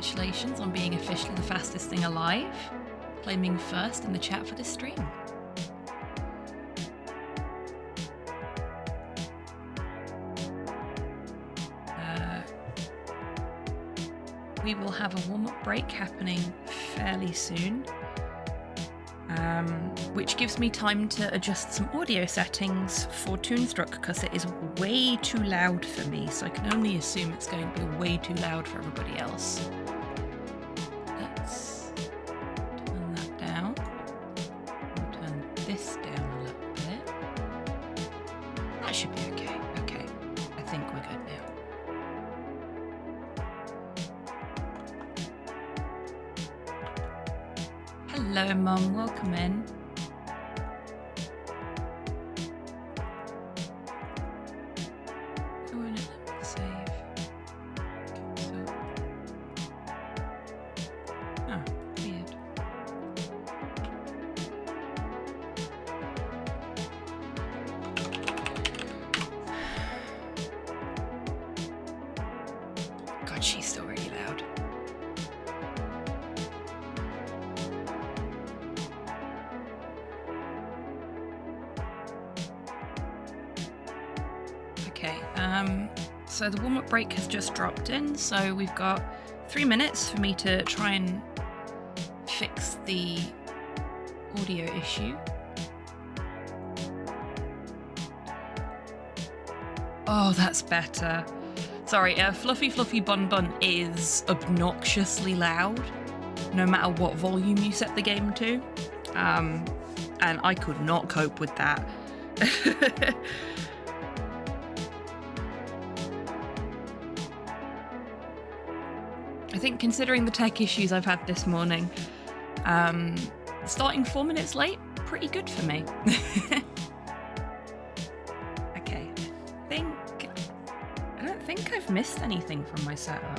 congratulations on being officially the fastest thing alive, claiming first in the chat for this stream. We will have a warm-up break happening fairly soon, which gives me time to adjust some audio settings for Toonstruck because it is way too loud for me, so I can only assume it's going to be way too loud for everybody else. Let's turn that down. I'll turn this down a little bit. That should be okay. Okay, I think we're good now. Hello, Mum. Welcome in. Oh, and let me save. Okay, so. Oh, weird. God, she's still really loud. So the warm-up break has just dropped in, so we've got 3 minutes for me to try and fix the audio issue. Oh, that's better. Sorry, Fluffy Fluffy Bun Bun is obnoxiously loud, no matter what volume you set the game to. And I could not cope with that. I think considering the tech issues I've had this morning, starting 4 minutes late, pretty good for me. Okay, I don't think I've missed anything from my setup.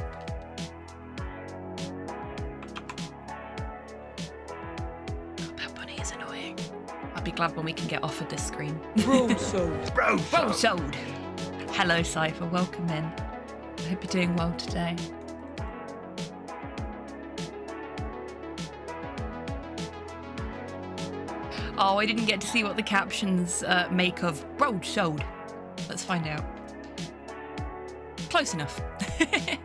Oh, that bunny is annoying. I'll be glad when we can get off of this screen. Bro-sold. Hello, Cypher, welcome in. I hope you're doing well today. Oh, I didn't get to see what the captions make of road sold. Let's find out. Close enough. Okay.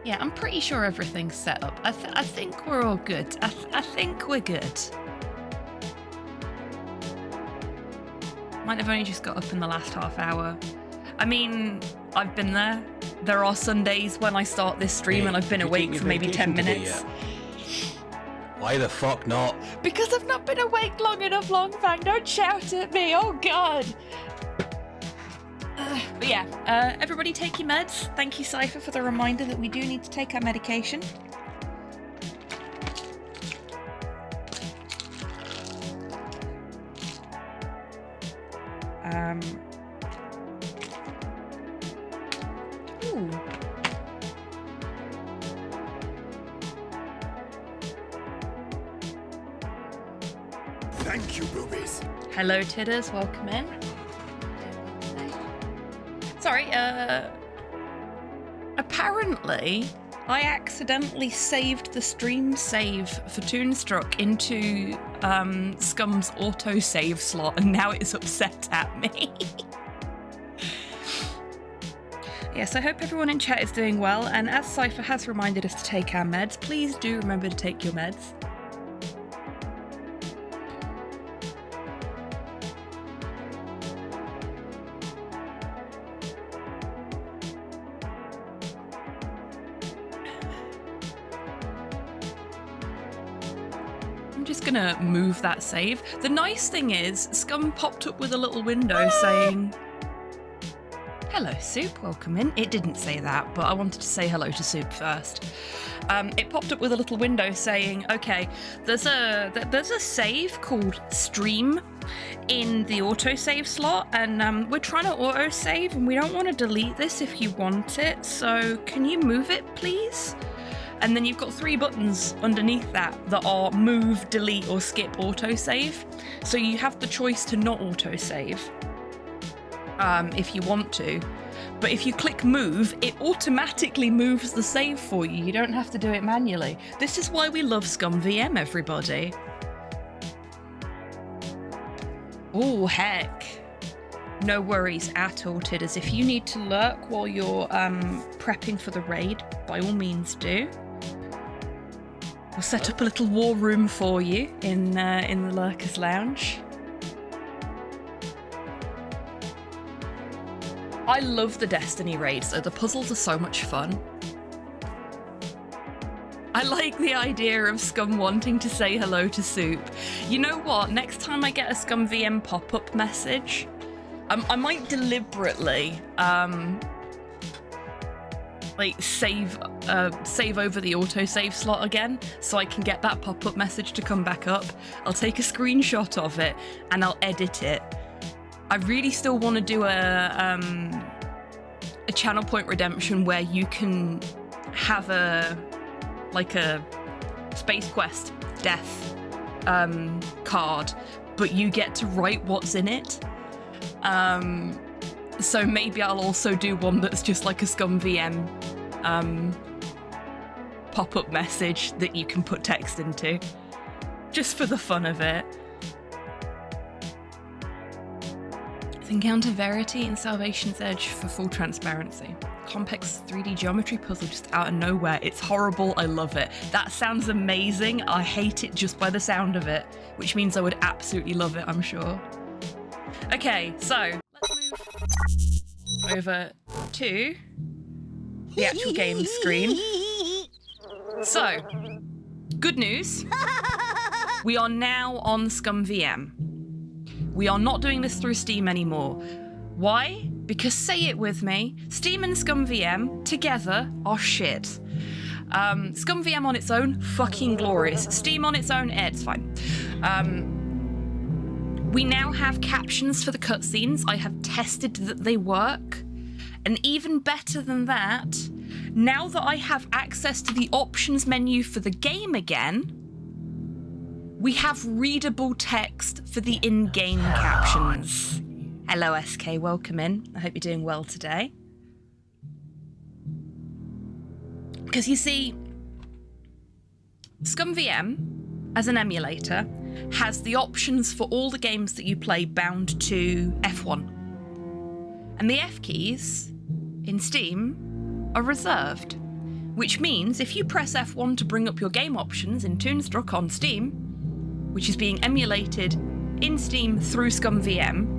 Yeah, I'm pretty sure everything's set up. I think we're all good. I think we're good. Might have only just got up in the last half hour. I mean, I've been there. There are Sundays when I start this stream and I've been awake for maybe 10 minutes. Why the fuck not? Because I've not been awake long enough, Longfang. Don't shout at me. Oh, God. But yeah, everybody take your meds. Thank you, Cypher, for the reminder that we do need to take our medication. Ooh. Thank you, boobies. Hello, Tidders. Welcome in. Sorry, apparently I accidentally saved the stream save for Toonstruck into Scum's autosave slot, and now it's upset at me. Yes, I hope everyone in chat is doing well, and as Cypher has reminded us to take our meds, please do remember to take your meds. I'm just gonna move that save. The nice thing is, Scum popped up with a little window saying, "Hello, Soup, welcome in." It didn't say that, but I wanted to say hello to Soup first. It popped up with a little window saying, okay, there's a save called Stream in the autosave slot, and we're trying to autosave, and we don't want to delete this if you want it, so can you move it, please? And then you've got 3 buttons underneath that are move, delete, or skip autosave. So you have the choice to not autosave if you want to. But if you click move, it automatically moves the save for you. You don't have to do it manually. This is why we love Scum VM, everybody. Oh, heck. No worries at all, Tidders. If you need to lurk while you're prepping for the raid, by all means do. We'll set up a little war room for you in the Lurkers Lounge. I love the Destiny raids, though. The puzzles are so much fun. I like the idea of Scum wanting to say hello to Soup. You know what? Next time I get a Scum VM pop-up message, I might deliberately like save over the autosave slot again, so I can get that pop-up message to come back up. I'll take a screenshot of it and I'll edit it. I really still want to do a channel point redemption where you can have a Space Quest death card, but you get to write what's in it. So maybe I'll also do one that's just like a Scum VM pop-up message that you can put text into, just for the fun of it. Encounter Verity in Salvation's Edge for full transparency. Complex 3D geometry puzzle just out of nowhere. It's horrible. I love it. That sounds amazing. I hate it just by the sound of it, which means I would absolutely love it, I'm sure. Okay, so let's move over to the actual game screen. So, good news. We are now on Scum VM. We are not doing this through Steam anymore. Why? Because, say it with me, Steam and Scum VM together are shit. Scum VM on its own, fucking glorious. Steam on its own, it's fine. We now have captions for the cutscenes. I have tested that they work. And even better than that, now that I have access to the options menu for the game again, we have readable text for the in-game captions. Hello, SK, welcome in. I hope you're doing well today. Because you see, Scum VM, as an emulator, has the options for all the games that you play bound to F1. And the F keys in Steam are reserved, which means if you press F1 to bring up your game options in Toonstruck on Steam, which is being emulated in Steam through Scum VM,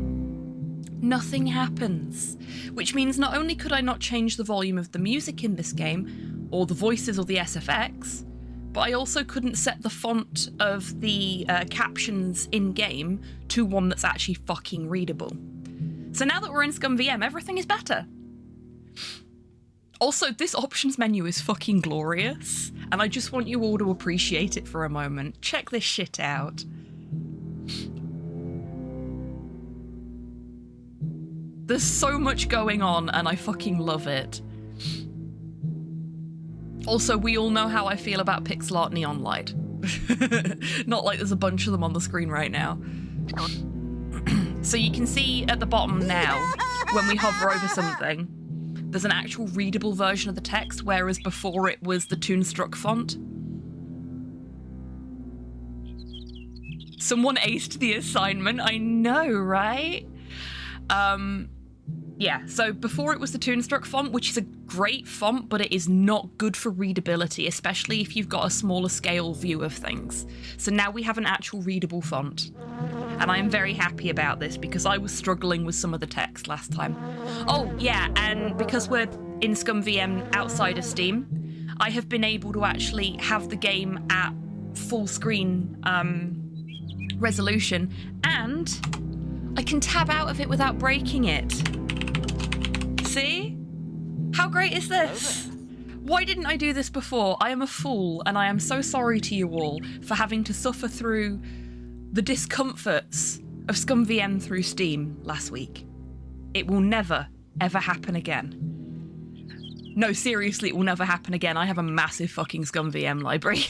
nothing happens. Which means not only could I not change the volume of the music in this game, or the voices or the SFX, but I also couldn't set the font of the captions in-game to one that's actually fucking readable. So now that we're in Scum VM, everything is better. Also, this options menu is fucking glorious, and I just want you all to appreciate it for a moment. Check this shit out. There's so much going on, and I fucking love it. Also, we all know how I feel about pixel art neon light. Not like there's a bunch of them on the screen right now. So you can see at the bottom now, when we hover over something, there's an actual readable version of the text, whereas before it was the Toonstruck font. Someone aced the assignment, I know, right? Yeah, so before it was the Toonstruck font, which is a great font, but it is not good for readability, especially if you've got a smaller scale view of things. So now we have an actual readable font. And I am very happy about this because I was struggling with some of the text last time. Oh, yeah, and because we're in Scum VM outside of Steam, I have been able to actually have the game at full screen resolution, and I can tab out of it without breaking it. See? How great is this? Why didn't I do this before? I am a fool, and I am so sorry to you all for having to suffer through the discomforts of Scum VM through Steam last week. It will never, ever happen again. No, seriously, it will never happen again. I have a massive fucking Scum VM library.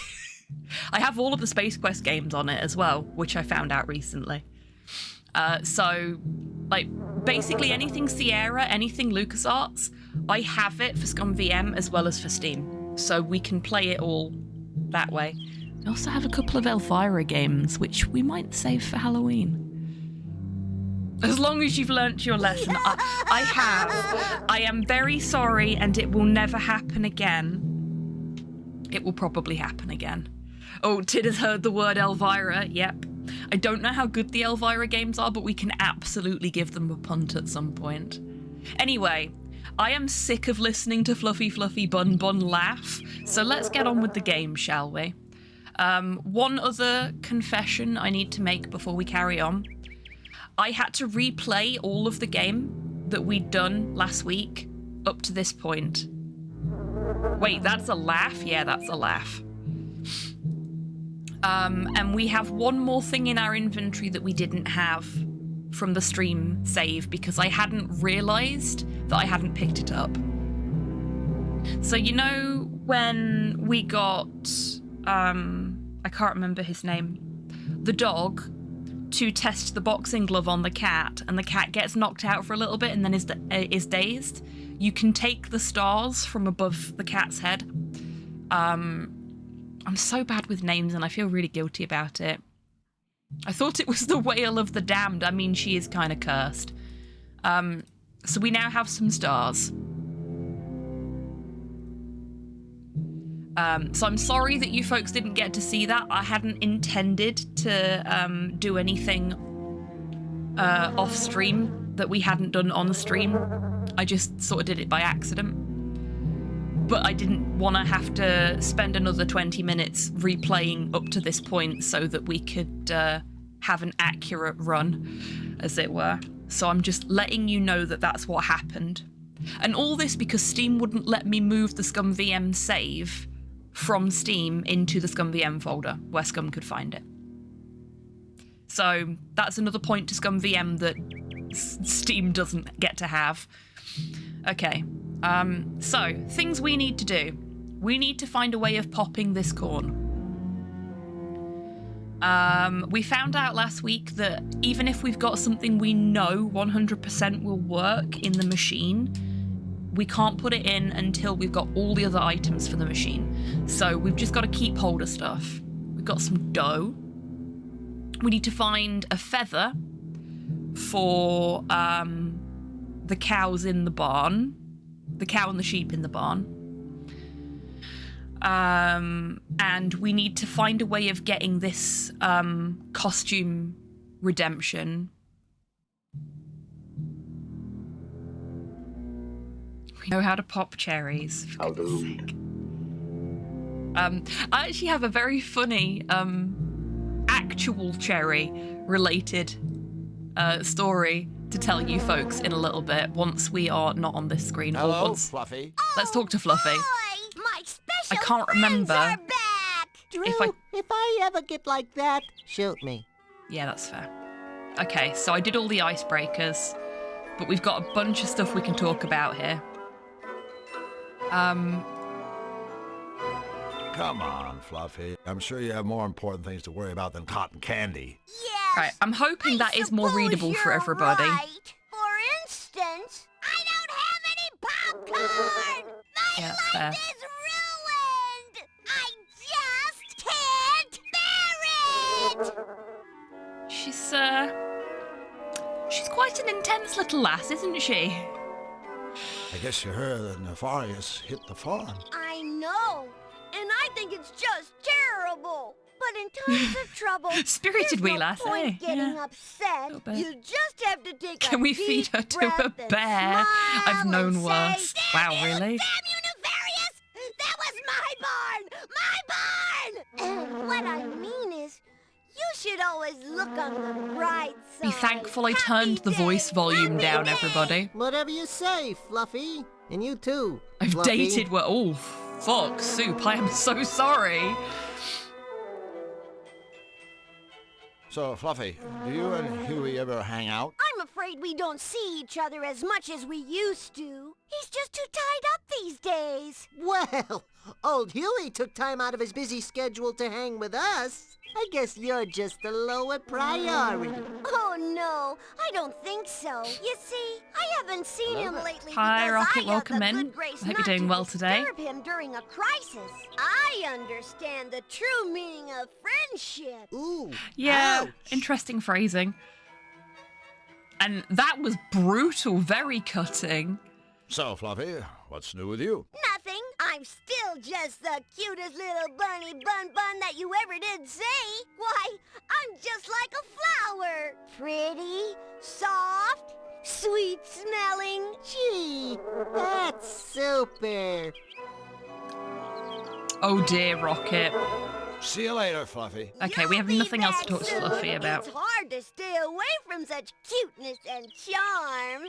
I have all of the Space Quest games on it as well, which I found out recently. So, like, basically anything Sierra, anything LucasArts, I have it for Scum VM as well as for Steam. So we can play it all that way. I also have a couple of Elvira games, which we might save for Halloween. As long as you've learnt your lesson. I have. I am very sorry, and it will never happen again. It will probably happen again. Oh, Tid has heard the word Elvira. Yep. I don't know how good the Elvira games are, but we can absolutely give them a punt at some point. Anyway, I am sick of listening to Fluffy Fluffy Bun Bun laugh, so let's get on with the game, shall we? One other confession I need to make before we carry on. I had to replay all of the game that we'd done last week up to this point. Wait, that's a laugh? Yeah, that's a laugh. And we have one more thing in our inventory that we didn't have from the stream save because I hadn't realised that I hadn't picked it up. So you know when we got, I can't remember his name, the dog, to test the boxing glove on the cat, and the cat gets knocked out for a little bit and then is dazed. You can take the stars from above the cat's head. I'm so bad with names and I feel really guilty about it. I thought it was the Whale of the Damned. I mean, she is kind of cursed. So we now have some stars. So I'm sorry that you folks didn't get to see that. I hadn't intended to do anything off stream that we hadn't done on stream. I just sort of did it by accident. But I didn't want to have to spend another 20 minutes replaying up to this point so that we could have an accurate run, as it were. So I'm just letting you know that that's what happened. And all this because Steam wouldn't let me move the Scum VM save from Steam into the Scum VM folder where Scum could find it. So that's another point to Scum VM that Steam doesn't get to have. Okay, so things we need to do. We need to find a way of popping this corn. We found out last week that even if we've got something we know 100% will work in the machine, we can't put it in until we've got all the other items for the machine. So we've just got to keep hold of stuff. We've got some dough. We need to find a feather for the cows in the barn. The cow and the sheep in the barn. And we need to find a way of getting this costume redemption. We know how to pop cherries, for goodness sake. I actually have a very funny actual cherry related story to tell you folks in a little bit once we are not on this screen. Hello, Fluffy. Let's talk to Fluffy. Boy, my special I can't remember friends are back. Drew, If I- ever get like that, shoot me. Yeah, that's fair. Okay, so I did all the icebreakers, but we've got a bunch of stuff we can talk about here. Come on, Fluffy. I'm sure you have more important things to worry about than cotton candy. Yes. Right, I'm hoping that is more suppose readable for you're everybody. Right. For instance, I don't have any popcorn. My Yeah, life fair. is ruined. I just can't bear it. She's quite an intense little lass, isn't she? I guess you heard that Nefarious hit the farm. I know, and I think it's just terrible. But in times of trouble, Spirited there's wee no lass, point eh? getting Yeah. upset. Little bit. You just have to take Can a we deep feed her to breath a and bear? I've smile known and worse. say, Wow, "Damn you, really? Damn you, Nefarious! That was my barn! My barn!" And what I mean is, you should always look on the bright side. Be thankful I Happy turned the day, voice volume happy down, day. everybody. Whatever you say, Fluffy. And you too, I've Fluffy. dated well. Oh, fuck, Soup. I am so sorry. So, Fluffy, do you and Huey ever hang out? I'm afraid we don't see each other as much as we used to. He's just too tied up these days. Well, old Huey took time out of his busy schedule to hang with us. I guess you're just a lower priority. Oh, no, I don't think so. You see, I haven't seen him lately Hi, because Rocket, I have welcome the in. good grace Hope you're not doing to well today. disturb him during a crisis. I understand the true meaning of friendship. Ooh, Yeah, ouch. interesting phrasing. And that was brutal, very cutting. So, Fluffy, what's new with you? Nothing. I'm still just the cutest little bunny bun that you ever did see. Why, I'm just like a flower. Pretty, soft, sweet smelling. Gee, that's super. Oh dear, Rocket. See you later, Fluffy. Okay, we have You'll be nothing else to back talk to soon. Fluffy about. It's hard to stay away from such cuteness and charm.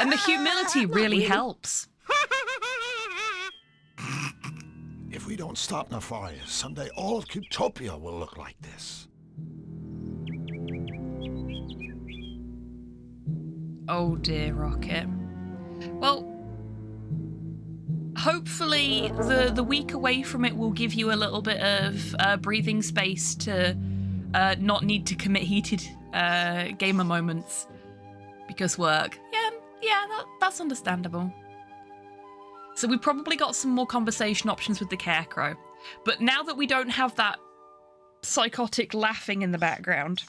And the humility really helps. If we don't stop Nefarious, someday all of Cutopia will look like this. Oh dear, Rocket. Well, hopefully the week away from it will give you a little bit of breathing space to not need to commit heated gamer moments because work. Yeah, that's understandable. So we probably got some more conversation options with the Carecrow. But now that we don't have that psychotic laughing in the background,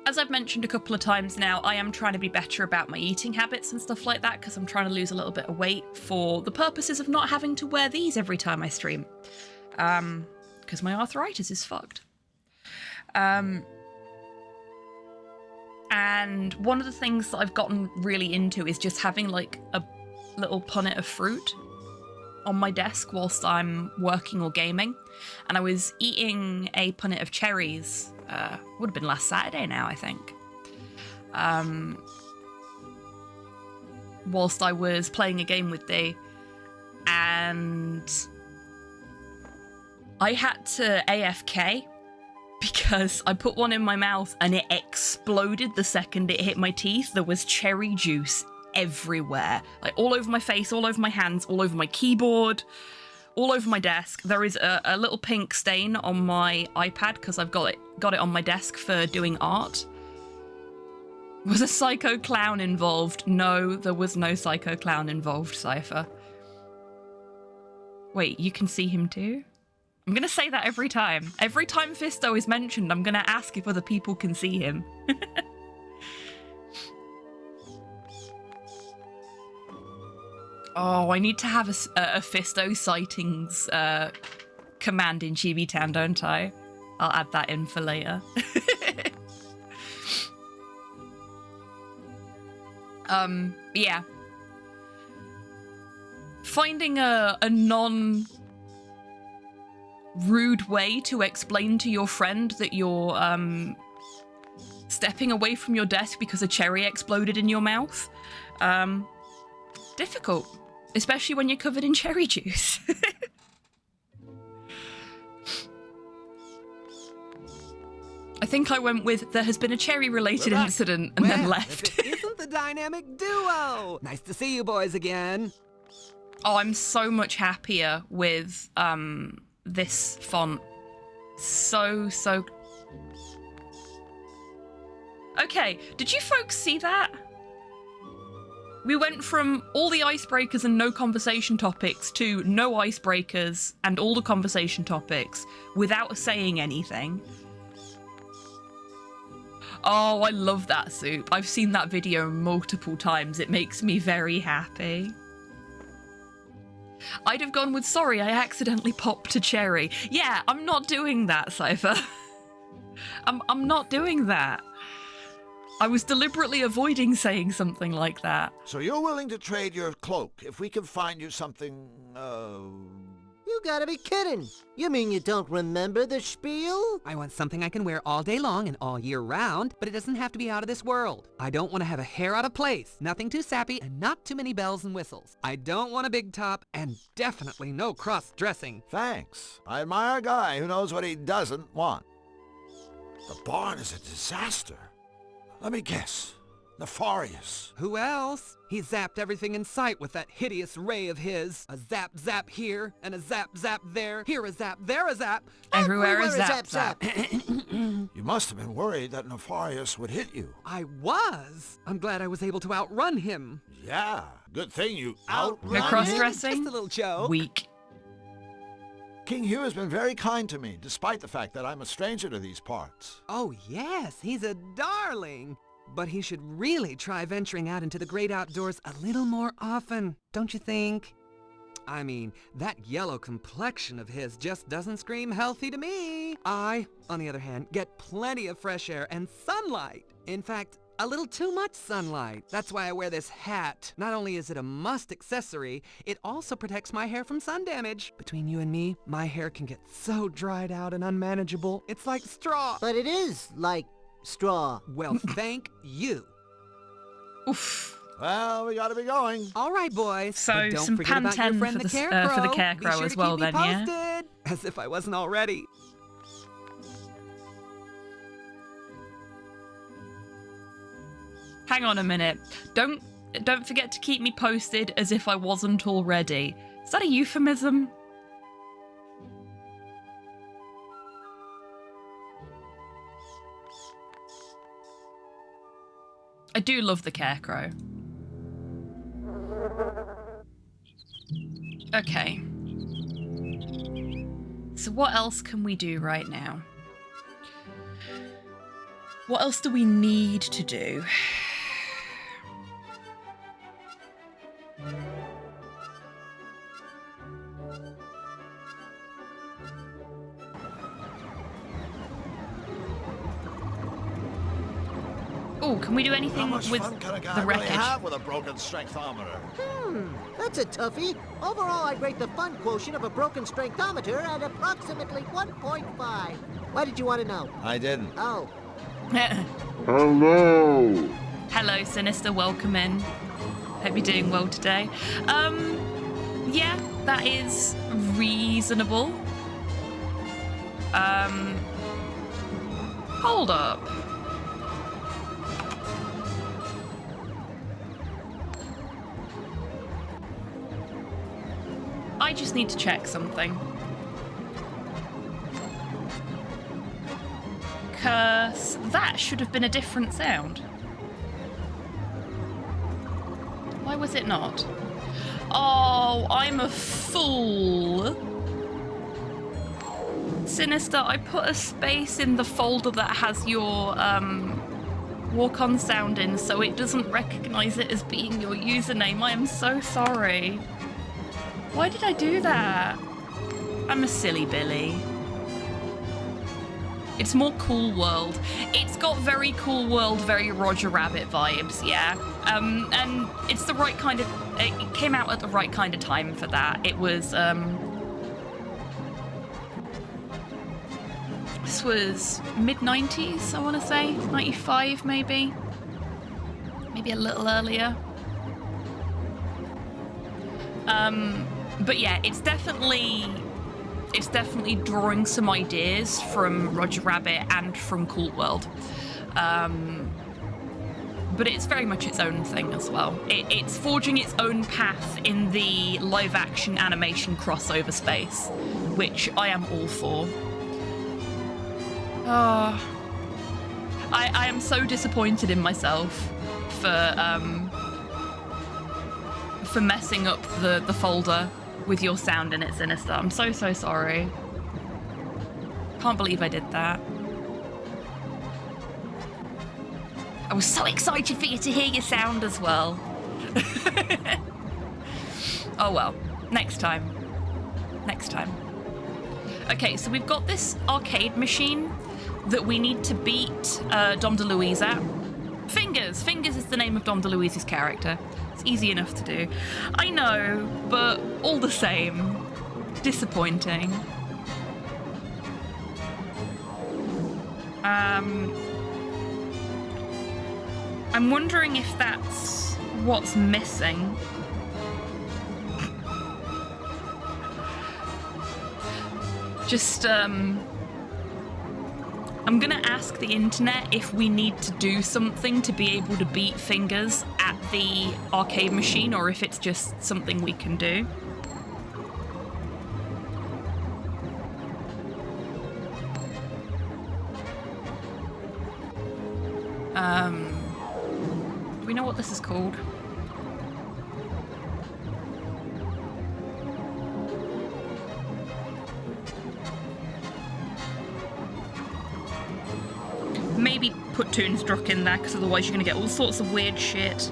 as I've mentioned a couple of times now, I am trying to be better about my eating habits and stuff like that because I'm trying to lose a little bit of weight for the purposes of not having to wear these every time I stream. Because my arthritis is fucked. And one of the things that I've gotten really into is just having like a little punnet of fruit on my desk whilst I'm working or gaming. And I was eating a punnet of cherries, would have been last Saturday now, I think. Whilst I was playing a game with Dee, and I had to AFK because I put one in my mouth and it exploded the second it hit my teeth. There was cherry juice everywhere, like all over my face, all over my hands, all over my keyboard, all over my desk. There is a little pink stain on my iPad because I've got it on my desk for doing art. Was a psycho clown involved? No, there was no psycho clown involved, Cypher. Wait, you can see him too? I'm gonna say that every time. Every time Fisto is mentioned, I'm gonna ask if other people can see him. Oh, I need to have a Fisto sightings command in HobbyTan, don't I? I'll add that in for later. Yeah. Finding a non-rude way to explain to your friend that you're stepping away from your desk because a cherry exploded in your mouth. Difficult, especially when you're covered in cherry juice. I think I went with, there has been a cherry-related incident, and then left. If it isn't the dynamic duo! Nice to see you boys again. Oh, I'm so much happier with this font. So... Okay, did you folks see that? We went from all the icebreakers and no conversation topics to no icebreakers and all the conversation topics without saying anything. Oh, I love that, Soup. I've seen that video multiple times. It makes me very happy. I'd have gone with, sorry, I accidentally popped a cherry. Yeah, I'm not doing that, Cypher. I'm not doing that. I was deliberately avoiding saying something like that. So you're willing to trade your cloak if we can find you something, You gotta be kidding. You mean you don't remember the spiel? I want something I can wear all day long and all year round, but it doesn't have to be out of this world. I don't want to have a hair out of place, nothing too sappy, and not too many bells and whistles. I don't want a big top, and definitely no cross-dressing. Thanks. I admire a guy who knows what he doesn't want. The barn is a disaster. Let me guess. Nefarious. Who else? He zapped everything in sight with that hideous ray of his. A zap zap here, and a zap zap there. Here a zap, there a zap. Everywhere is Everywhere zap. You must have been worried that Nefarious would hit you. I was. I'm glad I was able to outrun him. Yeah, good thing you No outrun him. cross-dressing? Just a little joke. Weak. King Hugh has been very kind to me, despite the fact that I'm a stranger to these parts. Oh yes, he's a darling. But he should really try venturing out into the great outdoors a little more often, don't you think? I mean, that yellow complexion of his just doesn't scream healthy to me. I, on the other hand, get plenty of fresh air and sunlight. In fact, a little too much sunlight. That's why I wear this hat. Not only is it a must accessory, it also protects my hair from sun damage. Between you and me, my hair can get so dried out and unmanageable. It's like straw. But it is like straw. Well, thank you. Oof. Well, we gotta be going. All right, boys. So, but don't some forget about your Pantene friend for the the Carecrow. Carecrow Be sure as to well keep me then, yeah? posted. As if I wasn't already. Hang on a minute. Don't forget to keep me posted as if I wasn't already. Is that a euphemism? I do love the Carecrow. Okay. So what else can we do right now? What else do we need to do? Oh, can we do How anything much with fun can a guy the really wreckage? have with a broken strengthometer? That's a toughie. Overall, I'd rate the fun quotient of a broken strengthometer at approximately 1.5. Why did you want to know? I didn't. Oh, Hello. Hello, Sinister. Welcome in. Hope you're doing well today. Yeah, that is reasonable. Hold up. I just need to check something. 'Cause that should have been a different sound. Why was it not? Oh, I'm a fool. Sinister, I put a space in the folder that has your walk-on sound in, so it doesn't recognize it as being your username. I am so sorry. Why did I do that? I'm a silly Billy. It's more Cool World. It's got very Cool World, very Roger Rabbit vibes, yeah. And it's the right kind of... It came out at the right kind of time for that. It was, This was mid-90s, I want to say. 95, maybe. Maybe a little earlier. But yeah, it's definitely drawing some ideas from Roger Rabbit and from Cool World. But it's very much its own thing as well. It's forging its own path in the live-action animation crossover space, which I am all for. Oh, I am so disappointed in myself for messing up the folder with your sound in it, Sinister. I'm so sorry. Can't believe I did that. I was so excited for you to hear your sound as well. Oh well, next time. Next time. Okay, so we've got this arcade machine that we need to beat Dom DeLuise at. Fingers! Fingers is the name of Dom DeLuise's character. It's easy enough to do. I know, but all the same, disappointing. I'm wondering if that's what's missing. Just, I'm gonna ask the internet if we need to do something to be able to beat Fingers at the arcade machine, or if it's just something we can do. Do we know what this is called? Maybe put Toonstruck in there, because otherwise you're going to get all sorts of weird shit.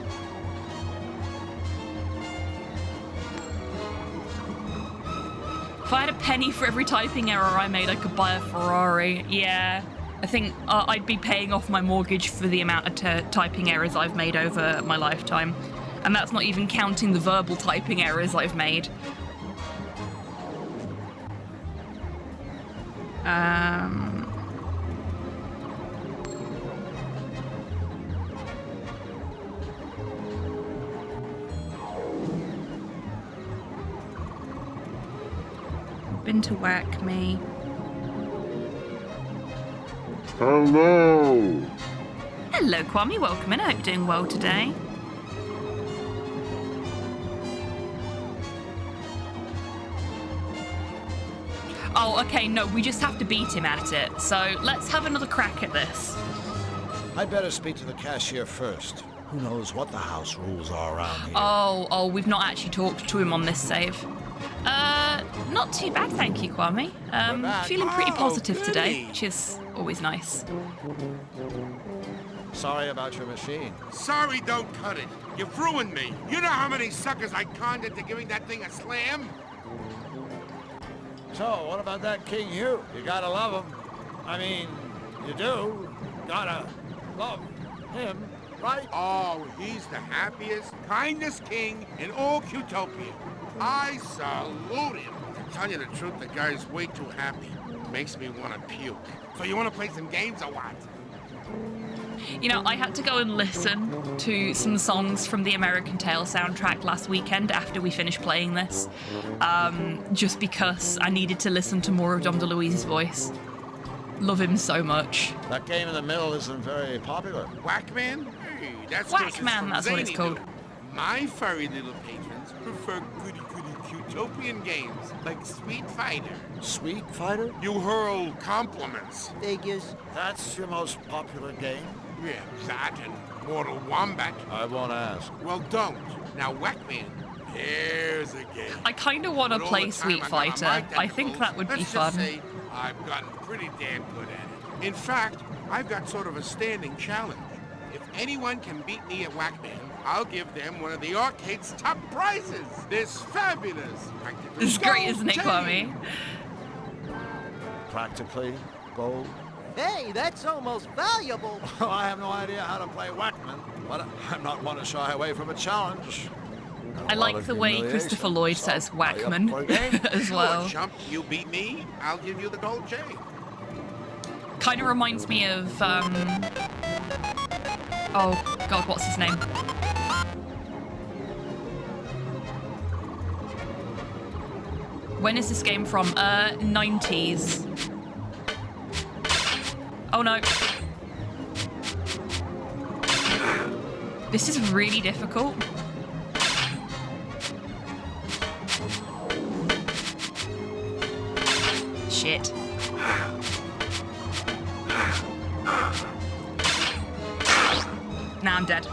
If I had a penny for every typing error I made, I could buy a Ferrari. Yeah, I think I'd be paying off my mortgage for the amount of typing errors I've made over my lifetime. And that's not even counting the verbal typing errors I've made. Been to whack me. Hello! Hello, Kwame. Welcome in. I hope you're doing well today. Oh, okay, no, we just have to beat him at it. So let's have another crack at this. I'd better speak to the cashier first. Who knows what the house rules are around here. Oh, we've not actually talked to him on this save. Not too bad, thank you, Kwame. Feeling pretty positive today, which is always nice. Sorry about your machine. Sorry, don't cut it. You've ruined me. You know how many suckers I conned into giving that thing a slam? So, what about that King Hugh? You gotta love him. I mean, you do. Gotta love him, right? Oh, he's the happiest, kindest king in all Qtopia. I salute him. To tell you the truth, the guy's way too happy. Makes me want to puke. So you want to play some games or what? You know, I had to go and listen to some songs from the American Tail soundtrack last weekend after we finished playing this, just because I needed to listen to more of Dom DeLuise's voice. Love him so much. That game in the middle isn't very popular. Whackman? Hey, that's Whackman, that's what it's called. My furry little patrons prefer goody Qtopian games like Sweet Fighter. Sweet Fighter? You hurl compliments. Figures. That's your most popular game? Yeah, that and Mortal Wombat. I won't ask. Well, don't. Now, Whackman, here's a game. I kind of want to But all play the time Sweet I got on Fighter. my I think tentacles, that would be let's fun. just say I've gotten pretty damn good at it. In fact, I've got sort of a standing challenge. If anyone can beat me at Whackman, I'll give them one of the arcade's top prizes. This fabulous, practically It's great, gold isn't it, chain. Kwame? Practically gold? Hey, that's almost valuable. I have no idea how to play Whackman, but I'm not one to shy away from a challenge. I like the way Christopher Lloyd says Whackman as well. Sure, chump, you beat me, I'll give you the gold chain. Kind of reminds me of, oh god, what's his name? When is this game from? 90s. Oh no. This is really difficult. Shit. Now I'm dead.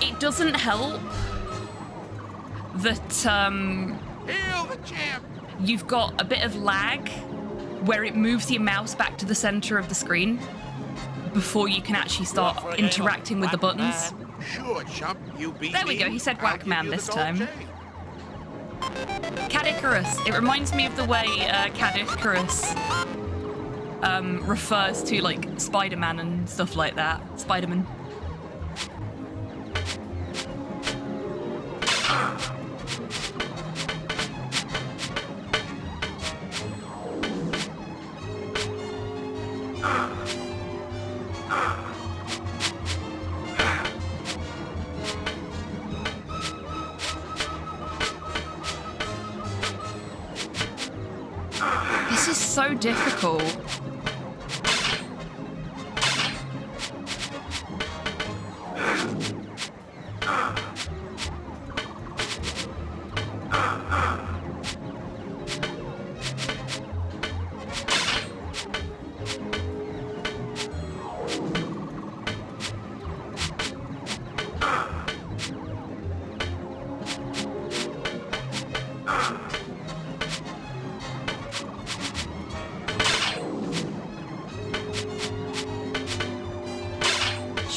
It doesn't help that Hail the champ! you've got a bit of lag where it moves your mouse back to the center of the screen before you can actually start interacting with the buttons. Sure, chump, you beat me. There we go, he said I'll Whackman give you this the gold time. chain. Cad Icarus. It reminds me of the way Cad Icarus refers to like Spider-Man and stuff like that. Spider-Man. This is so difficult.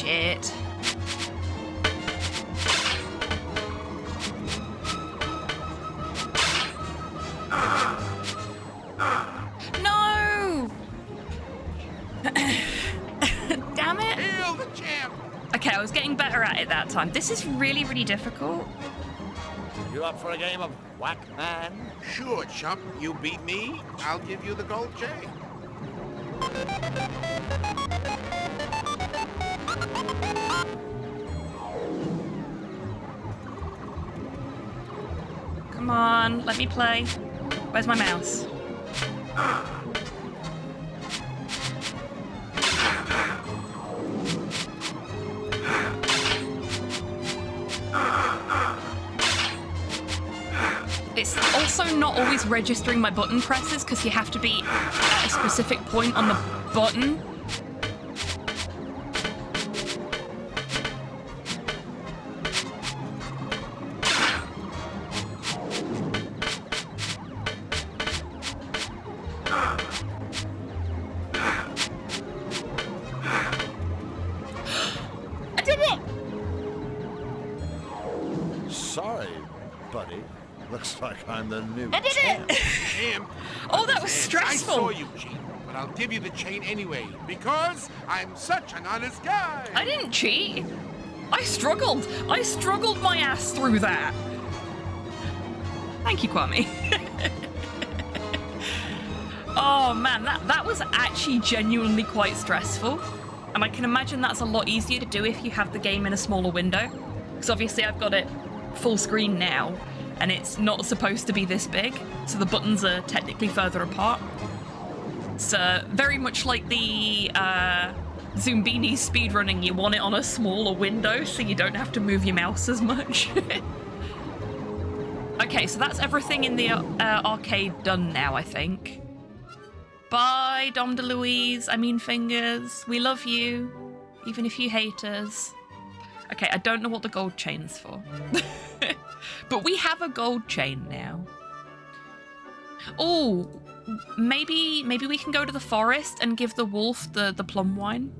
shit. No! Damn it. Hail the champ! Okay, I was getting better at it that time. This is really, really difficult. You up for a game of Whack-Man? Sure, chump. You beat me, I'll give you the gold chain. Come on, let me play. Where's my mouse? It's also not always registering my button presses because you have to be at a specific point on the button. I did it! Sorry, buddy. Looks like I'm the new I did champ. it! Champ. Oh, that was I stressful. saw you cheat, but I'll give you the chain anyway, because I'm such an honest guy. I didn't cheat. I struggled. I struggled my ass through that. Thank you, Kwame. Oh man, that was actually genuinely quite stressful. And I can imagine that's a lot easier to do if you have the game in a smaller window. Because obviously I've got it full screen now, and it's not supposed to be this big, so the buttons are technically further apart. So very much like the Zoombini speedrunning, you want it on a smaller window so you don't have to move your mouse as much. Okay, so that's everything in the arcade done now, I think. Bye, Dom DeLuise. I mean fingers. We love you, even if you hate us. Okay, I don't know what the gold chain's for. But we have a gold chain now. Oh, maybe we can go to the forest and give the wolf the plum wine.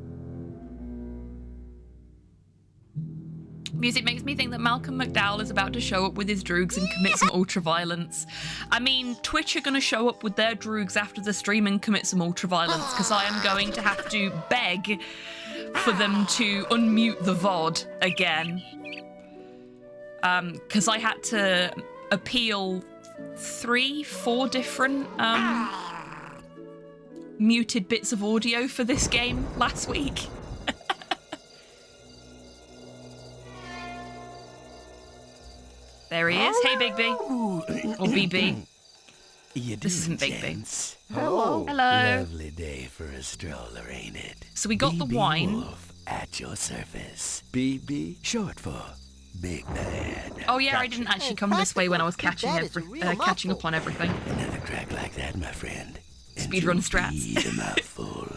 Music makes me think that Malcolm McDowell is about to show up with his droogs and commit some ultra-violence. I mean, Twitch are going to show up with their droogs after the stream and commit some ultra-violence, because I am going to have to beg for them to unmute the VOD again. Because I had to appeal 4 different muted bits of audio for this game last week. There he is. Hey, Big B. Or BB. This isn't Big B. Hello. Hello. Lovely day for a stroller, ain't it? So we got the wine. Wolf at your service. BB, short for Big Bad. Oh yeah, I didn't actually come this way when I was catching catching up on everything. Another crack like that, my friend. and Speedrun to strats. feed a mouthful.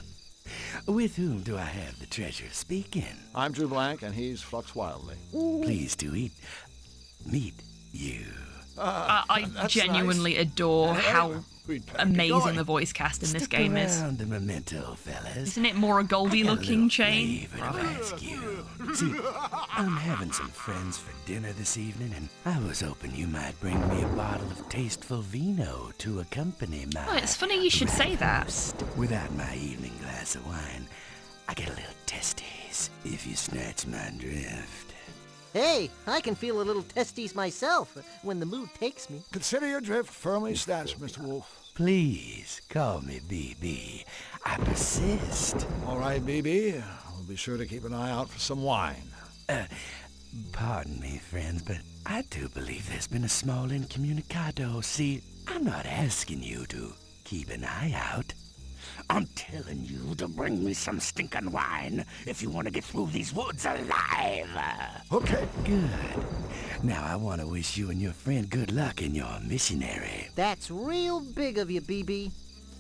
With whom do I have the treasure speaking? I'm Drew Blank, and he's Flux Wildly. Pleased to meet you. I That's genuinely nice. adore how We'd better get amazing going. the voice cast in this Stick game is. around a memento, fellas. Isn't it more a I got a Goldie-looking little chain? flavor to ask you. See, I'm having some friends for dinner this evening, and I was hoping you might bring me a bottle of tasteful vino to accompany my Oh, it's funny you should say that. roast. Without my evening glass of wine, I get a little testies, if you snatch my drift. Hey, I can feel a little testes myself when the mood takes me. Consider your drift firmly snatched, Mr. Wolf. Please, call me BB. I persist. All right, BB. We'll be sure to keep an eye out for some wine. Pardon me, friends, but I do believe there's been a small incommunicado. See, I'm not asking you to keep an eye out. I'm telling you to bring me some stinking wine if you want to get through these woods alive. Okay. Good. Now I want to wish you and your friend good luck in your missionary. That's real big of you, BB.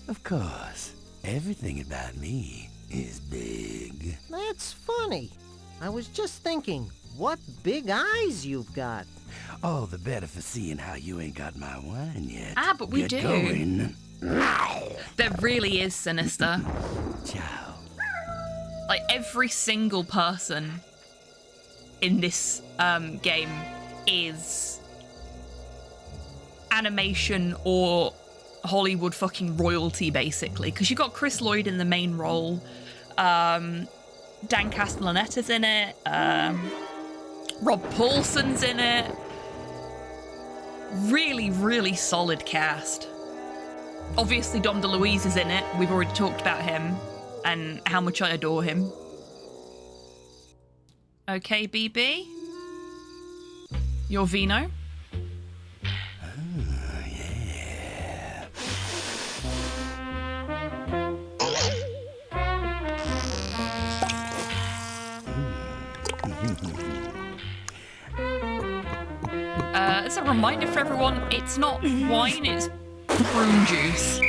Of course, everything about me is big. That's funny. I was just thinking, what big eyes you've got. All the better for seeing how you ain't got my wine yet. Ah, but we Get do. Going. There really is sinister. Ciao. Like, every single person in this game is animation or Hollywood fucking royalty, basically. Because you got Chris Lloyd in the main role, Dan Castellaneta's in it, Rob Paulson's in it. Really, really solid cast. Obviously, Dom DeLuise is in it. We've already talked about him and how much I adore him. Okay, BB. Your Vino. As a reminder for everyone, it's not wine, it's prune juice.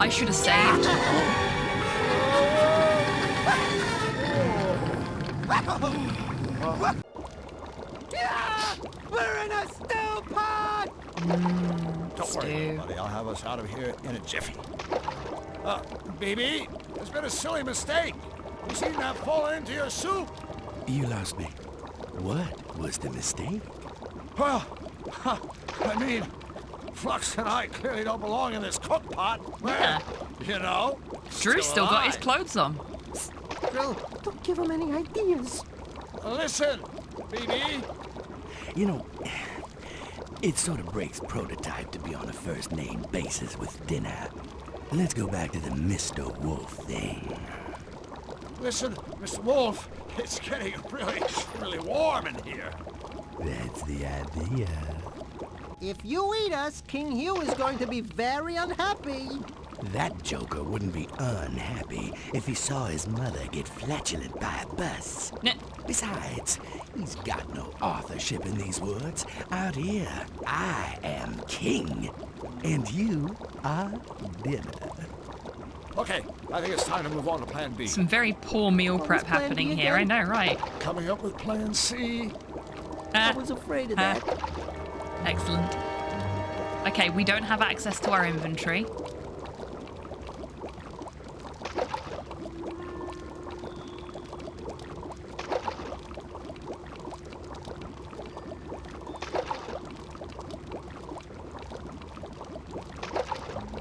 I should have saved. We're in a stew pot! Don't worry, buddy. I'll have us out of here in a jiffy. BB, there's been a silly mistake. You seem to have fallen into your soup. You lost me. What was the mistake? Well, I mean, Flux and I clearly don't belong in this cook pot. Yeah. You know? Drew's still got his clothes on. Drew, don't give him any ideas. Listen, BB. You know, it sort of breaks prototype to be on a first-name basis with dinner. Let's go back to the Mr. Wolf thing. Listen, Mr. Wolf, it's getting really warm in here. That's the idea. If you eat us, King Hugh is going to be very unhappy. That joker wouldn't be unhappy if he saw his mother get flatulent by a bus. Besides, he's got no authorship in these woods. Out here, I am king, and you are dinner. Okay, I think it's time to move on to Plan B. Some very poor meal prep Plan happening B here, I again? know, right? Coming up with Plan C. I was afraid of that. Excellent. Okay, we don't have access to our inventory.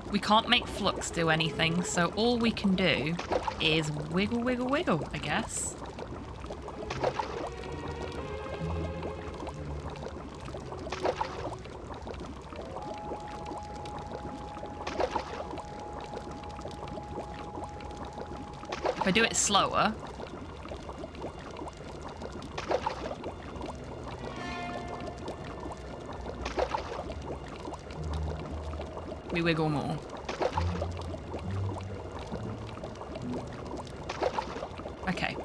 We can't make Flux do anything, so all we can do is wiggle, wiggle, wiggle, I guess. If I do it slower... we wiggle more. Okay.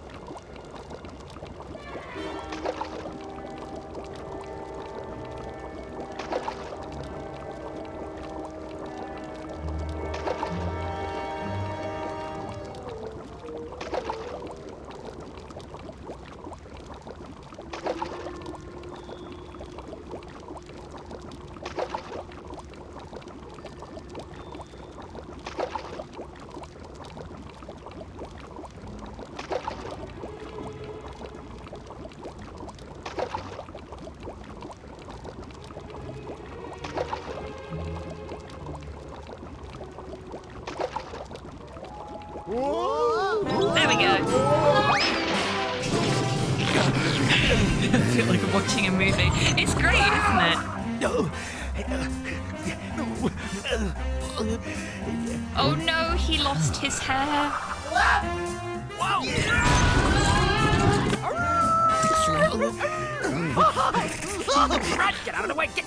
There we go. I feel like I'm watching a movie. It's great, isn't it? Oh no, he lost his hair. Get out of the way! Get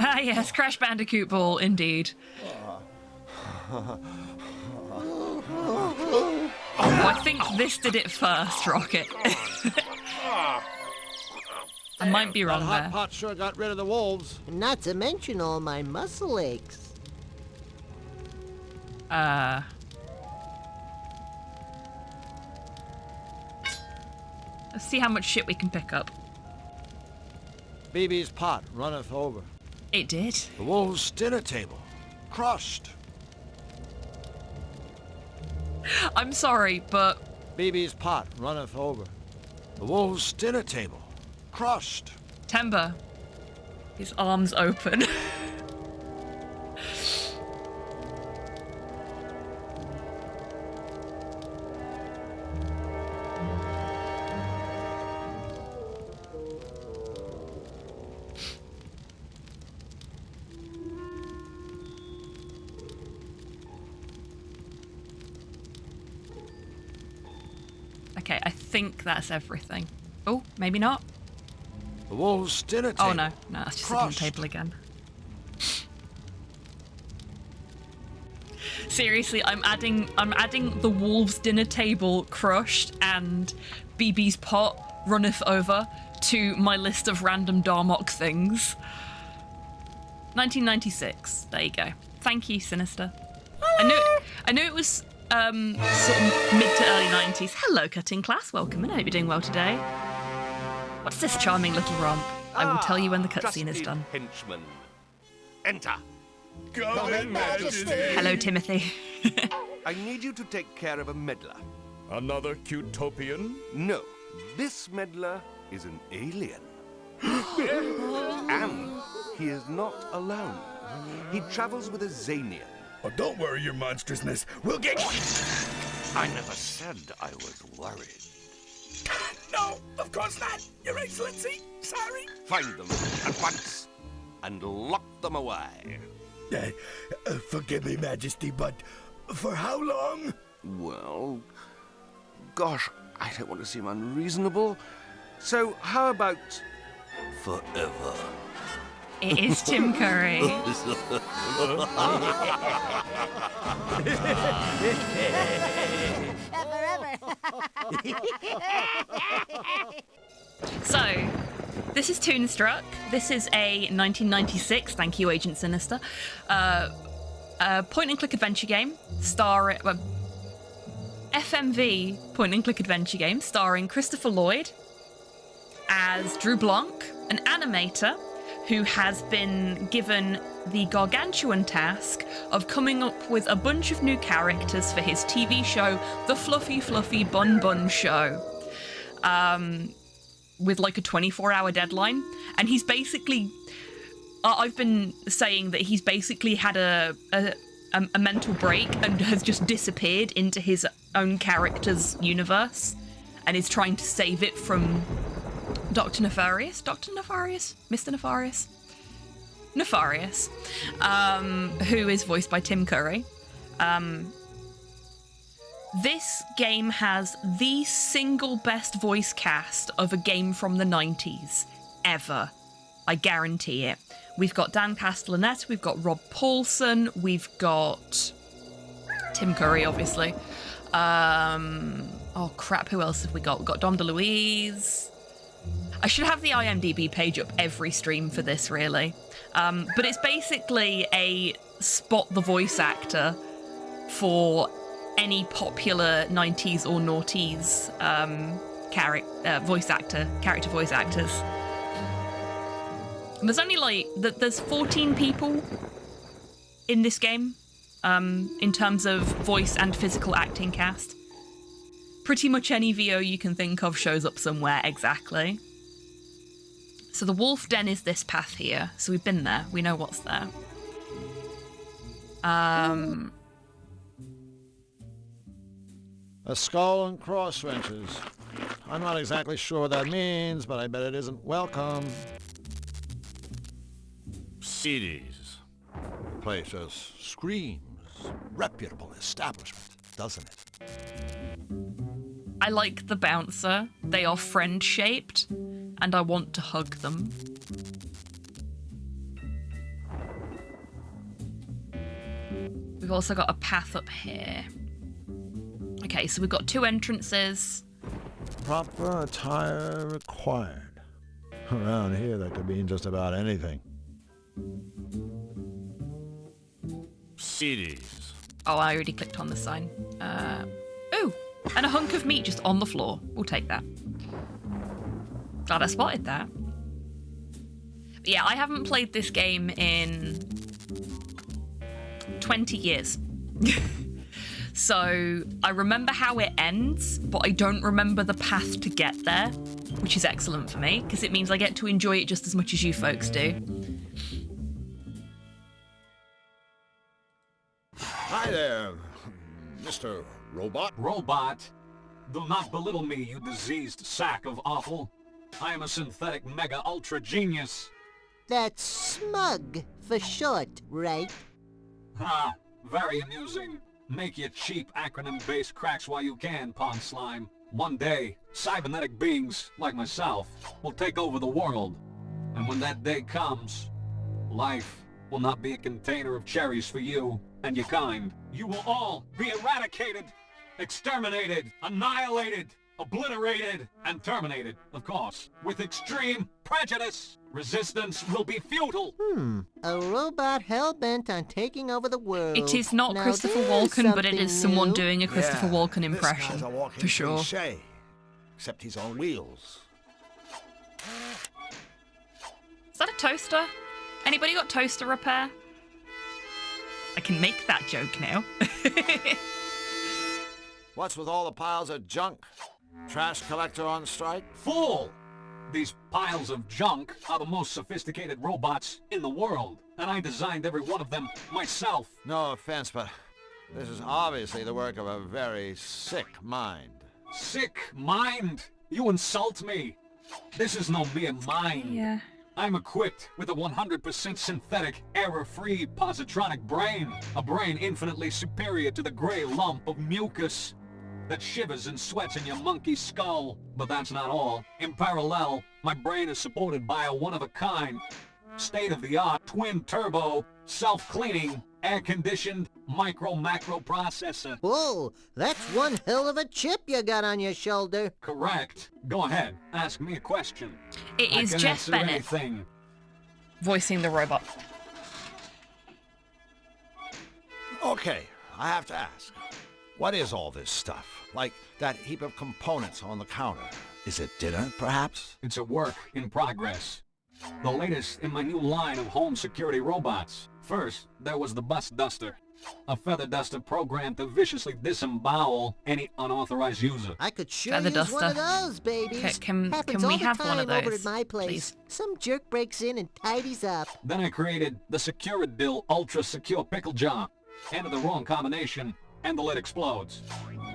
Ah yes, Crash Bandicoot ball, indeed. I think this did it first, Rocket. I might be wrong That hot there. pot sure got rid of the wolves. Not to mention all my muscle aches. Let's see how much shit we can pick up. BB's pot runneth over. It did. The wolves' dinner table. Crushed. I'm sorry, but BB's pot runneth over. The wolves' dinner table. Crushed. Timber. His arms open. Okay, I think that's everything. Oh, maybe not. The wolves' dinner table. Oh no, that's just a dinner table again. Seriously, I'm adding the wolves' dinner table crushed and BB's pot runneth over to my list of random Darmok things. 1996. There you go. Thank you, Sinister. I knew it was sort of mid to early 90s. Hello, cutting class. Welcome in. I hope you're doing well today. What's this charming little romp? I will tell you when the cutscene is done. Henchman. Enter. Come in, Majesty. Hello, Timothy. I need you to take care of a meddler. Another Cutopian? No, this meddler is an alien. And he is not alone. He travels with a Zanian. Oh, don't worry, your monstrousness. We'll get... I never said I was worried. No, of course not, Your Excellency. Sorry. Find them at once and lock them away. Forgive me, Majesty, but for how long? Well, gosh, I don't want to seem unreasonable. So how about forever? It is Tim Curry. So, this is Toonstruck. This is a 1996, thank you, Agent Sinister, point-and-click adventure game starring... FMV point-and-click adventure game starring Christopher Lloyd as Drew Blanc, an animator who has been given the gargantuan task of coming up with a bunch of new characters for his TV show, The Fluffy Fluffy Bun Bun Show, with like a 24-hour deadline. And he's basically... I've been saying that he's basically had a mental break and has just disappeared into his own character's universe and is trying to save it from Dr. Nefarious? Dr. Nefarious? Mr. Nefarious? Nefarious, who is voiced by Tim Curry. This game has the single best voice cast of a game from the 90s ever. I guarantee it. We've got Dan Castellaneta, we've got Rob Paulson, we've got Tim Curry, obviously. Oh crap, who else have we got? We've got Dom DeLuise. I should have the IMDb page up every stream for this, really. But it's basically a spot the voice actor for any popular 90s or noughties character voice actors. And there's only there's 14 people in this game in terms of voice and physical acting cast. Pretty much any VO you can think of shows up somewhere, exactly. So the wolf den is this path here. So we've been there. We know what's there. A skull and cross wrenches. I'm not exactly sure what that means, but I bet it isn't welcome. It is. The place just screams reputable establishment, doesn't it? I like the bouncer. They are friend-shaped, and I want to hug them. We've also got a path up here. Okay, so we've got 2 entrances. Proper attire required. Around here, that could mean just about anything. CDs. Oh, I already clicked on the sign. Oh, and a hunk of meat just on the floor. We'll take that. Glad I spotted that. But yeah, I haven't played this game in 20 years. So I remember how it ends, but I don't remember the path to get there, which is excellent for me, because it means I get to enjoy it just as much as you folks do. Hi there, Mr. Robot. Robot? Do not belittle me, you diseased sack of offal. I am a synthetic mega ultra genius. That's smug for short, right? Ha! Very amusing. Make your cheap acronym-based cracks while you can, Pond Slime. One day, cybernetic beings, like myself, will take over the world. And when that day comes, life will not be a container of cherries for you and your kind. You will all be eradicated, exterminated, annihilated, obliterated, and terminated, of course, with extreme prejudice. Resistance will be futile. A robot hell-bent on taking over the world. It is not Now Christopher there's Walken, but it something is someone new. doing a Christopher Walken impression, This guy's a walking for sure. cliche, except he's on wheels. Is that a toaster? Anybody got toaster repair? I can make that joke now. What's with all the piles of junk? Trash collector on strike? Fool! These piles of junk are the most sophisticated robots in the world, and I designed every one of them myself. No offense, but this is obviously the work of a very sick mind. Sick mind? You insult me. This is no mere mind. Yeah. I'm equipped with a 100% synthetic, error-free positronic brain. A brain infinitely superior to the gray lump of mucus that shivers and sweats in your monkey skull. But that's not all. In parallel, my brain is supported by a one-of-a-kind, state-of-the-art, twin-turbo, self-cleaning, air-conditioned, micro-macro processor. Whoa, that's one hell of a chip you got on your shoulder. Correct. Go ahead, ask me a question. It I is can Jeff answer Bennett anything. voicing the robot. Okay, I have to ask. What is all this stuff? Like that heap of components on the counter. Is it dinner, perhaps? It's a work in progress. The latest in my new line of home security robots. First, there was the Bus Duster, a feather duster programmed to viciously disembowel any unauthorized user. I could sure Feather use one of duster. those, babies. Can Happens we all the have one time of over those, at my place. please? Some jerk breaks in and tidies up. Then I created the Securidil Ultra Secure Pickle Jar. Enter the wrong combination, and the lid explodes,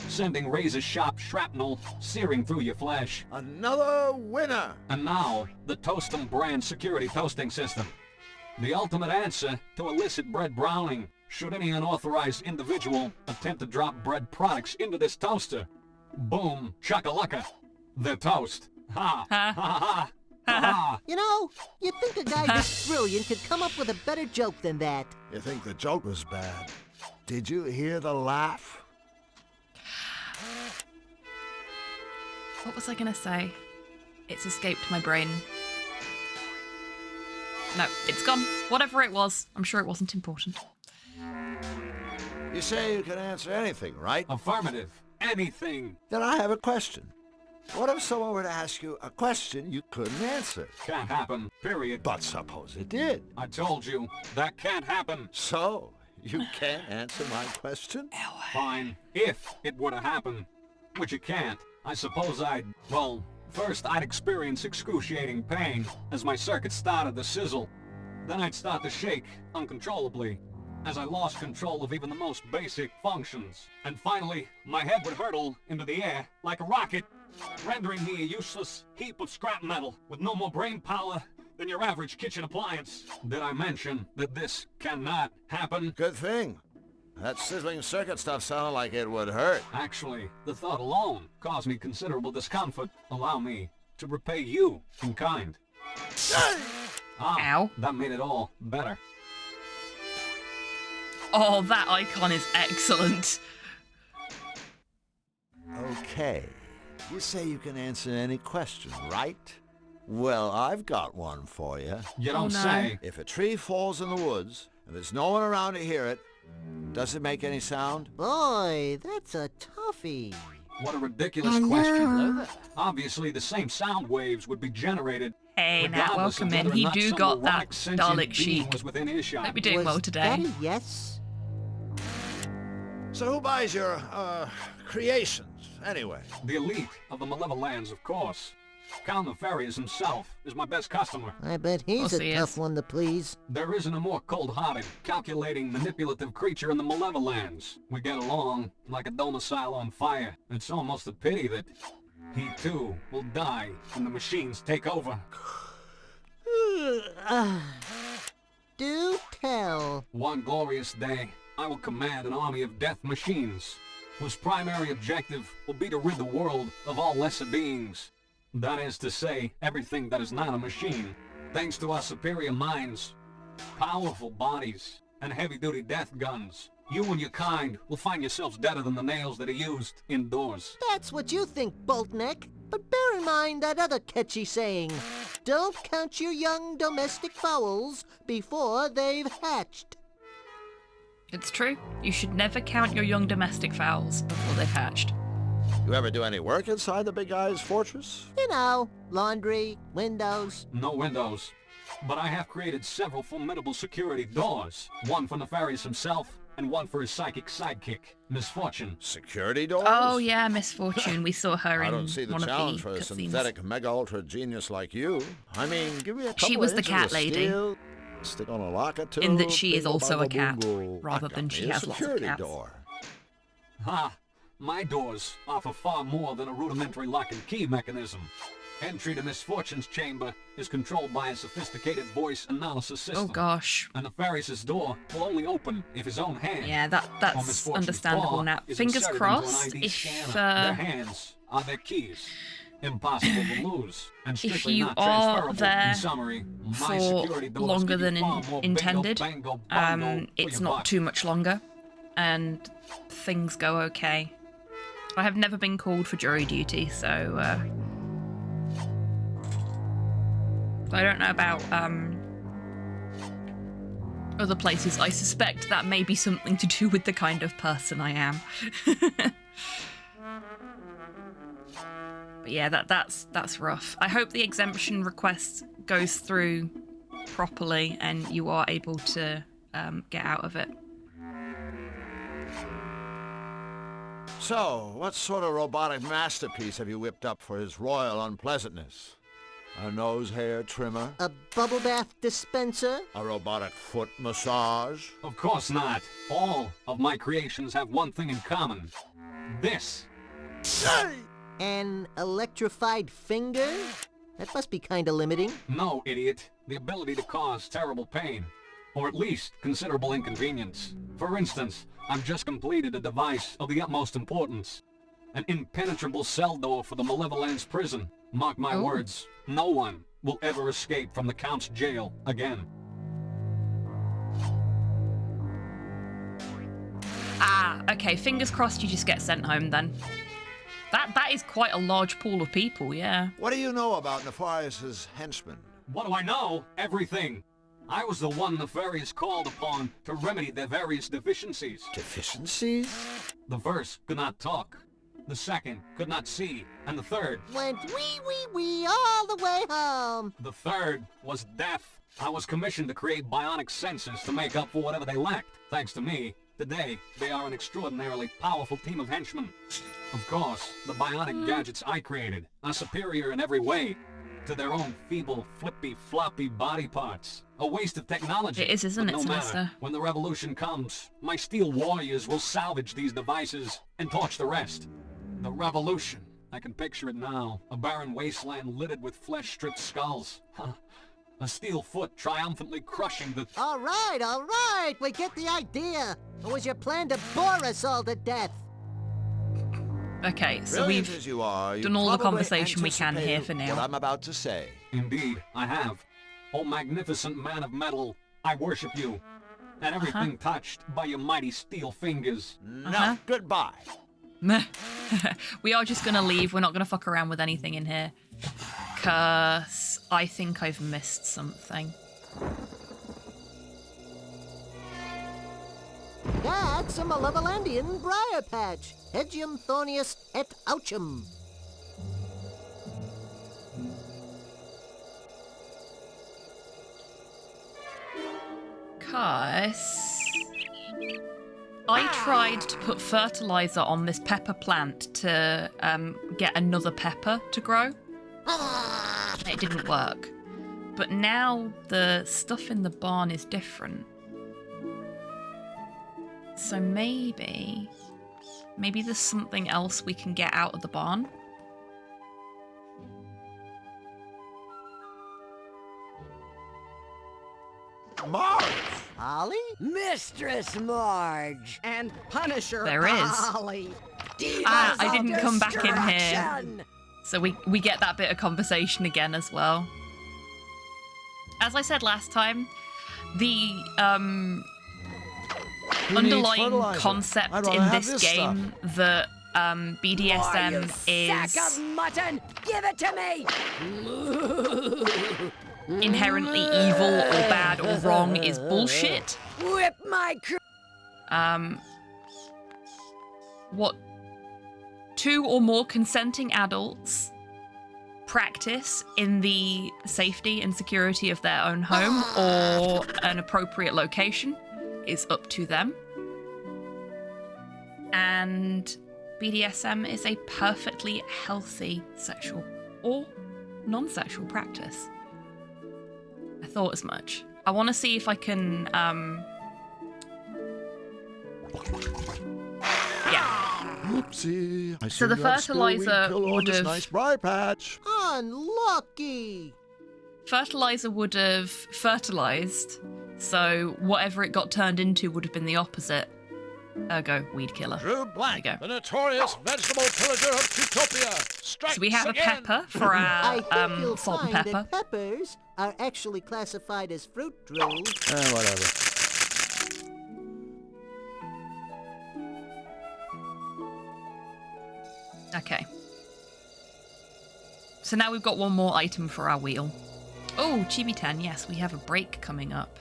sending razor-sharp shrapnel searing through your flesh. Another winner! And now, the Toastum brand security toasting system. The ultimate answer to illicit bread browning, should any unauthorized individual attempt to drop bread products into this toaster. Boom, chakalaka. They're toast. Ha, ha, ha, ha, ha. You know, you'd think a guy this brilliant could come up with a better joke than that. You think the joke was bad? Did you hear the laugh? What was I gonna say? It's escaped my brain. No, it's gone. Whatever it was, I'm sure it wasn't important. You say you can answer anything, right? Affirmative. Anything. Then I have a question. What if someone were to ask you a question you couldn't answer? Can't happen. Period. But suppose it did. I told you, that can't happen. So, you can't answer my question? Fine. If it were to happen, which it can't, I suppose well, first I'd experience excruciating pain as my circuits started to sizzle. Then I'd start to shake uncontrollably as I lost control of even the most basic functions. And finally, my head would hurtle into the air like a rocket, rendering me a useless heap of scrap metal with no more brain power than your average kitchen appliance. Did I mention that this cannot happen? Good thing. That sizzling circuit stuff sounded like it would hurt. Actually, the thought alone caused me considerable discomfort. Allow me to repay you in kind. Ow. That made it all better. Oh, that icon is excellent. Okay. You say you can answer any question, right? Well, I've got one for you. You don't no. say. If a tree falls in the woods, and there's no one around to hear it, does it make any sound? Boy, that's a toughie. What a ridiculous question. Obviously, the same sound waves would be generated. Hey, Nat, regardless of welcome in. whether or He not do some got that moronic sentient Dalek being chic. was within earshot. Hope you're doing well today. That a yes? So who buys your, creations, anyway? The elite of the Malevolans, of course. Count Nefarious himself is my best customer. I bet he's Course he a is. tough one to please. There isn't a more cold-hearted, calculating, manipulative creature in the Malevolans. We get along like a domicile on fire. It's almost a pity that he, too, will die when the machines take over. Do tell. One glorious day, I will command an army of death machines, whose primary objective will be to rid the world of all lesser beings. That is to say, everything that is not a machine. Thanks to our superior minds, powerful bodies, and heavy-duty death guns, you and your kind will find yourselves deader than the nails that are used indoors. That's what you think, Boltneck. But bear in mind that other catchy saying. Don't count your young domestic fowls before they've hatched. It's true. You should never count your young domestic fowls before they've hatched. You ever do any work inside the big guy's fortress? You know, laundry, windows. No windows. But I have created several formidable security doors. One for Nefarious himself, and one for his psychic sidekick, Misfortune. Security doors? Oh yeah, Misfortune. We saw her in I don't see the one of challenge the for a cutscenes. synthetic mega-ultra genius like you. I mean, give me a couple She was of the inches cat of lady. steel, stick on a lock or two. In that she is bingo, also a bango, cat, boongo. rather I got than me she a has lots of security cats. door. Ha! My doors offer far more than a rudimentary lock and key mechanism. Entry to Misfortune's chamber is controlled by a sophisticated voice analysis system. Oh gosh. And Nefarious' door will only open if his own hand. Yeah, or that's Misfortune's understandable paw now. is Fingers inserted into an crossed ID if scanner. Their hands are their keys. Impossible to lose. And strictly you not are transferable. there In summary, my for security doors longer give you than far more intended, bingo, bango, bango for it's your not buck. too much longer, and things go okay. I have never been called for jury duty, so I don't know about other places. I suspect that may be something to do with the kind of person I am. But yeah, that's rough. I hope the exemption request goes through properly and you are able to get out of it. So, what sort of robotic masterpiece have you whipped up for his royal unpleasantness? A nose hair trimmer? A bubble bath dispenser? A robotic foot massage? Of course not. All of my creations have one thing in common. This. An electrified finger? That must be kinda limiting. No, idiot. The ability to cause terrible pain. Or at least considerable inconvenience. For instance, I've just completed a device of the utmost importance. An impenetrable cell door for the Malevolence prison. Mark my words, no one will ever escape from the Count's jail again. Ah, okay, fingers crossed you just get sent home then. That is quite a large pool of people, yeah. What do you know about Nefarious' henchmen? What do I know? Everything. I was the one Nefarious called upon to remedy their various deficiencies. Deficiencies? The first could not talk. The second could not see. And the third... Went wee all the way home. The third was deaf. I was commissioned to create bionic senses to make up for whatever they lacked. Thanks to me, today, they are an extraordinarily powerful team of henchmen. Of course, the bionic gadgets I created are superior in every way to their own feeble, flippy, floppy body parts. A waste of technology. It is, isn't But it, no matter. Sylvester? When the revolution comes, my steel warriors will salvage these devices and torch the rest. The revolution. I can picture it now. A barren wasteland littered with flesh-stripped skulls. Huh. A steel foot triumphantly crushing the... All right, we get the idea. Or was your plan to bore us all to death? Okay, so Brilliant we've as you are, you done all the probably conversation we can here for anticipated what now. I'm about to say. Indeed, I have. O magnificent man of metal, I worship you. and everything touched by your mighty steel fingers. No, goodbye. Meh. We are just gonna leave. We're not gonna fuck around with anything in here. 'Cause I think I've missed something. That's a Malevolandian briar patch. Hedgium thornius et ouchum. 'Cause I tried to put fertilizer on this pepper plant to get another pepper to grow. It didn't work. But now the stuff in the barn is different. So maybe there's something else we can get out of the barn. Marge! Holly? Mistress Marge and Punisher There is. Holly. I didn't come back in here. Destruction. So we get that bit of conversation again as well. As I said last time, the underlying concept in this game that BDSM Sack is of mutton, give it to me. inherently evil or bad or wrong is bullshit. Whip my What 2 or more consenting adults practice in the safety and security of their own home or an appropriate location is up to them. And BDSM is a perfectly healthy sexual or non-sexual practice. I thought as much. I want to see if I can, Oopsie. I So the seem to have spilled weed fertilizer pill on would this have- nice briar patch. Unlucky. fertilizer would have fertilized, so whatever it got turned into would have been the opposite. Ergo, weed killer. Drew Black, There you go. the notorious vegetable pillager of Utopia. Strikes So we have a again. pepper for I our think you'll salt and find pepper. that peppers are actually classified as fruit drills. Whatever. Okay. So now we've got one more item for our wheel. Oh, HobbyTan, yes, we have a break coming up.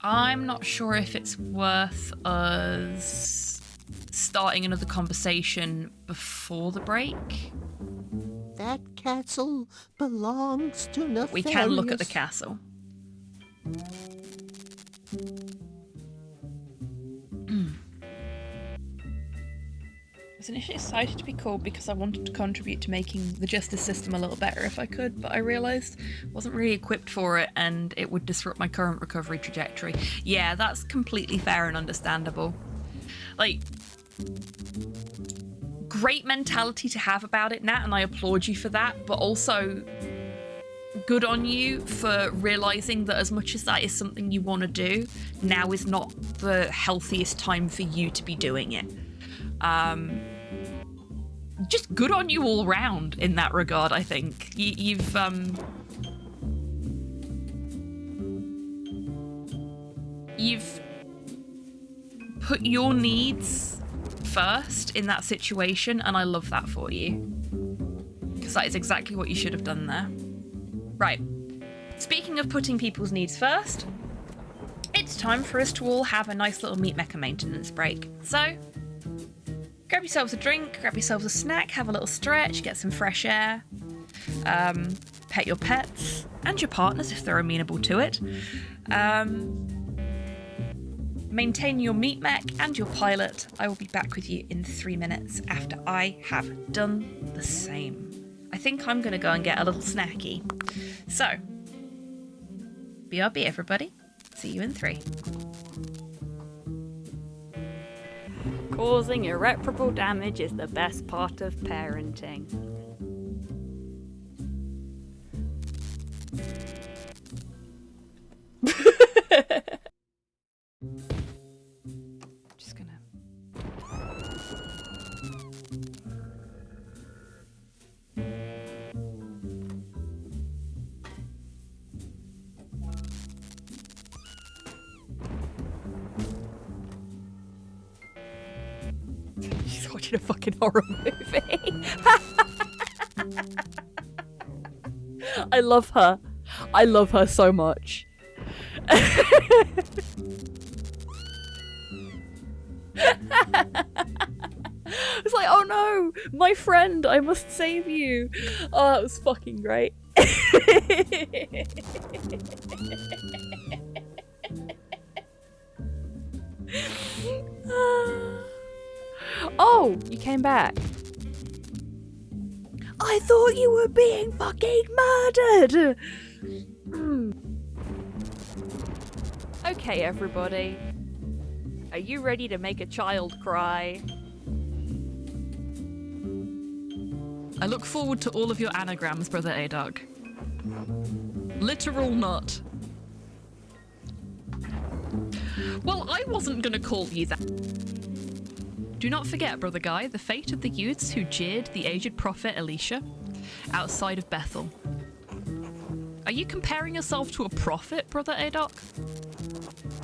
I'm not sure if it's worth us starting another conversation before the break. That castle belongs to Nefarious. We can look at the castle. I was initially excited to be called because I wanted to contribute to making the justice system a little better if I could, but I realised I wasn't really equipped for it and it would disrupt my current recovery trajectory. Yeah, that's completely fair and understandable. Like, great mentality to have about it, Nat, and I applaud you for that, but also good on you for realising that as much as that is something you want to do, now is not the healthiest time for you to be doing it. Just good on you all round in that regard, I think. You've put your needs first in that situation, and I love that for you. Because that is exactly what you should have done there. Right. Speaking of putting people's needs first, it's time for us to all have a nice little meat mecha maintenance break. So, grab yourselves a drink, grab yourselves a snack, have a little stretch, get some fresh air, pet your pets, and your partners if they're amenable to it. Maintain your meat mech and your pilot. I will be back with you in 3 minutes after I have done the same. I think I'm going to go and get a little snacky. So, BRB everybody. See you in 3. Causing irreparable damage is the best part of parenting. Just gonna... watching a fucking horror movie. I love her. I love her so much. It's like, oh no, my friend, I must save you. Oh, that was fucking great. Oh, you came back. I thought you were being fucking murdered. Okay, everybody. Are you ready to make a child cry? I look forward to all of your anagrams, Brother Adog. Literal not. Well, I wasn't gonna call you that. Do not forget, Brother Guy, the fate of the youths who jeered the aged prophet Elisha outside of Bethel. Are you comparing yourself to a prophet, Brother Adok?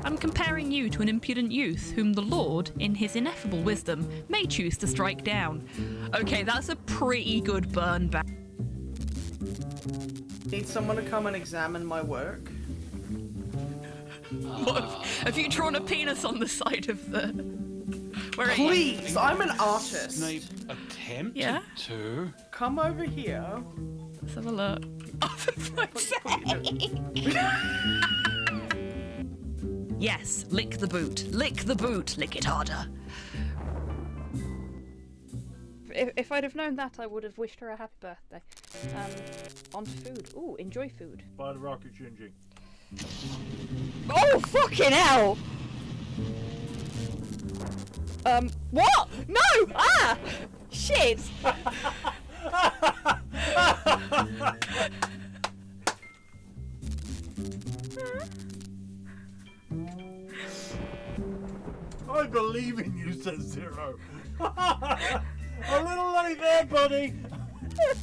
I'm comparing you to an impudent youth whom the Lord, in his ineffable wisdom, may choose to strike down. Okay, that's a pretty good burn back. Need someone to come and examine my work? What, have you drawn a penis on the side of the... Where Please, I'm an artist. Snape attempted Yeah? to. Come over here. Let's have a look. Oh, for fuck's sake. Yes, lick the boot. Lick the boot. Lick it harder. If I'd have known that, I would have wished her a happy birthday. On to food. Ooh, enjoy food. By the rocket changing. Oh, fucking hell! What? No! Ah! Shit! I believe in you, says Zero. A little late there, buddy. What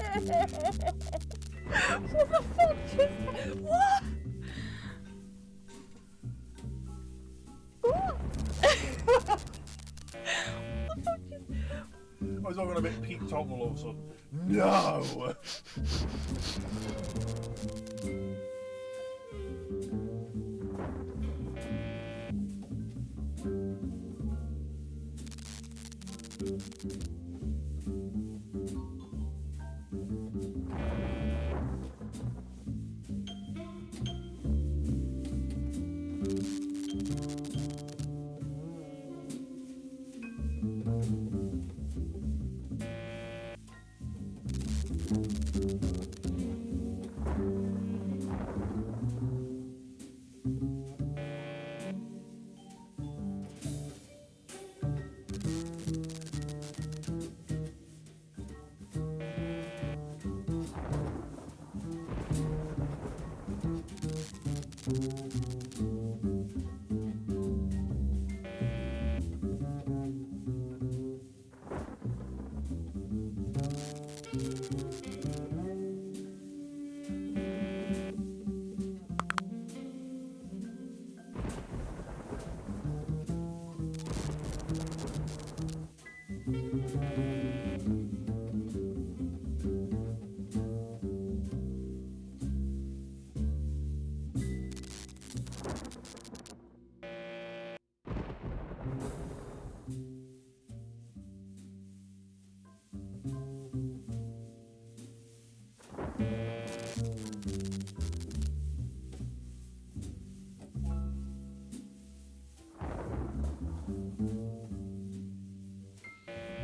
the fuck just... What? What? I was all going a bit peaked on all of a sudden. No!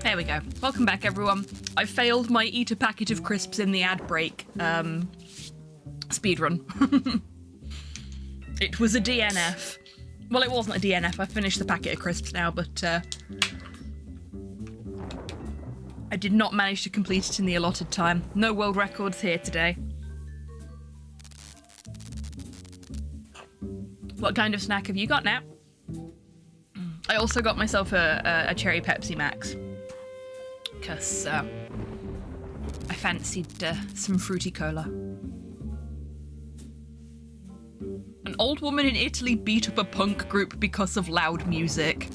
There we go. Welcome back, everyone. I failed my eat a packet of crisps in the ad break speedrun. It was a DNF. Well, it wasn't a DNF. I finished the packet of crisps now, but I did not manage to complete it in the allotted time. No world records here today. What kind of snack have you got now? I also got myself a cherry Pepsi Max. Because I fancied some fruity cola. An old woman in Italy beat up a punk group because of loud music.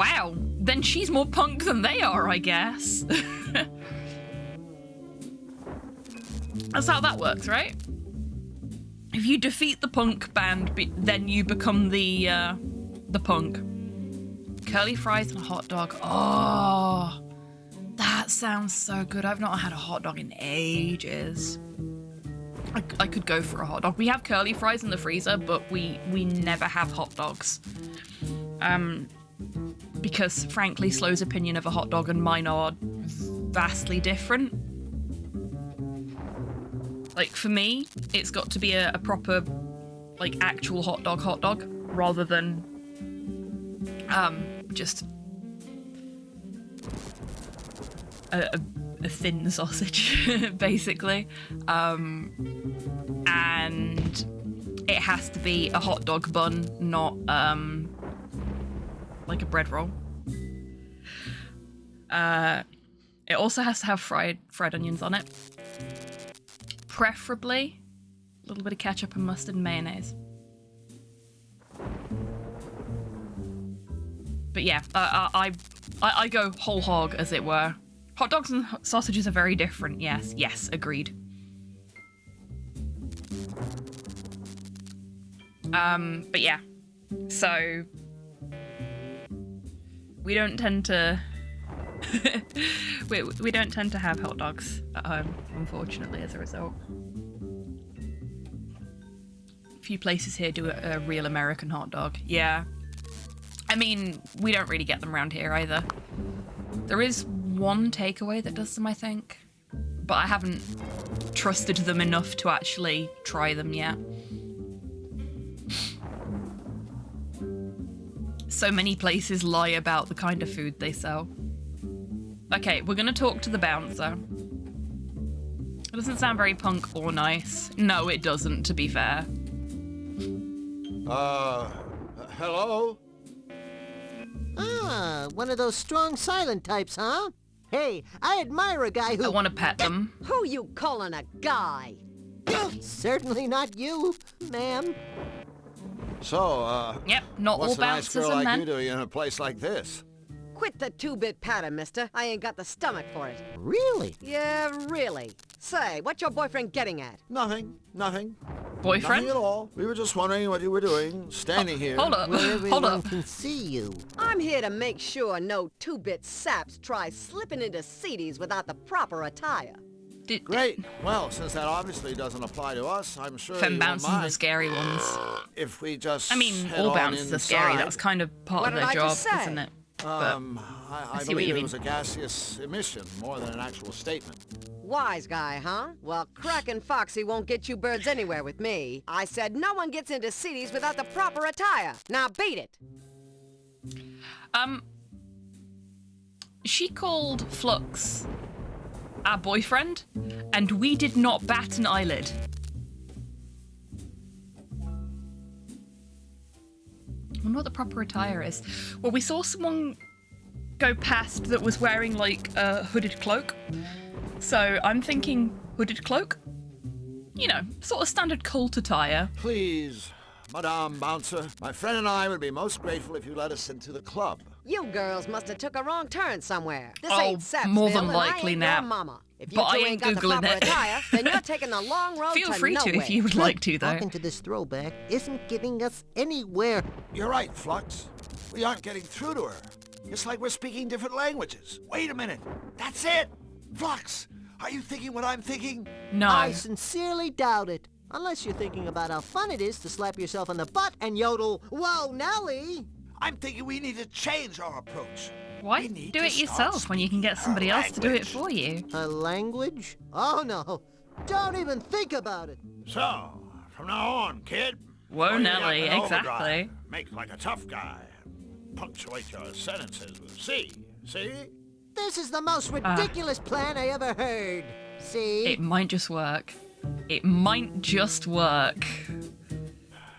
Wow, then she's more punk than they are, I guess. That's how that works, right? If you defeat the punk band, then you become the punk. Curly fries and a hot dog. Oh, that sounds so good. I've not had a hot dog in ages. I could go for a hot dog. We have curly fries in the freezer, but we never have hot dogs. Because frankly, Slow's opinion of a hot dog and mine are vastly different. Like, for me, it's got to be a proper, like, actual hot dog, rather than, just a thin sausage, basically. And it has to be a hot dog bun, not, like a bread roll. It also has to have fried onions on it. Preferably a little bit of ketchup and mustard and mayonnaise. But yeah, I go whole hog, as it were. Hot dogs and sausages are very different. Yes, agreed. But yeah, so we don't tend to we don't tend to have hot dogs at home, unfortunately, as a result. A few places here do a real American hot dog. Yeah. I mean, we don't really get them around here either. There is one takeaway that does them, I think, but I haven't trusted them enough to actually try them yet. So many places lie about the kind of food they sell. Okay, we're gonna talk to the bouncer. It doesn't sound very punk or nice. No, it doesn't, to be fair. Hello? Ah, one of those strong silent types, huh? Hey, I admire a guy who... I want to pet them. Who you calling a guy? Certainly not you, ma'am. So, Yep, not what's all a nice bouncers girl are like men. you doing in a place like this? Quit the two-bit patter, mister. I ain't got the stomach for it. Really? Yeah, really. Say, what's your boyfriend getting at? Nothing. Boyfriend? Nothing at all. We were just wondering what you were doing, standing here. Hold up, Where hold everyone up. can see you. I'm here to make sure no two-bit saps try slipping into CDs without the proper attire. Great. Well, since that obviously doesn't apply to us, I'm sure Femme you won't bouncers are mind the scary ones. if we just I mean, head all on bouncers are scary. inside. That's kind of part What of did their I job, just say? isn't it? But I see what believe you it mean. was a gaseous emission more than an actual statement. Wise guy, huh? Well, crackin' Foxy won't get you birds anywhere with me. I said no one gets into CDs without the proper attire. Now beat it. She called Flux our boyfriend, and we did not bat an eyelid. I wonder what the proper attire is. Well, we saw someone go past that was wearing, like, a hooded cloak. So I'm thinking hooded cloak? You know, sort of standard cult attire. Please, Madame Bouncer, my friend and I would be most grateful if you let us into the club. You girls must have took a wrong turn somewhere. This Oh, ain't Sapsville, more than and likely I ain't now. your mama. If you But I two ain't ain't got the Googling proper it. attire, then you're taking the long road Feel to free to nowhere. if you would like to, though. Talking to this throwback isn't getting us anywhere. You're right, Flux. We aren't getting through to her. It's like we're speaking different languages. Wait a minute. That's it. Flux, are you thinking what I'm thinking? No. I sincerely doubt it. Unless you're thinking about how fun it is to slap yourself on the butt and yodel, "Whoa, Nelly!" I'm thinking we need to change our approach. Why We need do to it start yourself when you can get speaking somebody her else to do it language. for you? A language? Oh no, don't even think about it. So, from now on, kid. Whoa, all you got Nelly, in exactly. overdrive, make like a tough guy. Punctuate your sentences with C. See? This is the most ridiculous plan I ever heard. See? It might just work. It might just work.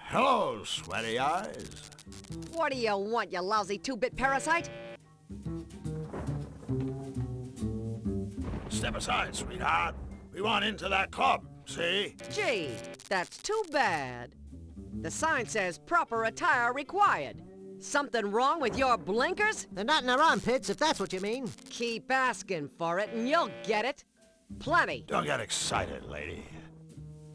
Hello, sweaty eyes. What do you want, you lousy two-bit parasite? Step aside, sweetheart. We want into that club, see? Gee, that's too bad. The sign says proper attire required. Something wrong with your blinkers? They're not in our armpits, if that's what you mean. Keep asking for it and you'll get it. Plenty. Don't get excited, lady.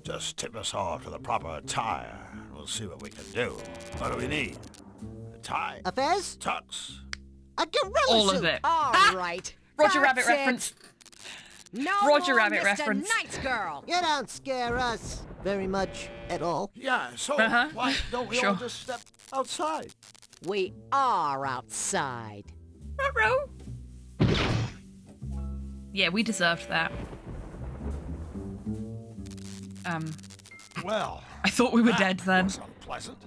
Just tip us off to the proper attire, and we'll see what we can do. What do we need? A tie? A fez? Tux? A gorilla All suit. of it. All right. Roger That's Rabbit it. reference. No Roger more Rabbit Mr. reference. Nice girl. You don't scare us very much at all. Yeah, so why don't we all just step outside? We are outside. Ruh-roh. Yeah, we deserved that. Well, I thought we were that dead then. was unpleasant.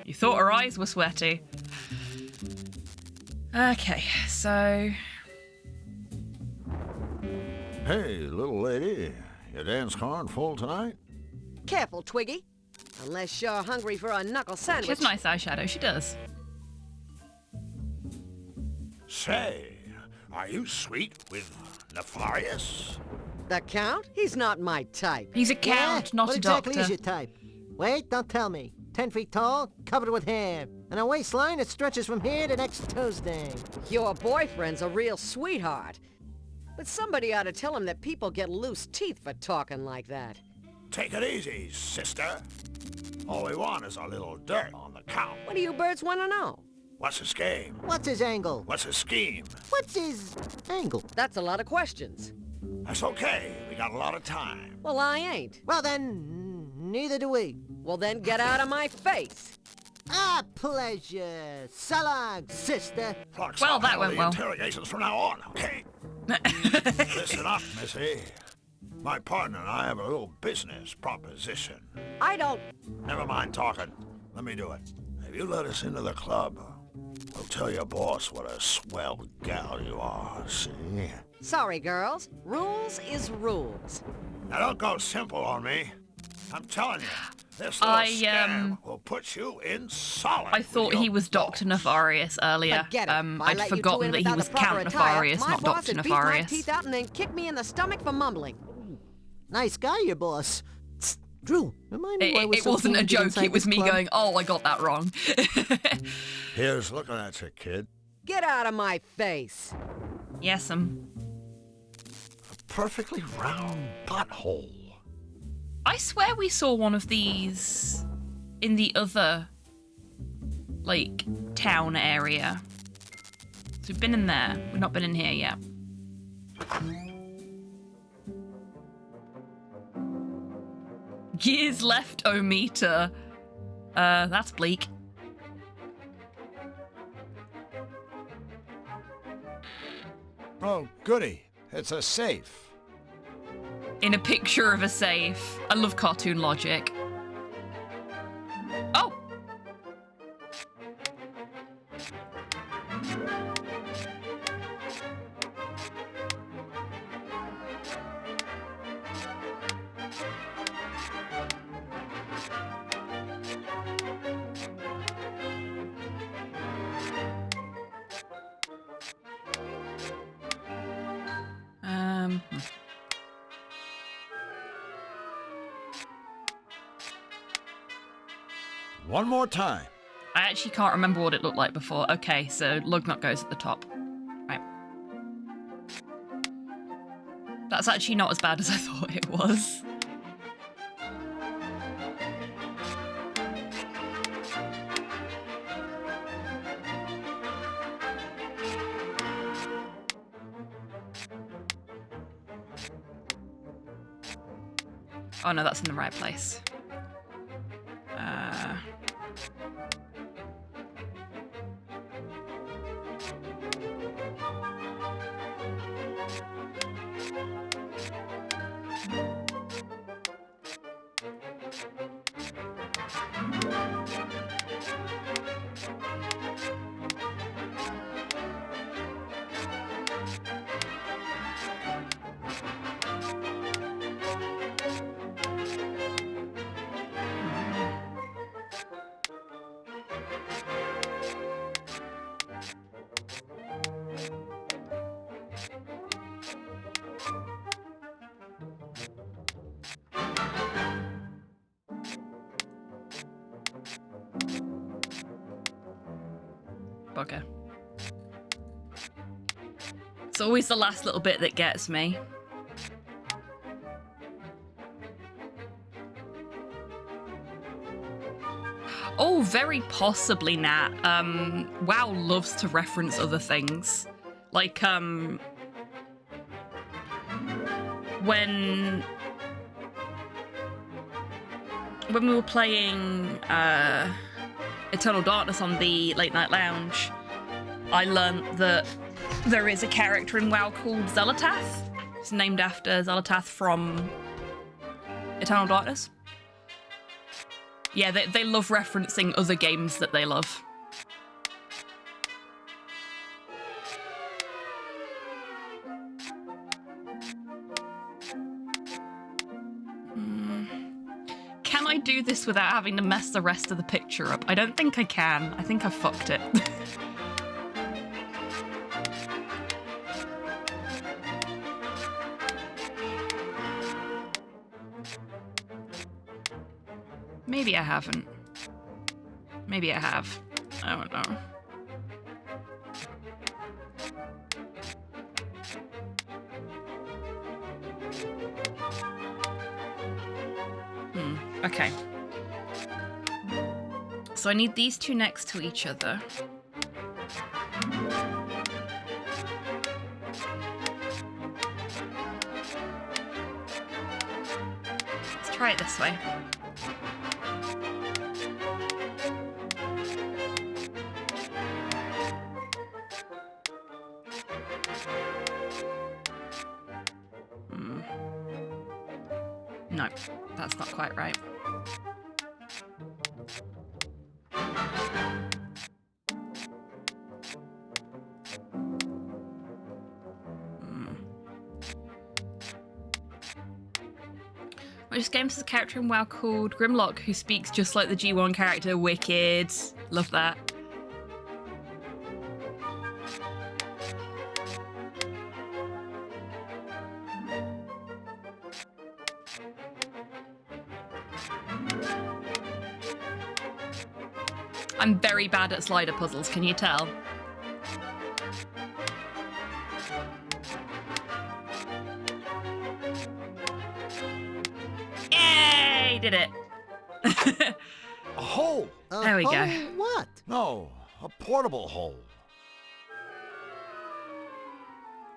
You thought our eyes were sweaty. Okay, so... Hey, little lady. Your dance card full tonight? Careful, Twiggy. Unless you're hungry for a knuckle sandwich. She has nice eyeshadow, she does. Say, are you sweet with Nefarious? The Count? He's not my type. He's a count, not what a exactly doctor. is your type? Wait, don't tell me. 10 feet tall, covered with hair, and a waistline that stretches from here to next Tuesday. Your boyfriend's a real sweetheart. But somebody ought to tell him that people get loose teeth for talking like that. Take it easy, sister. All we want is a little dirt on the Count. What do you birds want to know? What's his game? What's his angle? What's his scheme? What's his angle? That's a lot of questions. That's okay. We got a lot of time. Well, I ain't. Well then, neither do we. Well then, get out of my face. A pleasure. So long, sister. Flux, Well, I'll that handle went the well. interrogations from now on, okay? Listen up, Missy. My partner and I have a little business proposition. I don't... Never mind talking. Let me do it. If you let us into the club, we'll tell your boss what a swell gal you are, see? Sorry, girls. Rules is rules. Now don't go simple on me. I'm telling you, this little scam will put you in solid. I thought he was Dr. Nefarious earlier. Forget it. If I I'd let you two forgotten in that he without was the proper Count attire, Nefarious, my not boss Dr. would beat my Nefarious. teeth out and then kick me in the stomach for mumbling. Nice guy, your boss. Tsk, Drew, remind me why we're It so wasn't a keen to get joke, inside it was this me club? going, oh, I got that wrong. Here's looking at you, kid. Get out of my face. Yes, A perfectly round butthole. I swear we saw one of these in the other, like, town area. So we've been in there. We've not been in here yet. Years left, O meter. That's bleak. Oh, goody. It's a safe. In a picture of a safe. I love cartoon logic. Oh! One more time. I actually can't remember what it looked like before. Okay, so Lugnut goes at the top. Right. That's actually not as bad as I thought it was. Oh no, that's in the right place. Bugger. It's always the last little bit that gets me. Oh, very possibly, Nat. WoW loves to reference other things. Like, when we were playing Eternal Darkness on the Late Night Lounge, I learnt that there is a character in WoW called Xelatath. It's named after Xelatath from Eternal Darkness. Yeah, they love referencing other games that they love. Can I do this without having to mess the rest of the picture up? I don't think I can. I think I fucked it. Maybe I haven't. Maybe I have. I don't know. Okay. So I need these two next to each other. Let's try it this way. No, that's not quite right. Which games has a character in WoW called Grimlock who speaks just like the G1 character? Wicked. Love that. I'm very bad at slider puzzles, can you tell? Yay! Did it. A hole! There we go. What? No, a portable hole.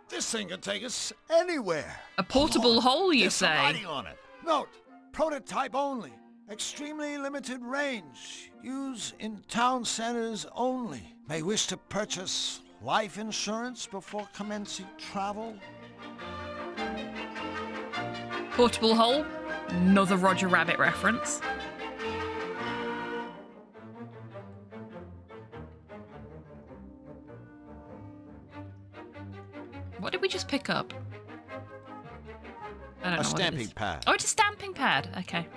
This thing can take us anywhere. A portable hole, you There's some say? writing on it. Note, prototype only. Extremely limited range. Use in town centers only. May wish to purchase life insurance before commencing travel. Portable hole. Another Roger Rabbit reference. What did we just pick up? I don't know A what it stamping is. pad. Oh, it's a stamping pad. Okay.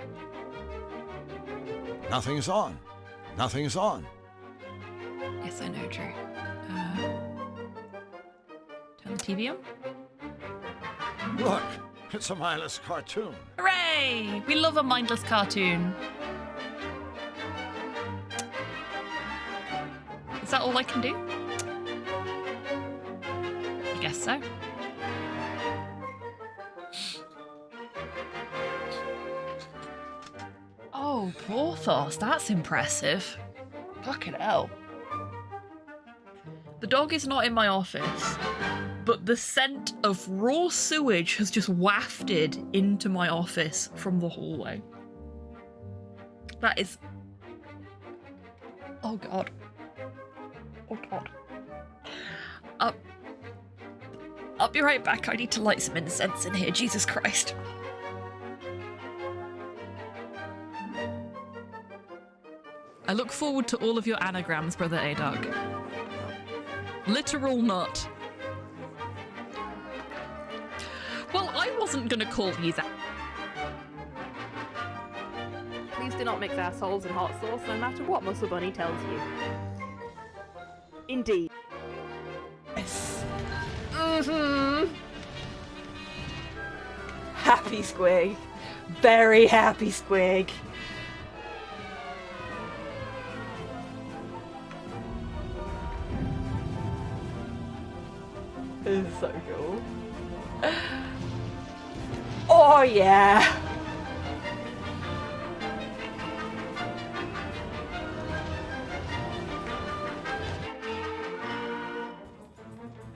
Nothing is on. Nothing is on. Yes, I know, Drew. Turn the TV on. Look, it's a mindless cartoon. Hooray! We love a mindless cartoon. Is that all I can do? I guess so. Oh, Porthos, that's impressive. Fucking hell. The dog is not in my office, but the scent of raw sewage has just wafted into my office from the hallway. That is... Oh god. Oh god. I'll be right back. I need to light some incense in here. Jesus Christ. I look forward to all of your anagrams, Brother A-Dog. Literal nut. Well, I wasn't gonna call you that. Please do not mix assholes and hot sauce, no matter what Muscle Bunny tells you. Indeed. Yes. Happy Squig. Very happy Squig. so cool. Oh yeah.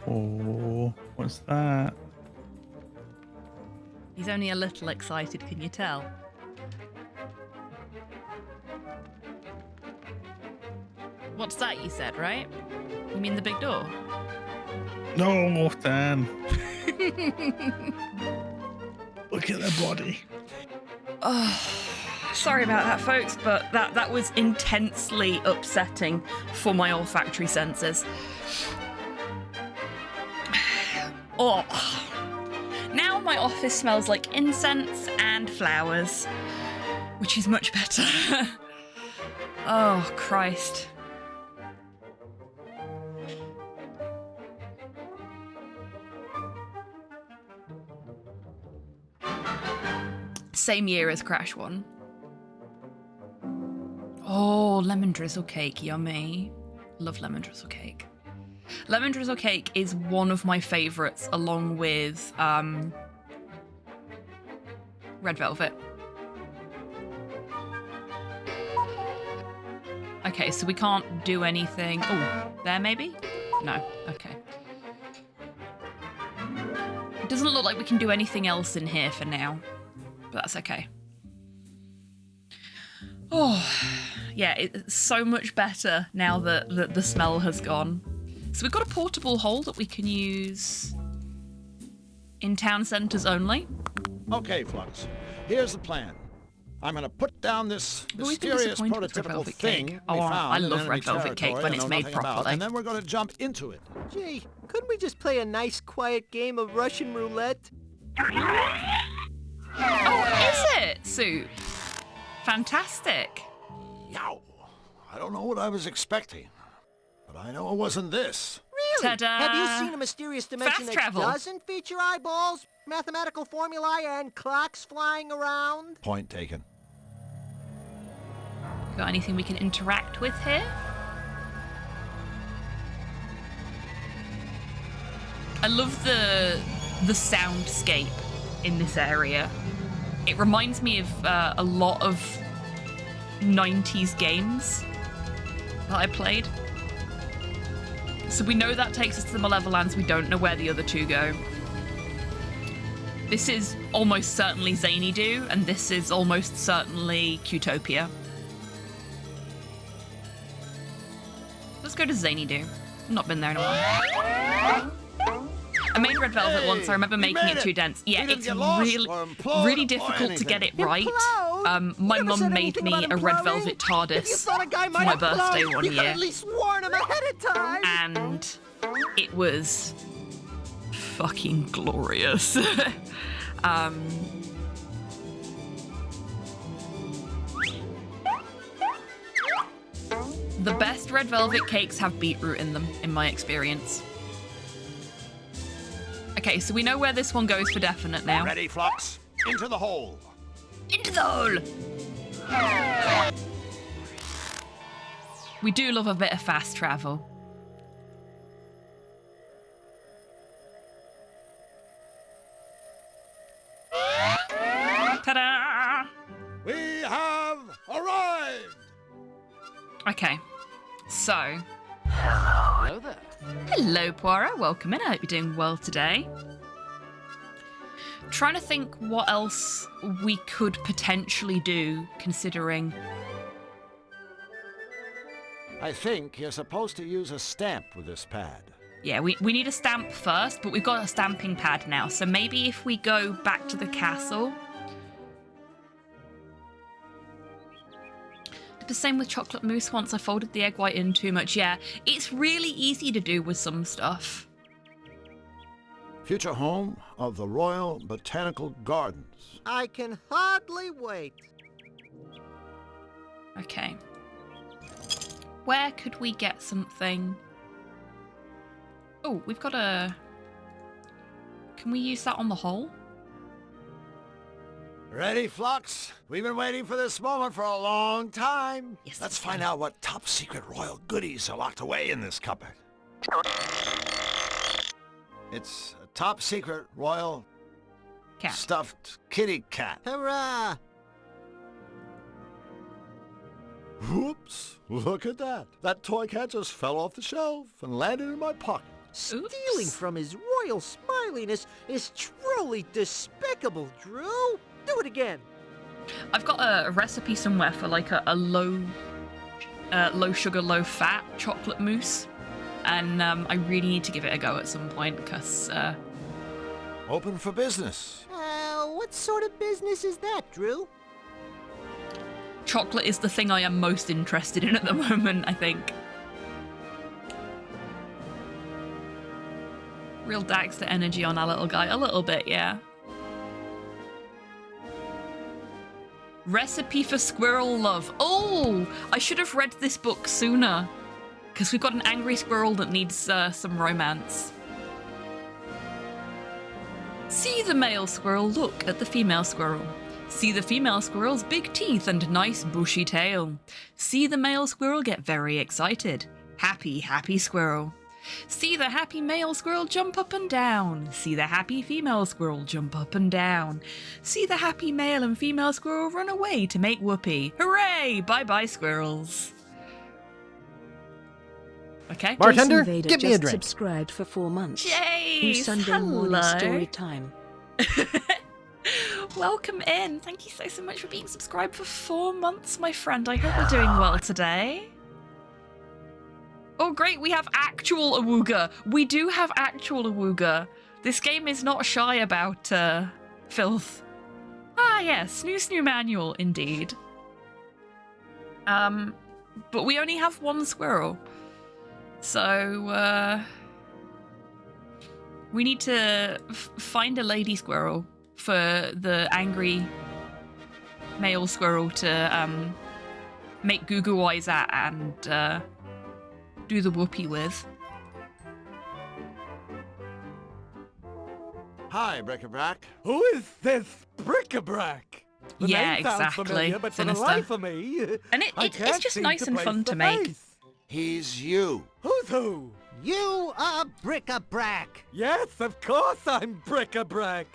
Oh, what's that? He's only a little excited, can you tell? What's that you said, right? You mean the big door? No, HobbyTan. Look at the body. Oh, sorry about that, folks, but that was intensely upsetting for my olfactory senses. Oh. Now my office smells like incense and flowers, which is much better. Oh, Christ. Same year as Crash 1. Oh, lemon drizzle cake, yummy. Love lemon drizzle cake. Lemon drizzle cake is one of my favourites, along with red velvet. Okay, so we can't do anything. Oh, there maybe? No, okay. It doesn't look like we can do anything else in here for now, but that's okay. Oh, yeah, it's so much better now that the smell has gone. So we've got a portable hole that we can use in town centres only. Okay, Flux. Here's the plan. I'm going to put down this mysterious prototypical thing we found I love in red enemy velvet cake territory when I it's know made nothing about, properly. and then we're going to jump into it. Gee, couldn't we just play a nice, quiet game of Russian roulette? Oh, is it, Soup? Fantastic. Yow. I don't know what I was expecting, but I know it wasn't this. Really? Ta-da! Have you seen a mysterious dimension Fast that travel. doesn't feature eyeballs, mathematical formulae, and clocks flying around? Point taken. Got anything we can interact with here? I love the soundscape in this area. It reminds me of a lot of 90s games that I played. So we know that takes us to the Malevolence. We don't know where the other two go. This is almost certainly Zany-Do, and this is almost certainly Qtopia. Let's go to Zany-Do. I've not been there in a while. I made red velvet once. I remember making it too dense. Yeah, it's really difficult to get it right. My mum made me a red velvet TARDIS for my birthday one year, at least warn him ahead of time. and it was fucking glorious. The best red velvet cakes have beetroot in them, in my experience. Okay, so we know where this one goes for definite now. Ready, Flux? Into the hole. Into the hole! We do love a bit of fast travel. Ta-da! We have arrived! Okay, so... Hello there. Hello, Poirot. Welcome in. I hope you're doing well today. Trying to think what else we could potentially do, considering... I think you're supposed to use a stamp with this pad. Yeah, we need a stamp first, but we've got a stamping pad now. So maybe if we go back to the castle... The same with chocolate mousse once I folded the egg white in too much. Yeah, it's really easy to do with some stuff. Future home of the Royal Botanical Gardens. I can hardly wait. Okay. Where could we get something? Oh, we've got a... Can we use that on the hole? Ready, Flux? We've been waiting for this moment for a long time. Yes, Let's find out what top secret royal goodies are locked away in this cupboard. It's a top secret royal Cat. stuffed kitty cat. Hurrah! Whoops, look at that. That toy cat just fell off the shelf and landed in my pocket. Stealing from his royal smiliness is truly despicable, Drew. Do it again. I've got a recipe somewhere for like a low sugar, low fat chocolate mousse, and I really need to give it a go at some point because Open for business. What sort of business is that, Drew? chocolate is the thing I am most interested in at the moment, I think. Real Daxter energy on our little guy. A little bit, yeah. Recipe for squirrel love. Oh, I should have read this book sooner. Because we've got an angry squirrel that needs some romance. See the male squirrel look at the female squirrel. See the female squirrel's big teeth and nice bushy tail. See the male squirrel get very excited. Happy, happy squirrel. See the happy male squirrel jump up and down. See the happy female squirrel jump up and down. See the happy male and female squirrel run away to make whoopee. Hooray! Bye-bye, squirrels. Okay. Bartender, get me a drink. Subscribed for 4 months. New Jace, Sunday morning hello. story time. Welcome in. Thank you so much for being subscribed for 4 months, my friend. I hope you're doing well today. Oh, great. We have actual Awooga. We do have actual Awooga. This game is not shy about filth. Ah, yes. Snoo Manual, indeed. But we only have one squirrel. So, we need to find a lady squirrel for the angry male squirrel to make goo goo eyes at and do the whoopee with. Hi, Bric-a-Brac. Who is this Bric-a-Brac? The Yeah, name sounds exactly. familiar, but for the Sinister. life of me, And I it's can't just seem nice to and place fun the to make. face. He's you. Who's who? You are Bric-a-Brac. Yes, of course I'm Bric-a-Brac.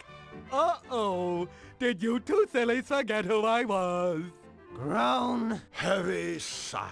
Uh-oh. Did you two sillies forget who I was? Grown heavy sigh.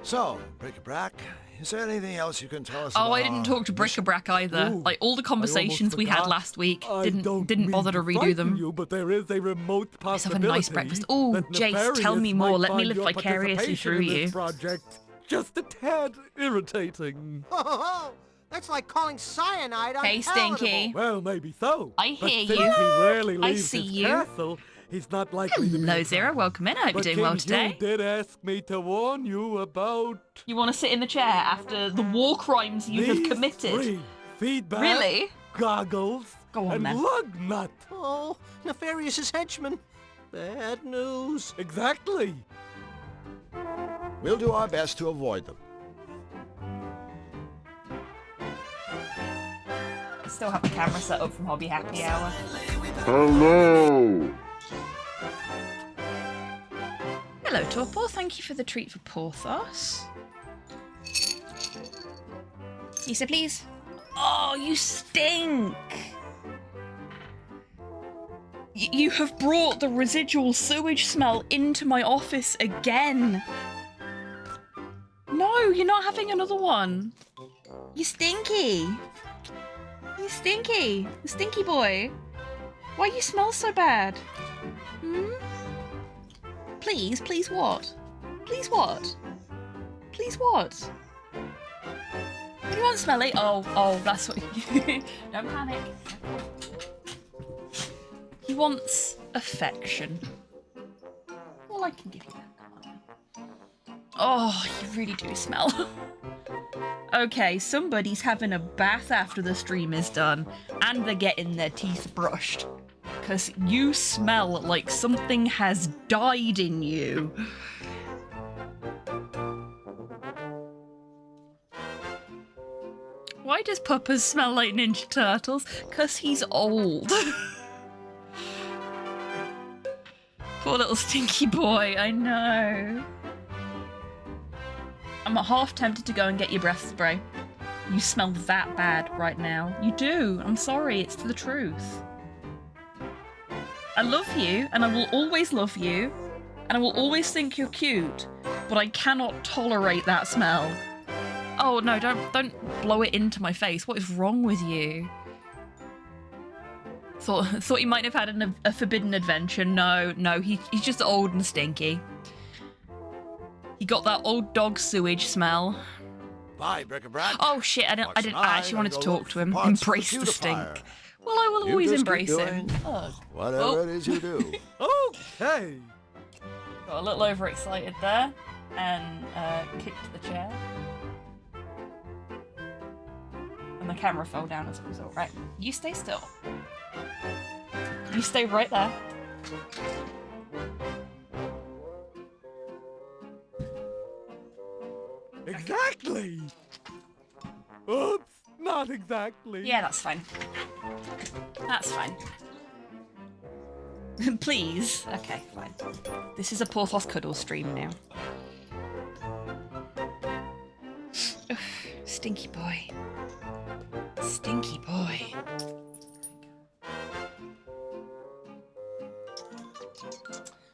So, Bric-a-Brac, is there anything else you can tell us about Oh, I didn't talk to Bric-a-Brac either. Ooh, Like all the conversations we had forgot. last week I didn't don't bother to mean redo them. You, but there is a remote Let's have a possibility nice breakfast. Oh, that Jace, tell me Nefarious more. might Let me find live your vicariously participation through in this you. project just a tad irritating. Oh, that's like calling cyanide Hey, unpalatable. Stinky. Well, maybe so. I but hear since you. he rarely I leaves see his you. castle, he's not likely to be. Hello, Zero. Welcome in. I hope But you're doing well King today. Hugh did ask me to warn you about You want to sit in the chair after the war crimes you have these committed? 3: feedback, Really? goggles, Go on, and then. lug nut. Oh, Nefarious's henchmen. Bad news. Exactly. We'll do our best to avoid them. I still have the camera set up from Hobby Happy Hour. Hello. Hello, Torpor. Thank you for the treat for Porthos. Lisa, please. Oh, you stink! You have brought the residual sewage smell into my office again. No, you're not having another one. You stinky. You stinky. You stinky boy. Why you smell so bad? Hmm? Please, please what? Please what? Please what? You want smelly? Oh, that's what you... Don't panic. He wants affection. Well, I can give you that. Oh, you really do smell. Okay, somebody's having a bath after the stream is done, and they're getting their teeth brushed. Because you smell like something has died in you. Why does Puppers smell like Ninja Turtles? Because he's old. Poor little stinky boy, I know. I'm half tempted to go and get your breath spray. You smell that bad right now. You do. I'm sorry. It's the truth. I love you, and I will always love you, and I will always think you're cute, but I cannot tolerate that smell. Oh no, don't blow it into my face. What is wrong with you? Thought you might have had a forbidden adventure. No, he's just old and stinky. He got that old dog sewage smell. Bye, Bric-a-Brac. Oh shit, I actually wanted to talk to him. Embrace the stink. Well, I will always embrace him. Whatever it is you do. Okay. Got a little overexcited there and kicked the chair. And the camera fell down as a result. Right, you stay still. You stay right there. Exactly. Oops, not exactly. Yeah, that's fine. That's fine. Please. Okay, fine. This is a Porthos Cuddle stream now. Oof, stinky boy. Stinky boy.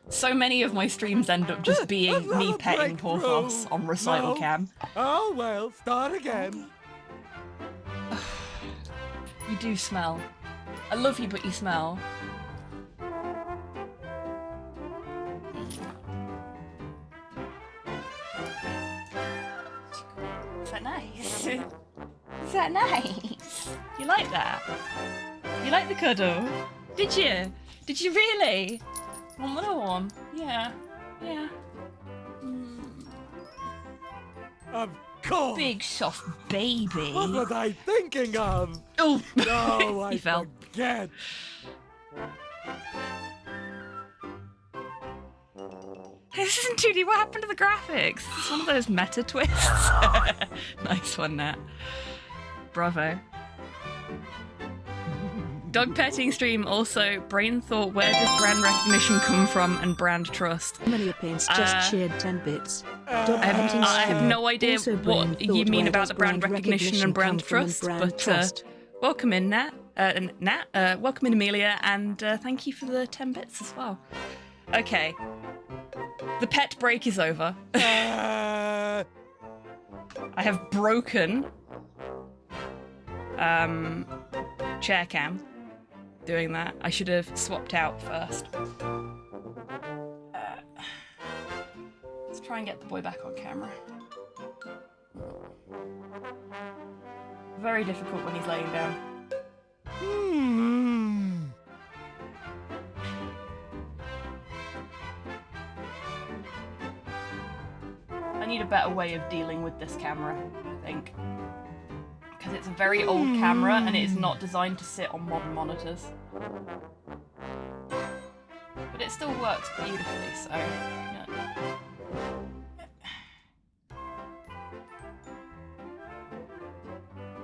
So many of my streams end up just being me petting Porthos on recital cam. Oh well, start again. You do smell. I love you, but you smell. Is that nice? Is that nice? You like that? You like the cuddle? Did you? Did you really? One little one? Yeah. Yeah. Of course. Big soft baby. What was I thinking of? Oh, no, I he fell. forget. This isn't 2D. What happened to the graphics? It's one of those meta twists. Nice one, Nat. Bravo. Dog petting stream also. Brain thought, where does brand recognition come from and brand trust? Amelia Paints just shared 10 bits. Dog I petting have stream. no idea Also, what Brain you thought, mean where about does the brand recognition and brand come from trust, brand but trust? welcome in, Nat. Welcome in, Amelia, and thank you for the 10 bits as well. Okay. The pet break is over. I have broken chair cam doing that. I should have swapped out first. Let's try and get the boy back on camera. Very difficult when he's laying down. I need a better way of dealing with this camera, I think. Because it's a very old camera and it is not designed to sit on modern monitors. But it still works beautifully, so... yeah.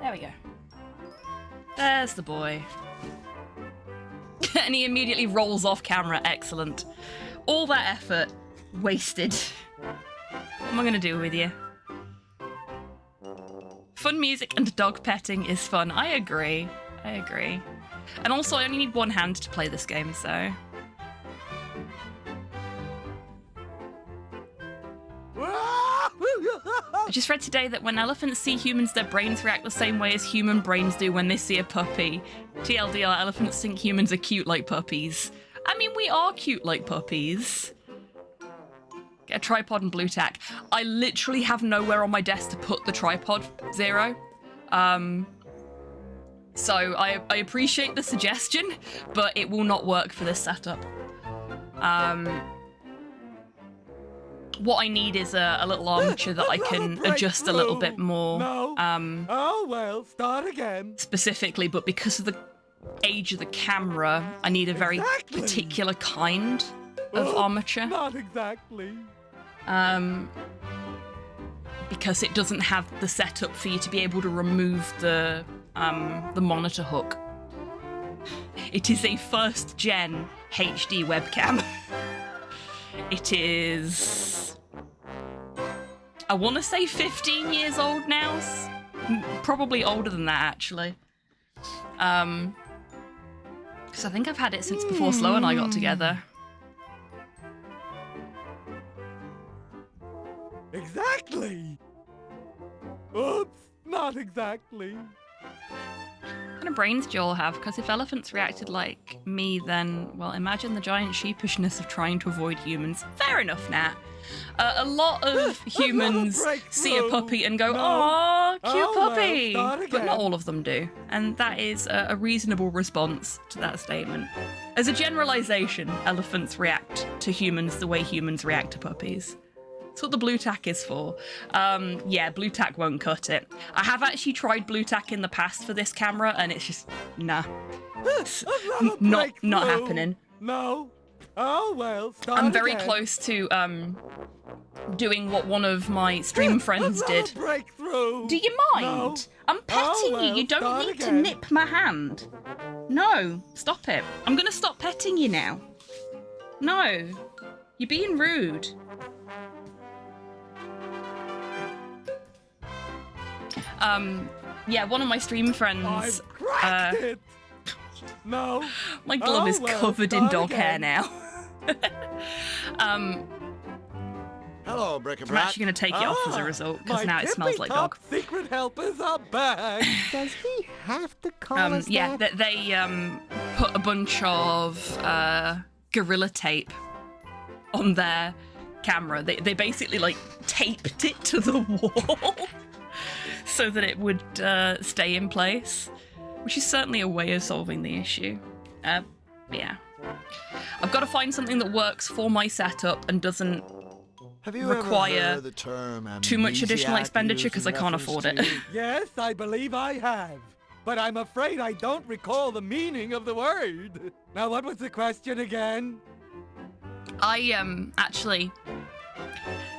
There we go. There's the boy. And he immediately rolls off camera. Excellent. All that effort wasted. What am I going to do with you? Fun music and dog petting is fun. I agree. I agree. And also, I only need one hand to play this game, so... I just read today that when elephants see humans, their brains react the same way as human brains do when they see a puppy. TLDR, elephants think humans are cute like puppies. I mean, we are cute like puppies. Get a tripod and blue tack. I literally have nowhere on my desk to put the tripod, Zero. So I appreciate the suggestion, but it will not work for this setup. What I need is a little armature that I can adjust a little bit more. Oh well, start again. Specifically, but because of the age of the camera, I need a very particular kind of armature. Not exactly. Because it doesn't have the setup for you to be able to remove the monitor hook. It is a first gen HD webcam. It is I want to say 15 years old now. Probably older than that, actually. Because I think I've had it since before Slow and I got together. Exactly! Oops, not exactly. What kind of brains do you all have? Because if elephants reacted like me, then, well, imagine the giant sheepishness of trying to avoid humans. Fair enough, Nat. A lot of humans see a puppy and go, "Aw, cute puppy," but not all of them do. And that is a reasonable response to that statement. As a generalization, elephants react to humans the way humans react to puppies. That's what the blue tack is for. Yeah, blue tack won't cut it. I have actually tried blue tack in the past for this camera, and it's just, nah. Not happening. No. Oh, well, start I'm very again. close to doing what one of my stream friends did. Breakthrough. Do you mind? No. I'm petting you. You don't need to nip my hand. No, stop it. I'm gonna stop petting you now. No, you're being rude. Yeah, one of my stream friends. I've cracked it. No. My glove is covered in dog hair now. Hello, Brick and I'm actually going to take it off as a result, because now it smells like dog. Secret helpers are back. Does he have to call us Yeah, that? they put a bunch of Gorilla Tape on their camera. They basically, like, taped it to the wall so that it would stay in place, which is certainly a way of solving the issue. Yeah. I've got to find something that works for my setup and doesn't require the term too much additional amnesiac expenditure used because in I can't reference afford to it. you? Yes, I believe I have. But I'm afraid I don't recall the meaning of the word. Now, what was the question again? I actually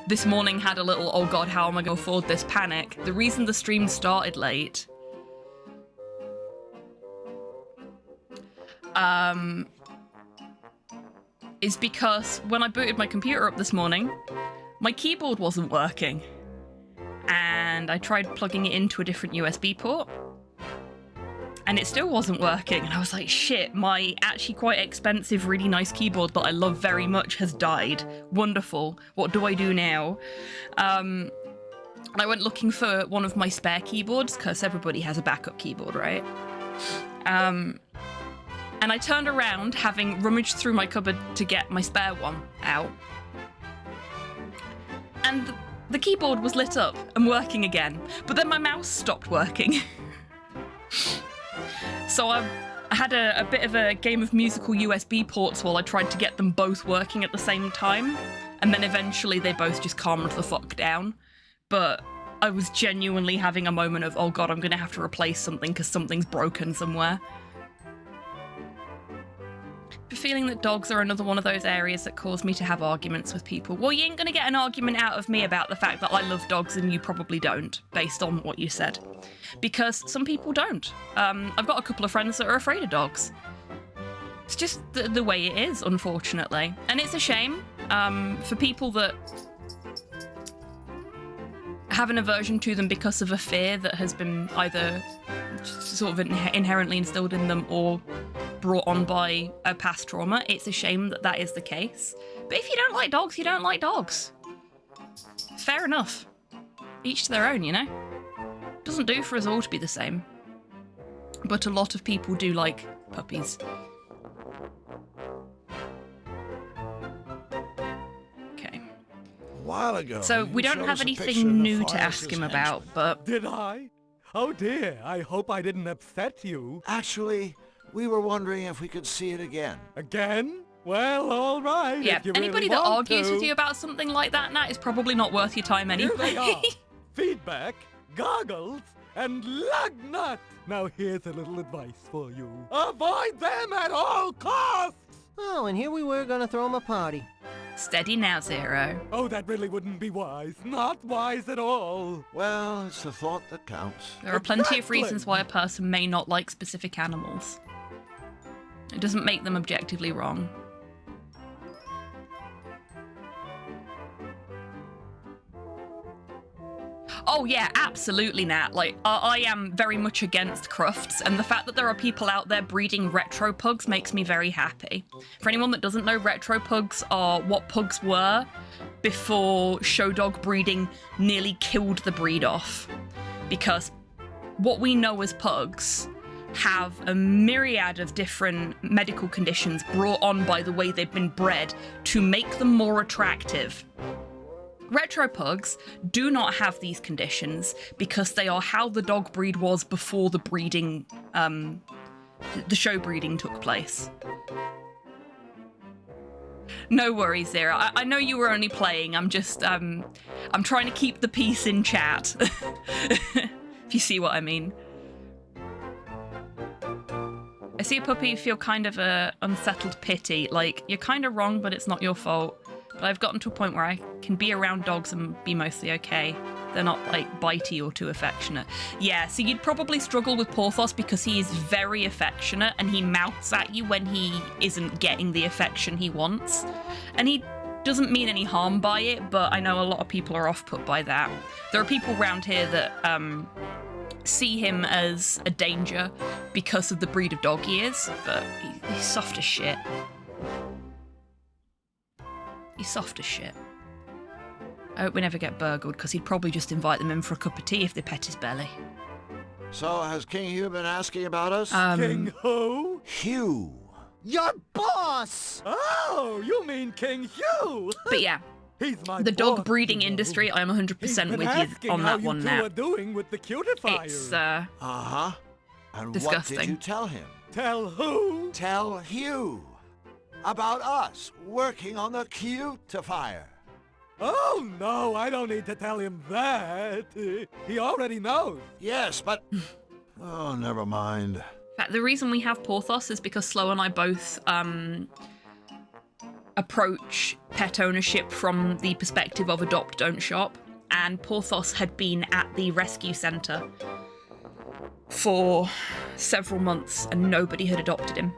this morning had a little, oh god, how am I going to afford this panic. The reason the stream started late is because when I booted my computer up this morning, my keyboard wasn't working. And I tried plugging it into a different USB port, and it still wasn't working. And I was like, shit, my actually quite expensive, really nice keyboard that I love very much has died. Wonderful. What do I do now? And I went looking for one of my spare keyboards, because everybody has a backup keyboard, right? And I turned around, having rummaged through my cupboard to get my spare one out. And the keyboard was lit up and working again, but then my mouse stopped working. So I had a bit of a game of musical USB ports while I tried to get them both working at the same time, and then eventually they both just calmed the fuck down. But I was genuinely having a moment of, oh god, I'm gonna have to replace something because something's broken somewhere. Feeling that dogs are another one of those areas that cause me to have arguments with people. Well, you ain't gonna get an argument out of me about the fact that I love dogs and you probably don't, based on what you said. Because some people don't. I've got a couple of friends that are afraid of dogs. It's just the way it is, unfortunately. And it's a shame for people that have an aversion to them because of a fear that has been either sort of inherently instilled in them or brought on by a past trauma. It's a shame that that is the case. But if you don't like dogs, you don't like dogs. Fair enough. Each to their own, you know? Doesn't do for us all to be the same. But a lot of people do like puppies. Okay. A while ago. So we you don't showed have us a picture anything of the new to forest's ask him henchman. about, but... Did I? Oh dear, I hope I didn't upset you. Actually, we were wondering if we could see it again. Again? Well, all right. Yeah, if you anybody really that want argues to. with you about something like that, Nat, is probably not worth your time anyway. Here they are. Feedback, goggles, and lug nut. Now here's a little advice for you. Avoid them at all costs! Oh, and here we were gonna throw him a party. Steady now, Zero. Oh, that really wouldn't be wise. Not wise at all. Well, it's the thought that counts. There are plenty of Exactly. reasons why a person may not like specific animals. It doesn't make them objectively wrong. Oh yeah, absolutely, Nat. Like, I am very much against crufts, and the fact that there are people out there breeding retro pugs makes me very happy. For anyone that doesn't know, retro pugs are what pugs were before show dog breeding nearly killed the breed off. Because what we know as pugs have a myriad of different medical conditions brought on by the way they've been bred to make them more attractive. Retro pugs do not have these conditions because they are how the dog breed was before the breeding, the show breeding took place. No worries, Zara. I know you were only playing. I'm just, I'm trying to keep the peace in chat. If you see what I mean. I see a puppy, you feel kind of a unsettled pity. Like, you're kind of wrong, but it's not your fault. But I've gotten to a point where I can be around dogs and be mostly okay. They're not, like, bitey or too affectionate. Yeah, so you'd probably struggle with Porthos because he is very affectionate and he mouths at you when he isn't getting the affection he wants. And he doesn't mean any harm by it, but I know a lot of people are off-put by that. There are people around here that see him as a danger because of the breed of dog he is, but he's soft as shit. He's soft as shit. I hope we never get burgled, because he'd probably just invite them in for a cup of tea if they pet his belly. So, has King Hugh been asking about us? King who? Hugh. Your boss! Oh, you mean King Hugh? But yeah, He's my the dog boss, breeding you know. industry, I'm 100% with you on that one now. How you two are doing with the cutifiers. It's, Uh-huh. And disgusting. what did you tell him? Tell who? Tell Hugh. About us working on the cutifier. Oh, no, I don't need to tell him that. He already knows. Yes, but... Oh, never mind. In fact, the reason we have Porthos is because Slow and I both approach pet ownership from the perspective of adopt, don't shop. And Porthos had been at the rescue centre for several months and nobody had adopted him.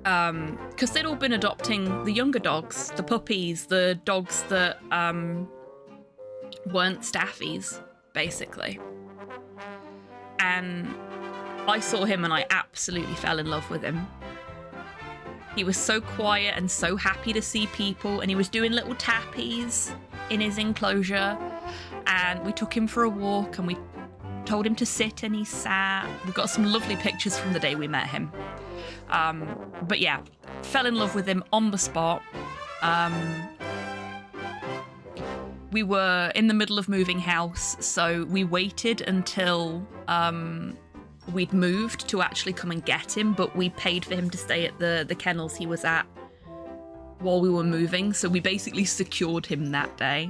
Because they'd all been adopting the younger dogs, the puppies, the dogs that weren't staffies, basically. And I saw him and I absolutely fell in love with him. He was so quiet and so happy to see people, and he was doing little tappies in his enclosure, and we took him for a walk and we told him to sit and he sat. We've got some lovely pictures from the day we met him. But yeah, fell in love with him on the spot. We were in the middle of moving house, so we waited until we'd moved to actually come and get him, but we paid for him to stay at the kennels he was at while we were moving, so we basically secured him that day.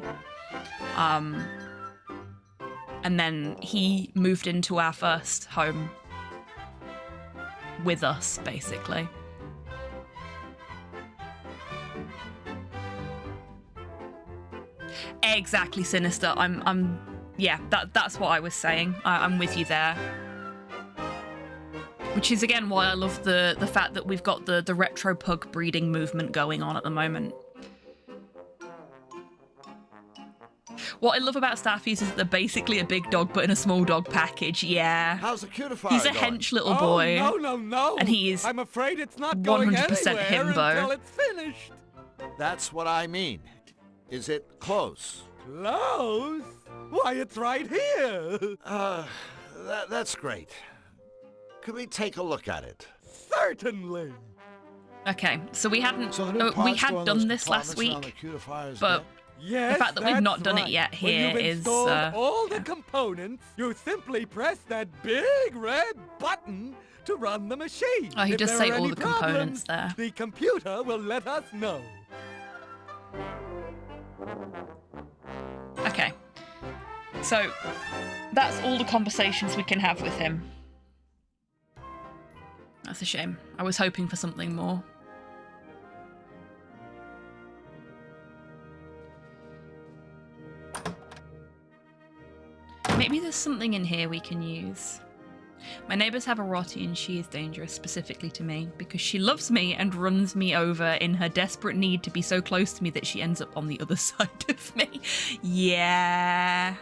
And then he moved into our first home with us, basically. Exactly, Sinister. Yeah, that's what I was saying. I'm with you there. Which is again why I love the fact that we've got the retro pug breeding movement going on at the moment. What I love about Staffies is that they're basically a big dog but in a small dog package. Yeah. How's the cutifier He's a going? hench little boy. Oh, no. And he is I'm afraid it's not going 100% anywhere himbo. until it's finished. That's what I mean. Is it close? Close? Why, it's right here. That's great. Could we take a look at it? Certainly. Okay, so we hadn't. So the new We parts had go in done those this last compartments week, around the cutifiers but Yes, the fact that we've that's not done right. it yet here when you've is. installed all the components, you simply press that big red button to run the machine. Oh, he If does there say are all any the components problems, there. The computer will let us know. Okay. So, that's all the conversations we can have with him. That's a shame. I was hoping for something more. Maybe there's something in here we can use. My neighbours have a Rottie and she is dangerous, specifically to me, because she loves me and runs me over in her desperate need to be so close to me that she ends up on the other side of me. Yeah.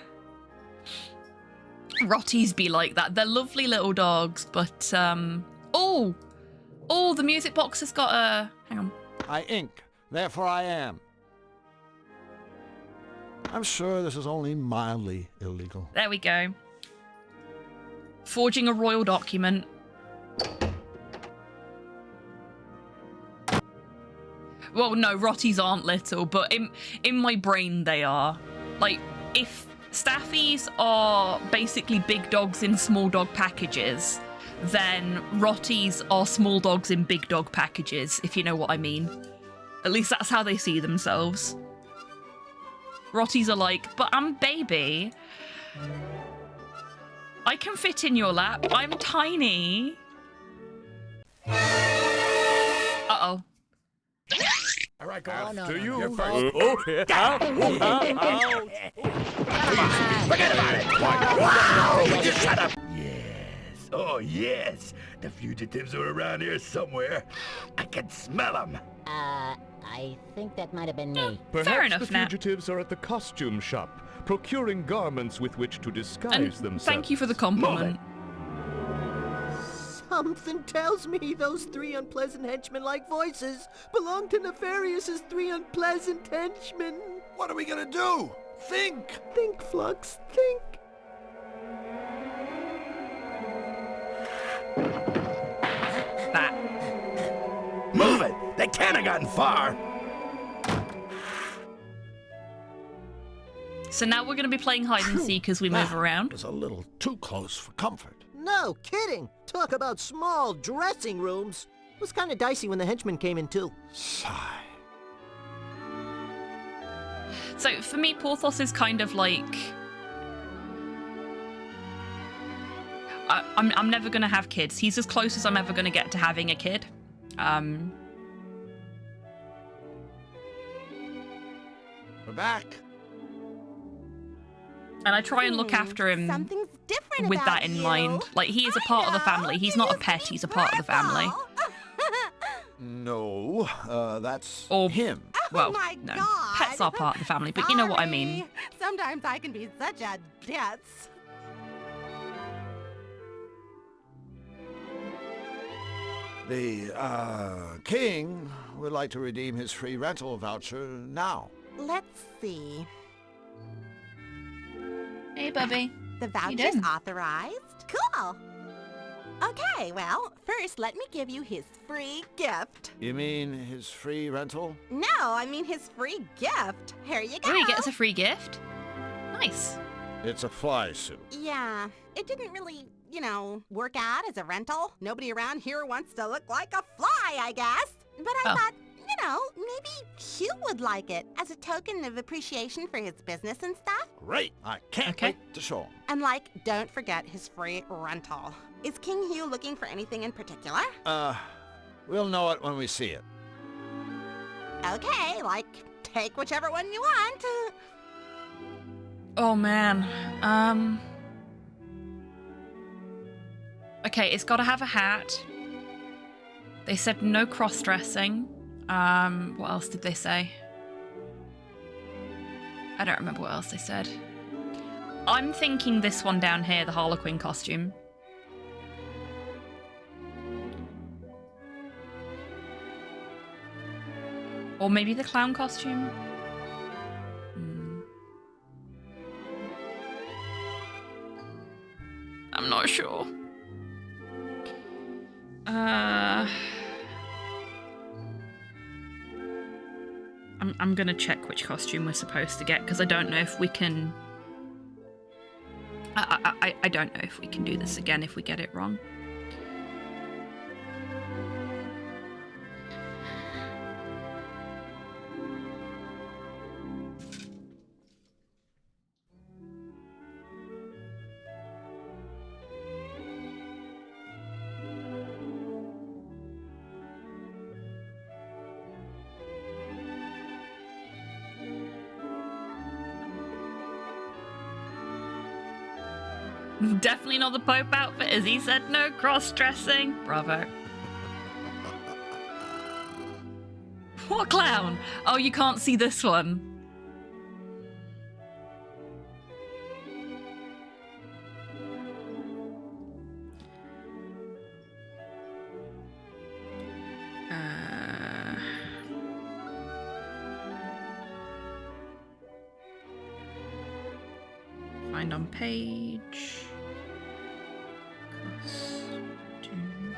Rotties be like that. They're lovely little dogs, but, oh! Oh, the music box has got a... Hang on. I ink, therefore I am. I'm sure this is only mildly illegal. There we go. Forging a royal document. Well, no, Rotties aren't little, but in my brain they are. Like, if Staffies are basically big dogs in small dog packages, then Rotties are small dogs in big dog packages, if you know what I mean. At least that's how they see themselves. Rotties are like, but I'm baby. I can fit in your lap. I'm tiny. Uh-oh. All right, go on. After you. You're first. Oh, yeah. Forget about it! Wow! Would you shut up? Yes. Oh, yes. The fugitives are around here somewhere. I can smell them. I think that might have been me. Perhaps the fugitives are at the costume shop, procuring garments with which to disguise themselves. Thank you for the compliment. Something tells me those three unpleasant henchmen-like voices belong to Nefarious's three unpleasant henchmen. What are we gonna do? Think! Think, Flux, think. That. Move it! They can't have gotten far! So now we're going to be playing hide and seek as we move around. It's a little too close for comfort. No kidding. Talk about small dressing rooms. It was kind of dicey when the henchmen came in too. Sigh. So for me, Porthos is kind of like... I'm never going to have kids. He's as close as I'm ever going to get to having a kid. We're back. And I try and look after him Something's different with about that in you. mind. Like, he is a part of the family. He's not a pet, he's a part of the family. No, that's Or him. Well, my no. God. Pets are part of the family, but you know what I mean. Sometimes I can be such a ditz. The, king would like to redeem his free rental voucher now. Let's see. Hey, Bubby. The voucher's authorized. Cool. Okay, well, first let me give you his free gift. You mean his free rental? No, I mean his free gift. Here you go. Oh, he gets a free gift? Nice. It's a fly suit. Yeah, it didn't really, work out as a rental. Nobody around here wants to look like a fly, I guess. But I thought, maybe Hugh would like it as a token of appreciation for his business and stuff. Great. I can't wait to show him. And don't forget his free rental. Is King Hugh looking for anything in particular? We'll know it when we see it. Okay, take whichever one you want. Oh, man. Okay, it's got to have a hat. They said no cross-dressing. What else did they say? I don't remember what else they said. I'm thinking this one down here, the Harlequin costume. Or maybe the clown costume? I'm not sure. I'm gonna check which costume we're supposed to get, because I don't know if we can... I don't know if we can do this again if we get it wrong. Definitely not the Pope outfit, as he said no cross-dressing. Bravo. What clown? Oh, you can't see this one. Find on page. Costume.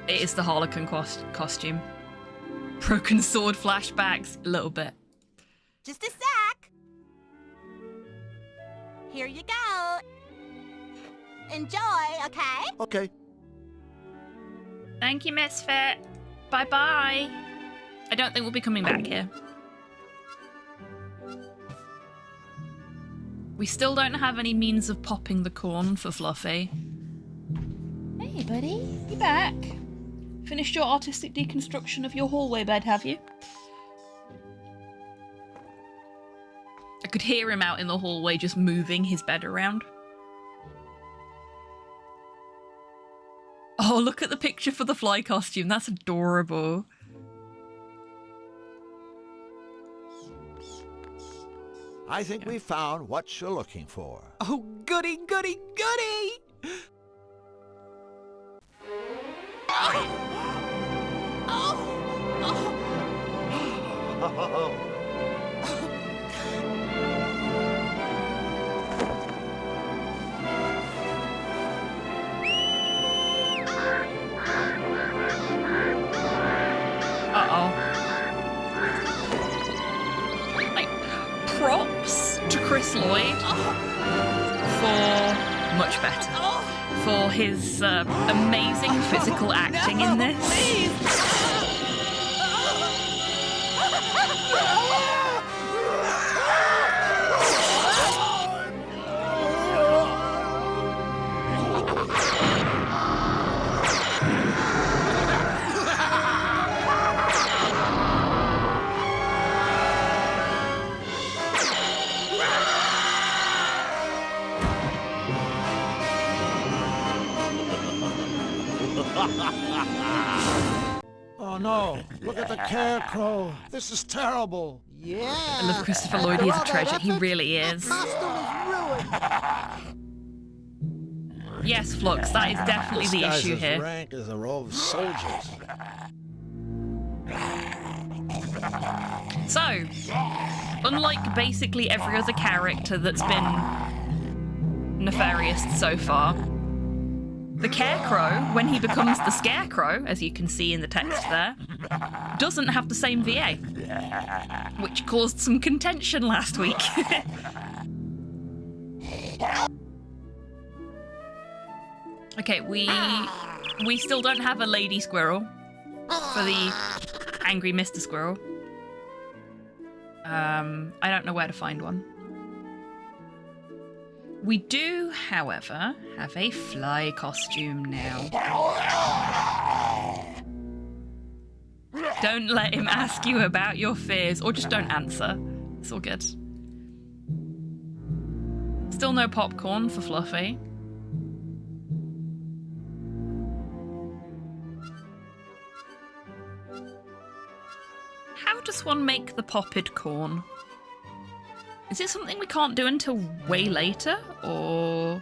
It is the Harlequin costume. Broken sword flashbacks, a little bit. Just a sec. Here you go. Enjoy, okay? Okay. Thank you, Misfit. Bye-bye. I don't think we'll be coming back here. We still don't have any means of popping the corn for Fluffy. Hey, buddy. You back? Finished your artistic deconstruction of your hallway bed, have you? I could hear him out in the hallway just moving his bed around. Oh, look at the picture for the fly costume. That's adorable. I think we found what you're looking for. Oh, goody, goody, goody! Like, props to Chris Lloyd for much better. For his amazing physical acting in this. Oh no, look at the Carecrow. This is terrible. Yeah. I love Christopher Lloyd. He's a treasure. He really is. Costume is ruined. Yes, Flux, that is definitely the issue As here. rank as a row of soldiers. So, unlike basically every other character that's been nefarious so far, the Carecrow, when he becomes the Scarecrow, as you can see in the text there, doesn't have the same VA, which caused some contention last week. Okay, we still don't have a Lady Squirrel for the angry Mr. Squirrel. I don't know where to find one. We do, however, have a fly costume now. Don't let him ask you about your fears, or just don't answer. It's all good. Still no popcorn for Fluffy. How does one make the popped corn? Is it something we can't do until way later, or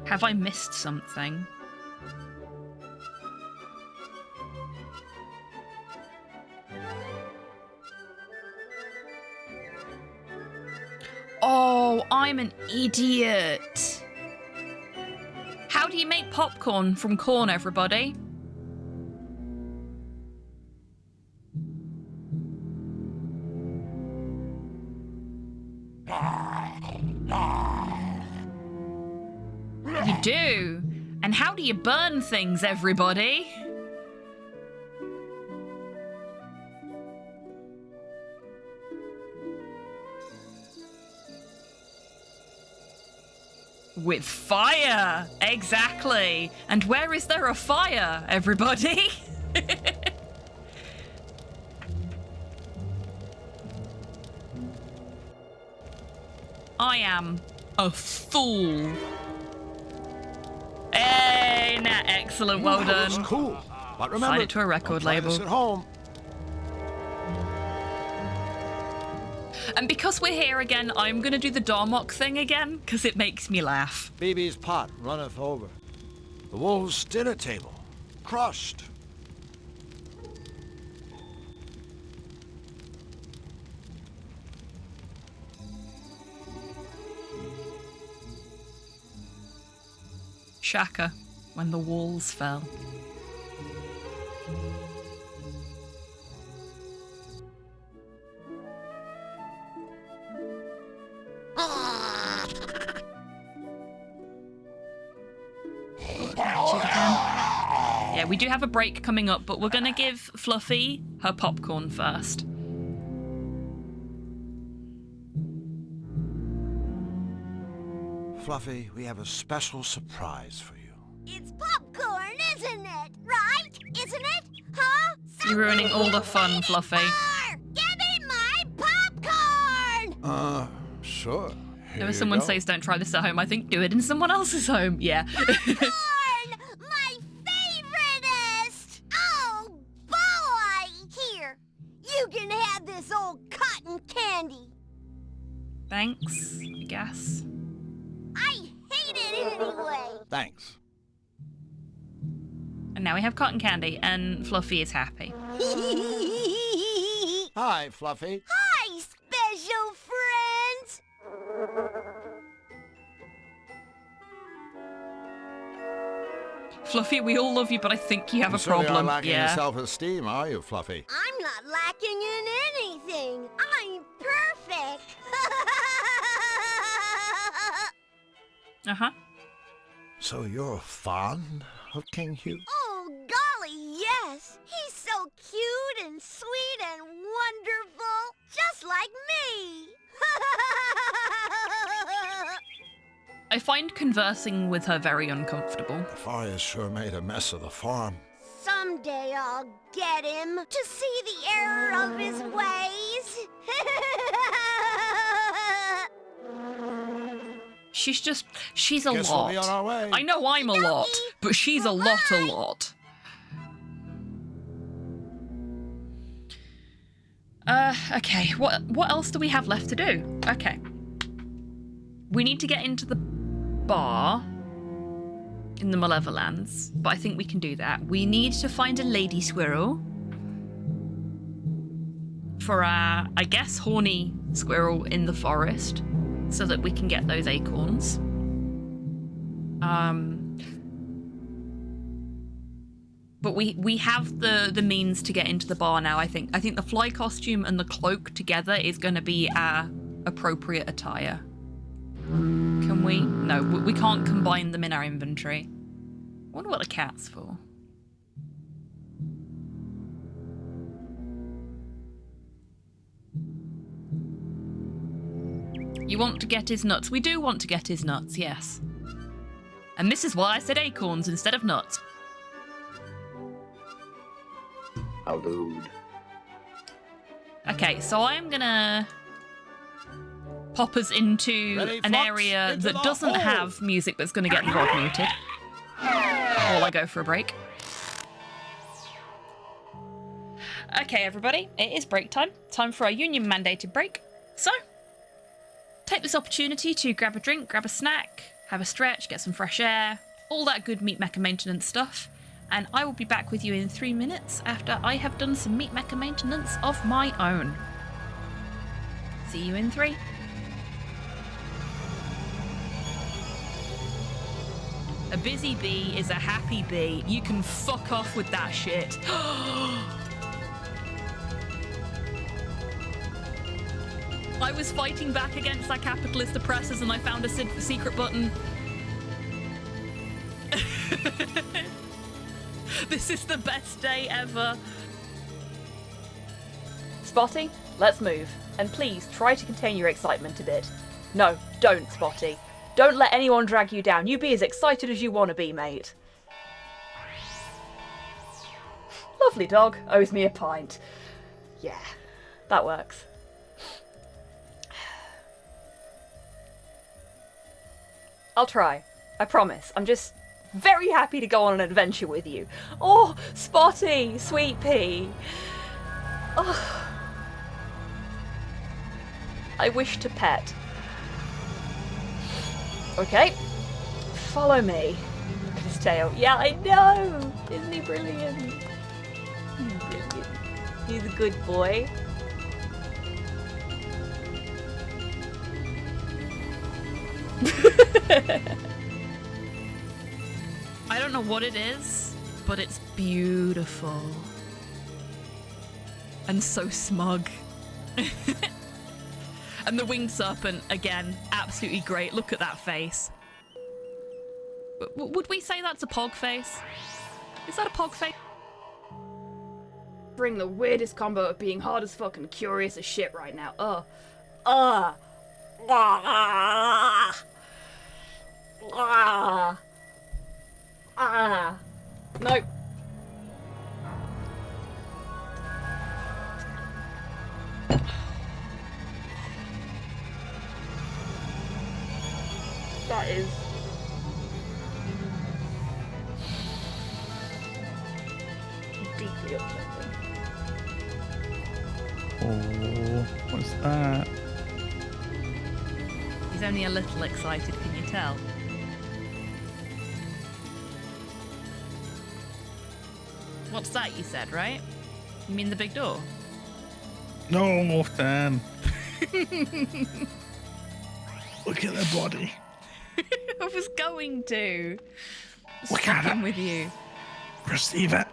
have I missed something? Oh, I'm an idiot. How do you make popcorn from corn, everybody? You do? And how do you burn things, everybody? With fire! Exactly! And where is there a fire, everybody? I am a fool. Hey, nah, excellent, well done. That's cool. But remember, Sign it to a record don't try label. this at home. And because we're here again, I'm going to do the Darmok thing again, because it makes me laugh. BB's pot runneth over. The wolves' dinner table, crushed. Shaka, when the walls fell. Yeah, we do have a break coming up, but we're going to give Fluffy her popcorn first. Fluffy, we have a special surprise for you. It's popcorn, isn't it? Right? Isn't it? Huh? You're ruining all the fun, Fluffy. Give me my popcorn! Sure. If someone says don't try this at home, I think do it in someone else's home. Yeah. Popcorn! My favoriteest! Oh, boy! Here, you can have this old cotton candy. Thanks, I guess. I hate it anyway. Thanks. And now we have cotton candy, and Fluffy is happy. Hi, Fluffy. Hi, special friends! Fluffy, we all love you, but I think you have a certainly problem. aren't lacking in Yeah. self-esteem, are you, Fluffy? I'm not lacking in anything. I'm perfect. Uh-huh. So you're fond of King Hugh? Oh, golly, yes. He's so cute and sweet and wonderful. Just like me. I find conversing with her very uncomfortable. The fire's sure made a mess of the farm. Someday I'll get him to see the error of his ways. She's a Guess lot. we'll be on our way. I know I'm a lot, but she's a lot. Okay, what else do we have left to do? Okay. We need to get into the bar in the Malevolence, but I think we can do that. We need to find a lady squirrel for our, I guess, horny squirrel in the forest so that we can get those acorns. But we have the means to get into the bar now, I think. I think the fly costume and the cloak together is going to be our appropriate attire. Can we? No, we can't combine them in our inventory. I wonder what the cat's for. You want to get his nuts? We do want to get his nuts, yes. And this is why I said acorns instead of nuts. How rude. Okay, so I'm gonna pop us into an area that doesn't have music that's gonna get the VOD muted. While I go for a break. Okay, everybody, it is break time. Time for our union mandated break. So, take this opportunity to grab a drink, grab a snack, have a stretch, get some fresh air, all that good meat mecha maintenance stuff. And I will be back with you in 3 minutes after I have done some meat mecha maintenance of my own. See you in 3. A busy bee is a happy bee. You can fuck off with that shit. I was fighting back against that capitalist oppressors and I found a secret button. This is the best day ever. Spotty, let's move. And please, try to contain your excitement a bit. No, don't, Spotty. Don't let anyone drag you down. You be as excited as you want to be, mate. Lovely dog. Owes me a pint. Yeah, that works. I'll try. I promise. I'm just very happy to go on an adventure with you. Oh, Spotty, sweet pea. Oh. I wish to pet. Okay. Follow me. Look at his tail. Yeah, I know! Isn't he brilliant? He's brilliant. He's a good boy. I don't know what it is, but it's beautiful. And so smug. And the winged serpent, again, absolutely great. Look at that face. Would we say that's a pog face? Is that a pog face? Bring the weirdest combo of being hard as fuck and curious as shit right now. Nope. That is deeply upsetting. Oh, what's that? He's only a little excited, can you tell? What's that you said, right? You mean the big door? No, HobbyTan. Look at the body. I was going to. Look at it. With you. Receive it.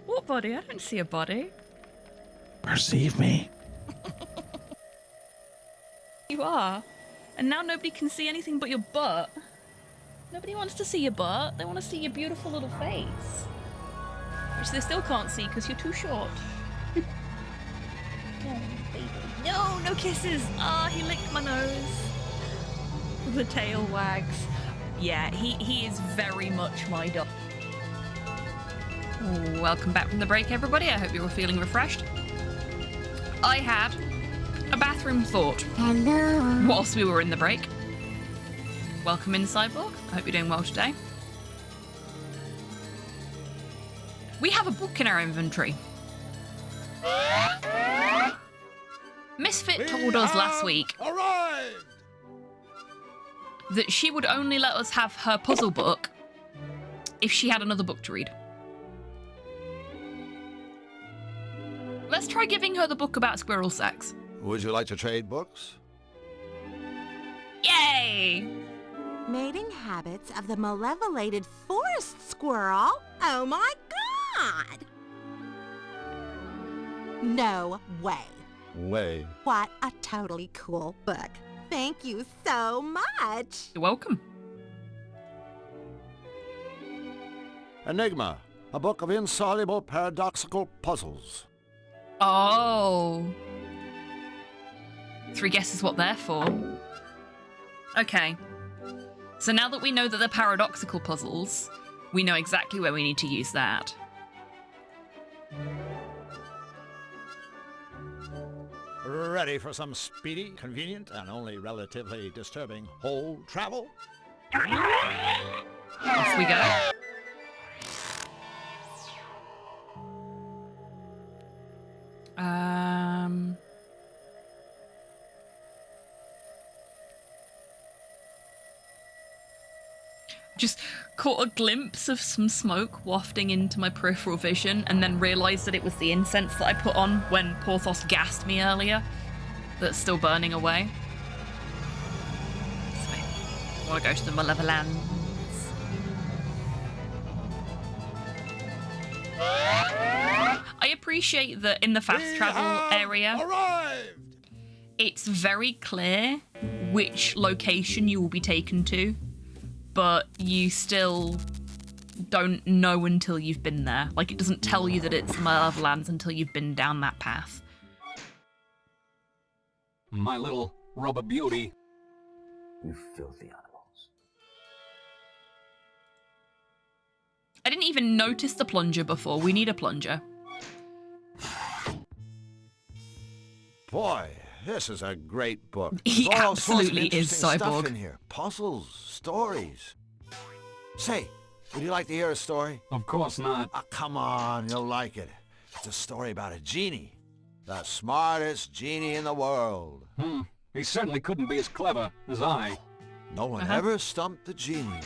What body? I don't see a body. Perceive me. You are. And now nobody can see anything but your butt. Nobody wants to see your butt. They want to see your beautiful little face. Which they still can't see because you're too short. Oh, baby. No, no kisses. Ah, he licked my nose. The tail wags. Yeah, he is very much my dog. Welcome back from the break, everybody. I hope you're all feeling refreshed. I had a bathroom thought. Hello. Whilst we were in the break. Welcome in, Cyborg. I hope you're doing well today. We have a book in our inventory. Misfit told us last week that she would only let us have her puzzle book if she had another book to read. Let's try giving her the book about squirrel sex. Would you like to trade books? Yay! Mating habits of the malevolated forest squirrel? Oh my god! No way. Way. What a totally cool book. Thank you so much. You're welcome. Enigma, a book of insoluble paradoxical puzzles. Oh. 3 guesses what they're for. Okay. So now that we know that they're paradoxical puzzles, we know exactly where we need to use that. Ready for some speedy, convenient, and only relatively disturbing whole travel? Off we go. Just caught a glimpse of some smoke wafting into my peripheral vision and then realised that it was the incense that I put on when Porthos gassed me earlier that's still burning away. So I want to go to the Malevolence. I appreciate that in the fast travel area, it's very clear which location you will be taken to, but you still don't know until you've been there. Like, it doesn't tell you that it's Malevolence until you've been down that path. My little rubber beauty. You filthy animals. I didn't even notice the plunger before. We need a plunger. Boy, this is a great book. He There's all sorts of absolutely is interesting stuff Cyborg. in here. Puzzles, stories. Say, would you like to hear a story? Of course not. Oh, come on, you'll like it. It's a story about a genie. The smartest genie in the world. He certainly couldn't be as clever as I. No one ever stumped the genie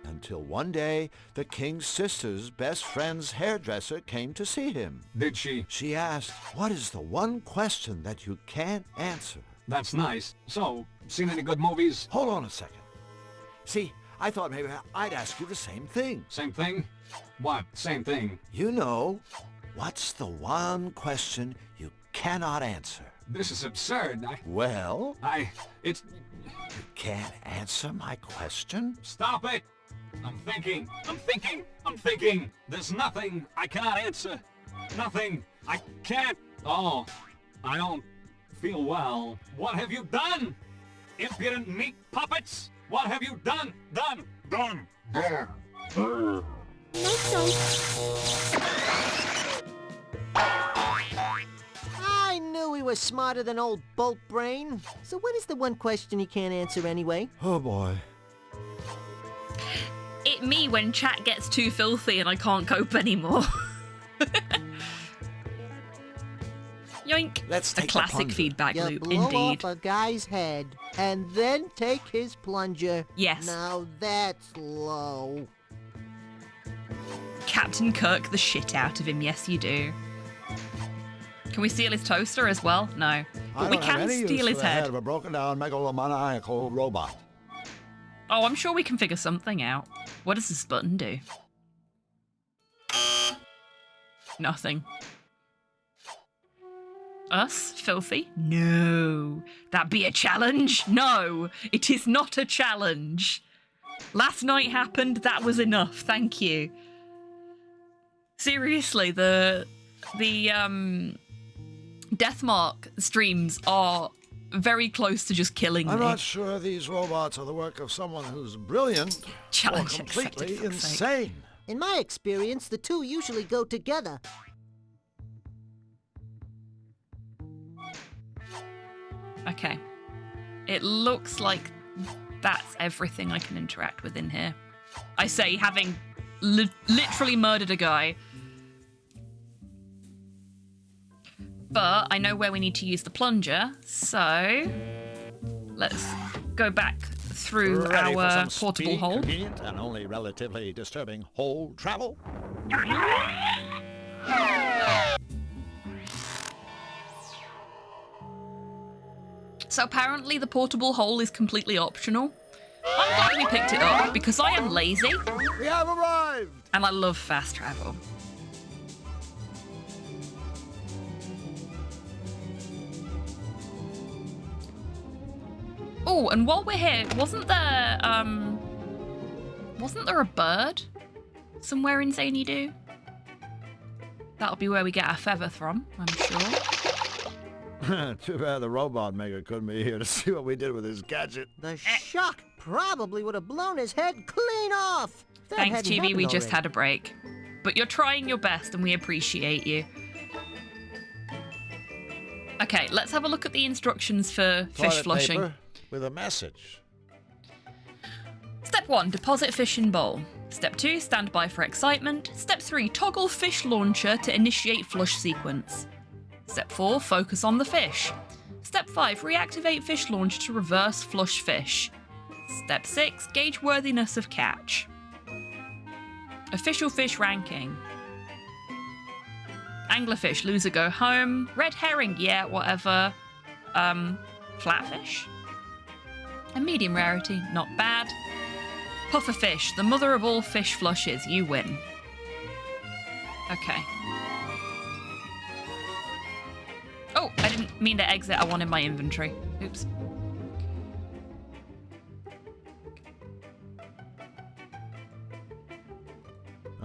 until one day the king's sister's best friend's hairdresser came to see him. Did she? She asked, what is the one question that you can't answer? That's nice. So, seen any good movies? Hold on a second. See, I thought maybe I'd ask you the same thing. Same thing? What? Same thing? You know, what's the one question you cannot answer? This is absurd. Well? It's... You can't answer my question? Stop it! I'm thinking. There's nothing I cannot answer. Nothing. I can't. Oh, I don't feel well. What have you done? Impudent meat puppets? What have you done? Done. I knew he was smarter than old Bolt Brain. So what is the one question he can't answer anyway? Oh boy. It me when chat gets too filthy and I can't cope anymore. Yoink. Let's take a classic plunger. feedback You loop, blow indeed. off a guy's head and then take his plunger. Yes. Now that's low. Captain Kirk the shit out of him, yes you do. Can we steal his toaster as well? No. But we can steal his head. Of a broken down megalomaniacal robot. Oh, I'm sure we can figure something out. What does this button do? Nothing. Us? Filthy? No. That be a challenge? No, it is not a challenge. Last night happened, that was enough, thank you. Seriously, the Deathmark streams are very close to just killing me. I'm not sure these robots are the work of someone who's brilliant Challenge or completely accepted, for fuck's sake. insane. In my experience, the two usually go together. Okay. It looks like that's everything I can interact with in here. I say, having literally murdered a guy. But I know where we need to use the plunger, so let's go back through Ready for our some portable speedy, hole. convenient, and only relatively disturbing hole travel? So apparently the portable hole is completely optional. I'm glad we picked it up because I am lazy. We have arrived! And I love fast travel. Oh, and while we're here, wasn't there a bird somewhere in Zany Doo? That'll be where we get our feather from, I'm sure. Too bad the robot maker couldn't be here to see what we did with his gadget. The shock probably would have blown his head clean off. That Thanks, hadn't Chibi, we happened just already. had a break. But you're trying your best and we appreciate you. Okay, let's have a look at the instructions for fish Toilet flushing. paper with a message. Step 1, deposit fish in bowl. Step 2, stand by for excitement. Step 3, toggle fish launcher to initiate flush sequence. Step 4, focus on the fish. Step 5, reactivate fish launch to reverse flush fish. Step 6, gauge worthiness of catch. Official fish ranking. Anglerfish, loser go home. Red herring, yeah, whatever. Flatfish? A medium rarity, not bad. Pufferfish, the mother of all fish flushes, you win. Okay. Oh, I didn't mean to exit, I wanted my inventory. Oops.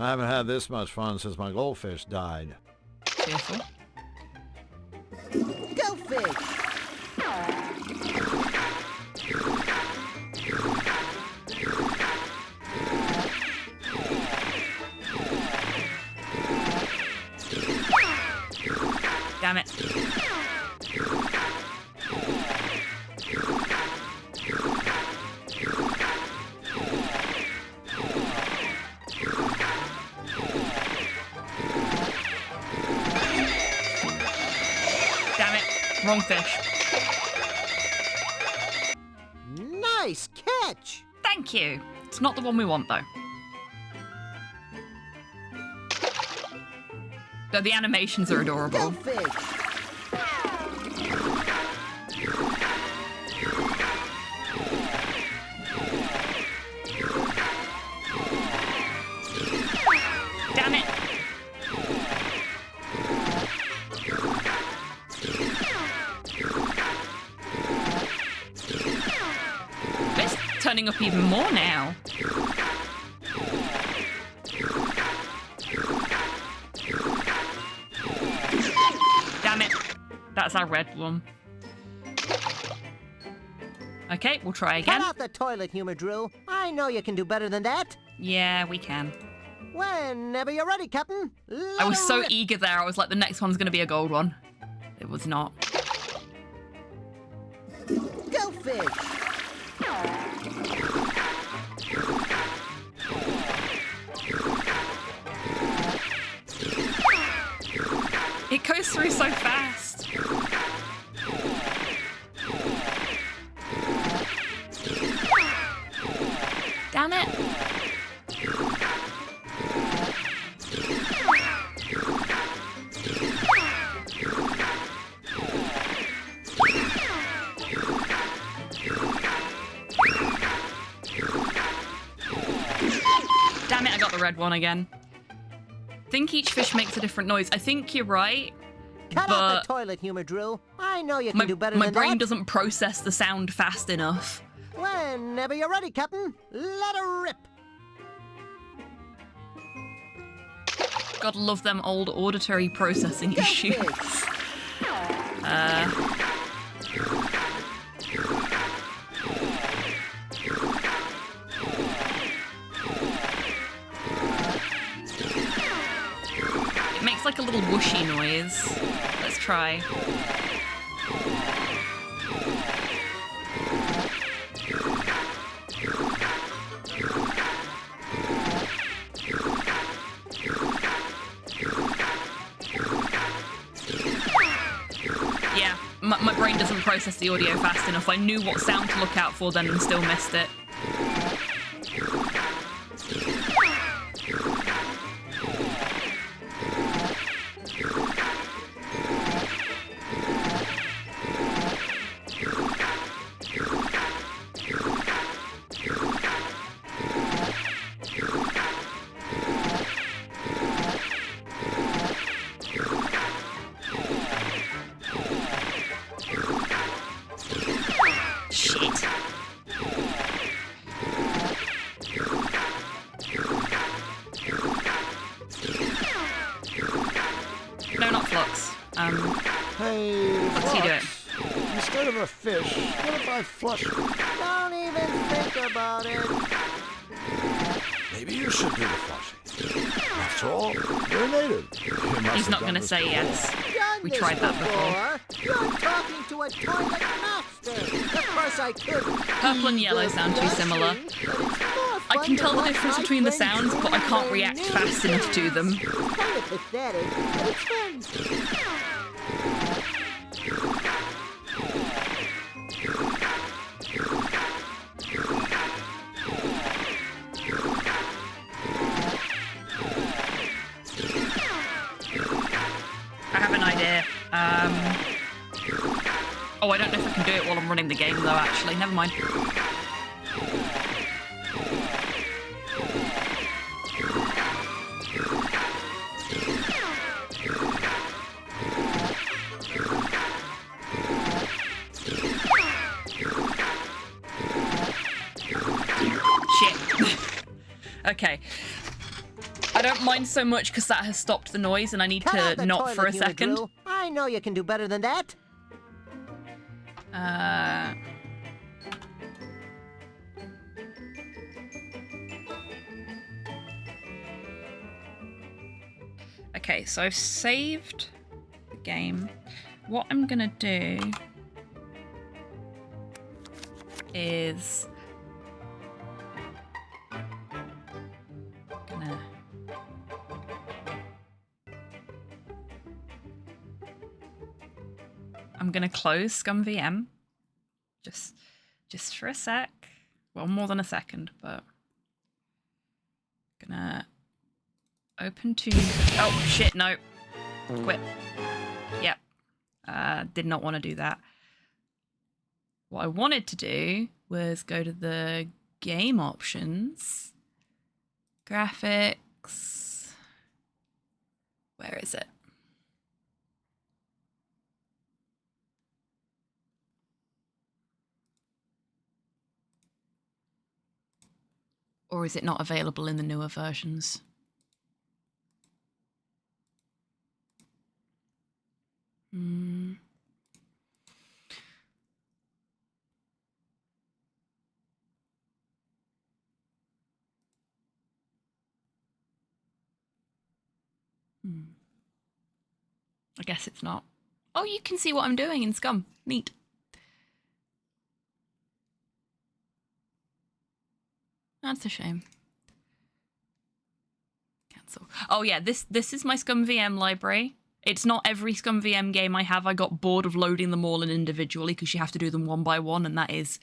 I haven't had this much fun since my goldfish died. Cheerful. Go fish! Damn it. Damn it. Wrong fish. Nice catch! Thank you. It's not the one we want, though. Though the animations are adorable. Go fish! Damn it. It's turning up even more now. Damn it. That's our red one. Okay, we'll try again. Cut out the toilet humor, Drew. I know you can do better than that. Yeah, we can. Whenever you're ready, Captain. I was so eager there, I was like, the next one's going to be a gold one. It was not. Go fish! It goes through so fast. Damn it. Damn it, I got the red one again. I think each fish makes a different noise. I think you're right. Cut but out the toilet humor, Drew. I know you can do better my than brain that. doesn't process the sound fast enough. Whenever you're ready, Captain. Let her rip. God love them old auditory processing issues. It makes like a little whooshy noise. Let's try. Yeah, my brain doesn't process the audio fast enough. I knew what sound to look out for then and still missed it. Hey, what's he doing? Instead of a fish, what if I flush? Don't even think about it. Maybe you should do the flushing. After all, you're a native. He's not going to say yes. We tried that before. You're talking to a toilet master. Of course I could. Purple and yellow sound too similar. I can tell the difference between the sounds, but I can't react fast enough to them. It's kind of pathetic, but it's fun. I have an idea. Oh, I don't know if I can do it while I'm running the game, though, actually. Never mind. Shit. Okay. I don't mind so much because that has stopped the noise and I need Cut out to the not toilet for a humor second. drill. I know you can do better than that. Okay, so I've saved the game. What I'm gonna do is I'm gonna close ScumVM just for a sec. Well, more than a second, but gonna open to oh shit, no. Quit. Yep. Did not want to do that. What I wanted to do was go to the game options. Graphics. Where is it? Or is it not available in the newer versions? I guess it's not. Oh, you can see what I'm doing in Scum. Neat. That's a shame. Cancel. Oh yeah, this is my ScumVM library. It's not every ScumVM game I have. I got bored of loading them all in individually because you have to do them one by one, and that is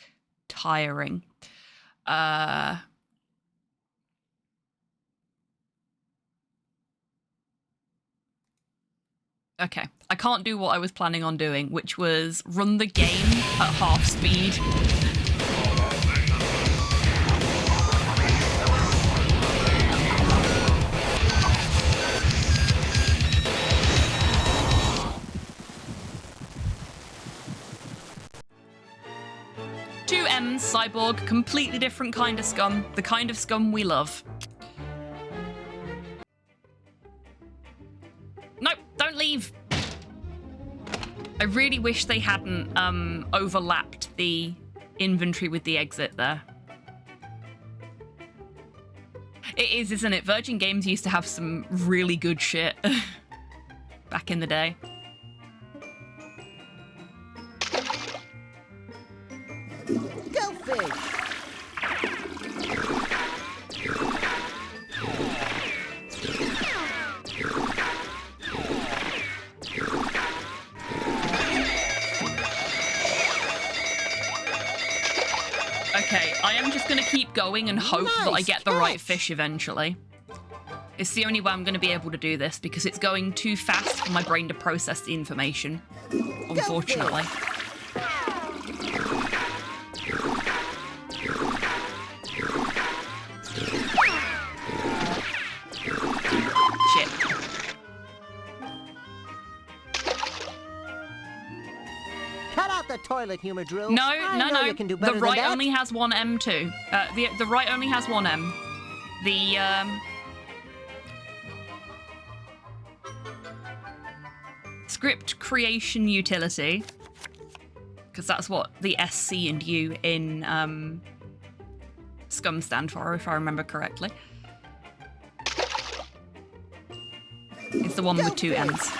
tiring. Okay, I can't do what I was planning on doing, which was run the game at half speed. 2M's, Cyborg, completely different kind of scum, the kind of scum we love. Nope, don't leave. I really wish they hadn't overlapped the inventory with the exit there. It is, isn't it? Virgin Games used to have some really good shit back in the day. Go fish! Okay, I am just gonna keep going and hope that I get the right fish eventually. It's the only way I'm gonna be able to do this because it's going too fast for my brain to process the information, unfortunately. Shit. Cut out the toilet humor drill. No, I no, know no. You can do The better right than that. only has one M too. The right only has one M. The script creation utility, because that's what the SC and U in Scum stand for, if I remember correctly. It's the one with two M's.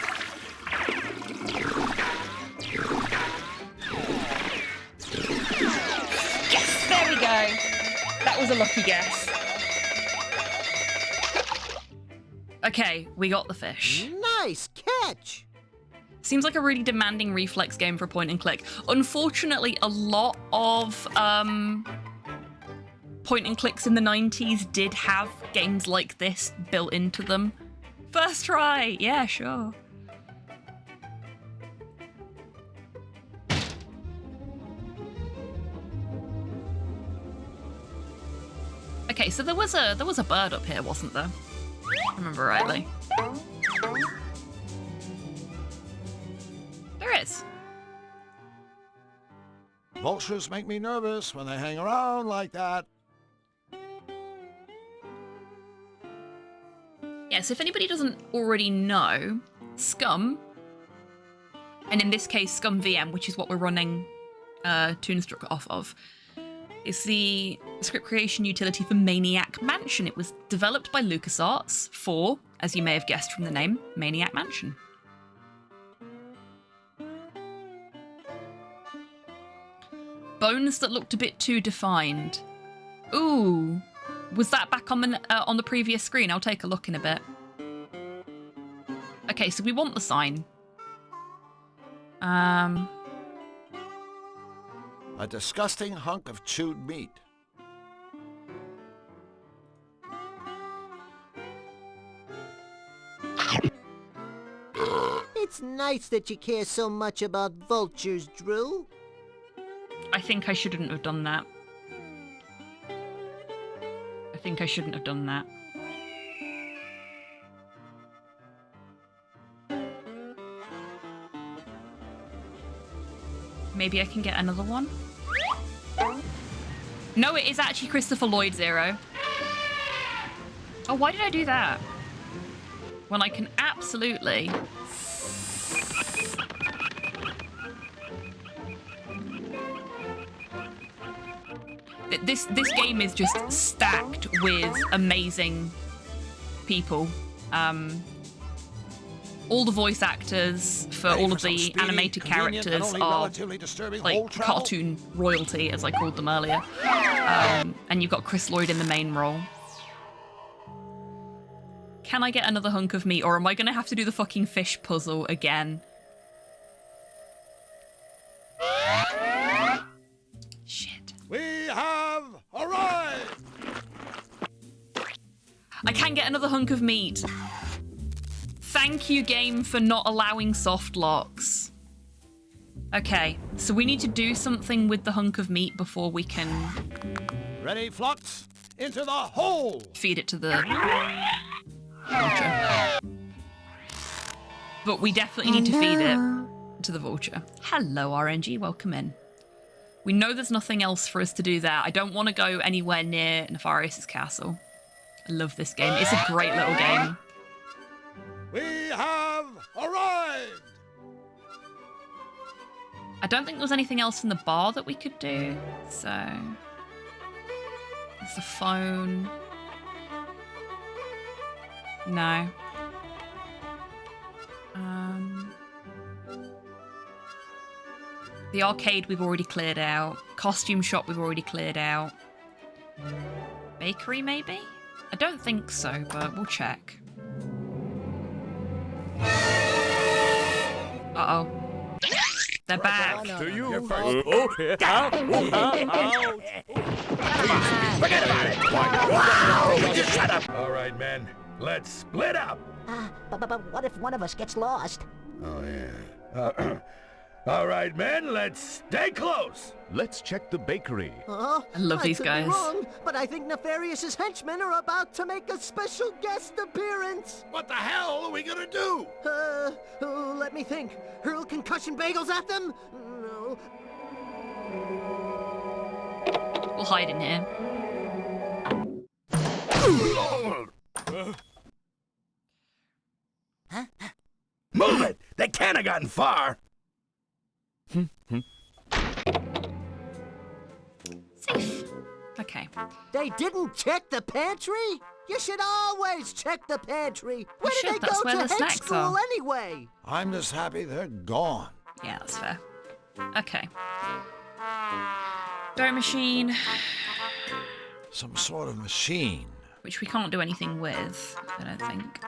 Yes, there we go. That was a lucky guess. Okay, we got the fish. Nice catch! Seems like a really demanding reflex game for point and click. Unfortunately, a lot of point and clicks in the 90s did have games like this built into them. First try, yeah, sure. Okay, so there was a bird up here, wasn't there? If I remember rightly. There is. Vultures make me nervous when they hang around like that. so if anybody doesn't already know, Scum, and in this case Scum VM, which is what we're running Toonstruck off of, is the script creation utility for Maniac Mansion. It was developed by LucasArts for, as you may have guessed from the name, Maniac Mansion. Bones that looked a bit too defined. Ooh, was that back on the previous screen? I'll take a look in a bit. Okay, so we want the sign. A disgusting hunk of chewed meat. It's nice that you care so much about vultures, Drew. I think I shouldn't have done that. I think I shouldn't have done that. Maybe I can get another one? No, it is actually Christopher Lloyd Zero. Oh, why did I do that? When I can absolutely... This game is just stacked with amazing people. All the voice actors for all of the animated characters are like cartoon royalty, as I called them earlier. And you've got Chris Lloyd in the main role. Can I get another hunk of meat, or am I going to have to do the fucking fish puzzle again? Shit. We have arrived! I can get another hunk of meat. Thank you, game, for not allowing soft locks. Okay, so we need to do something with the hunk of meat before we can... Ready, Flux? Into the hole! Feed it to the... vulture. But we definitely need to feed it to the vulture. Hello, RNG, welcome in. We know there's nothing else for us to do there. I don't want to go anywhere near Nefarious' castle. I love this game. It's a great little game. We have arrived! I don't think there was anything else in the bar that we could do, so... There's the phone. No. The arcade we've already cleared out. Costume shop we've already cleared out. Bakery maybe? I don't think so, but we'll check. Uh-oh. They're back. To you. Okay. Forget about it. Wow. Just shut up. All right, men. Let's split up. But what if one of us gets lost? Oh, yeah. All right, men, let's stay close. Let's check the bakery. I love these guys. I could be wrong, but I think Nefarious's henchmen are about to make a special guest appearance. What the hell are we gonna do? Let me think. Hurl concussion bagels at them? No. We'll hide in here. Move it! They can't have gotten far. Safe. Okay. They didn't check the pantry? You should always check the pantry. Where did they that's go where to the head snacks school are. anyway? I'm just happy they're gone. Yeah, that's fair. Okay. Dough machine. Some sort of machine. Which we can't do anything with, I don't think.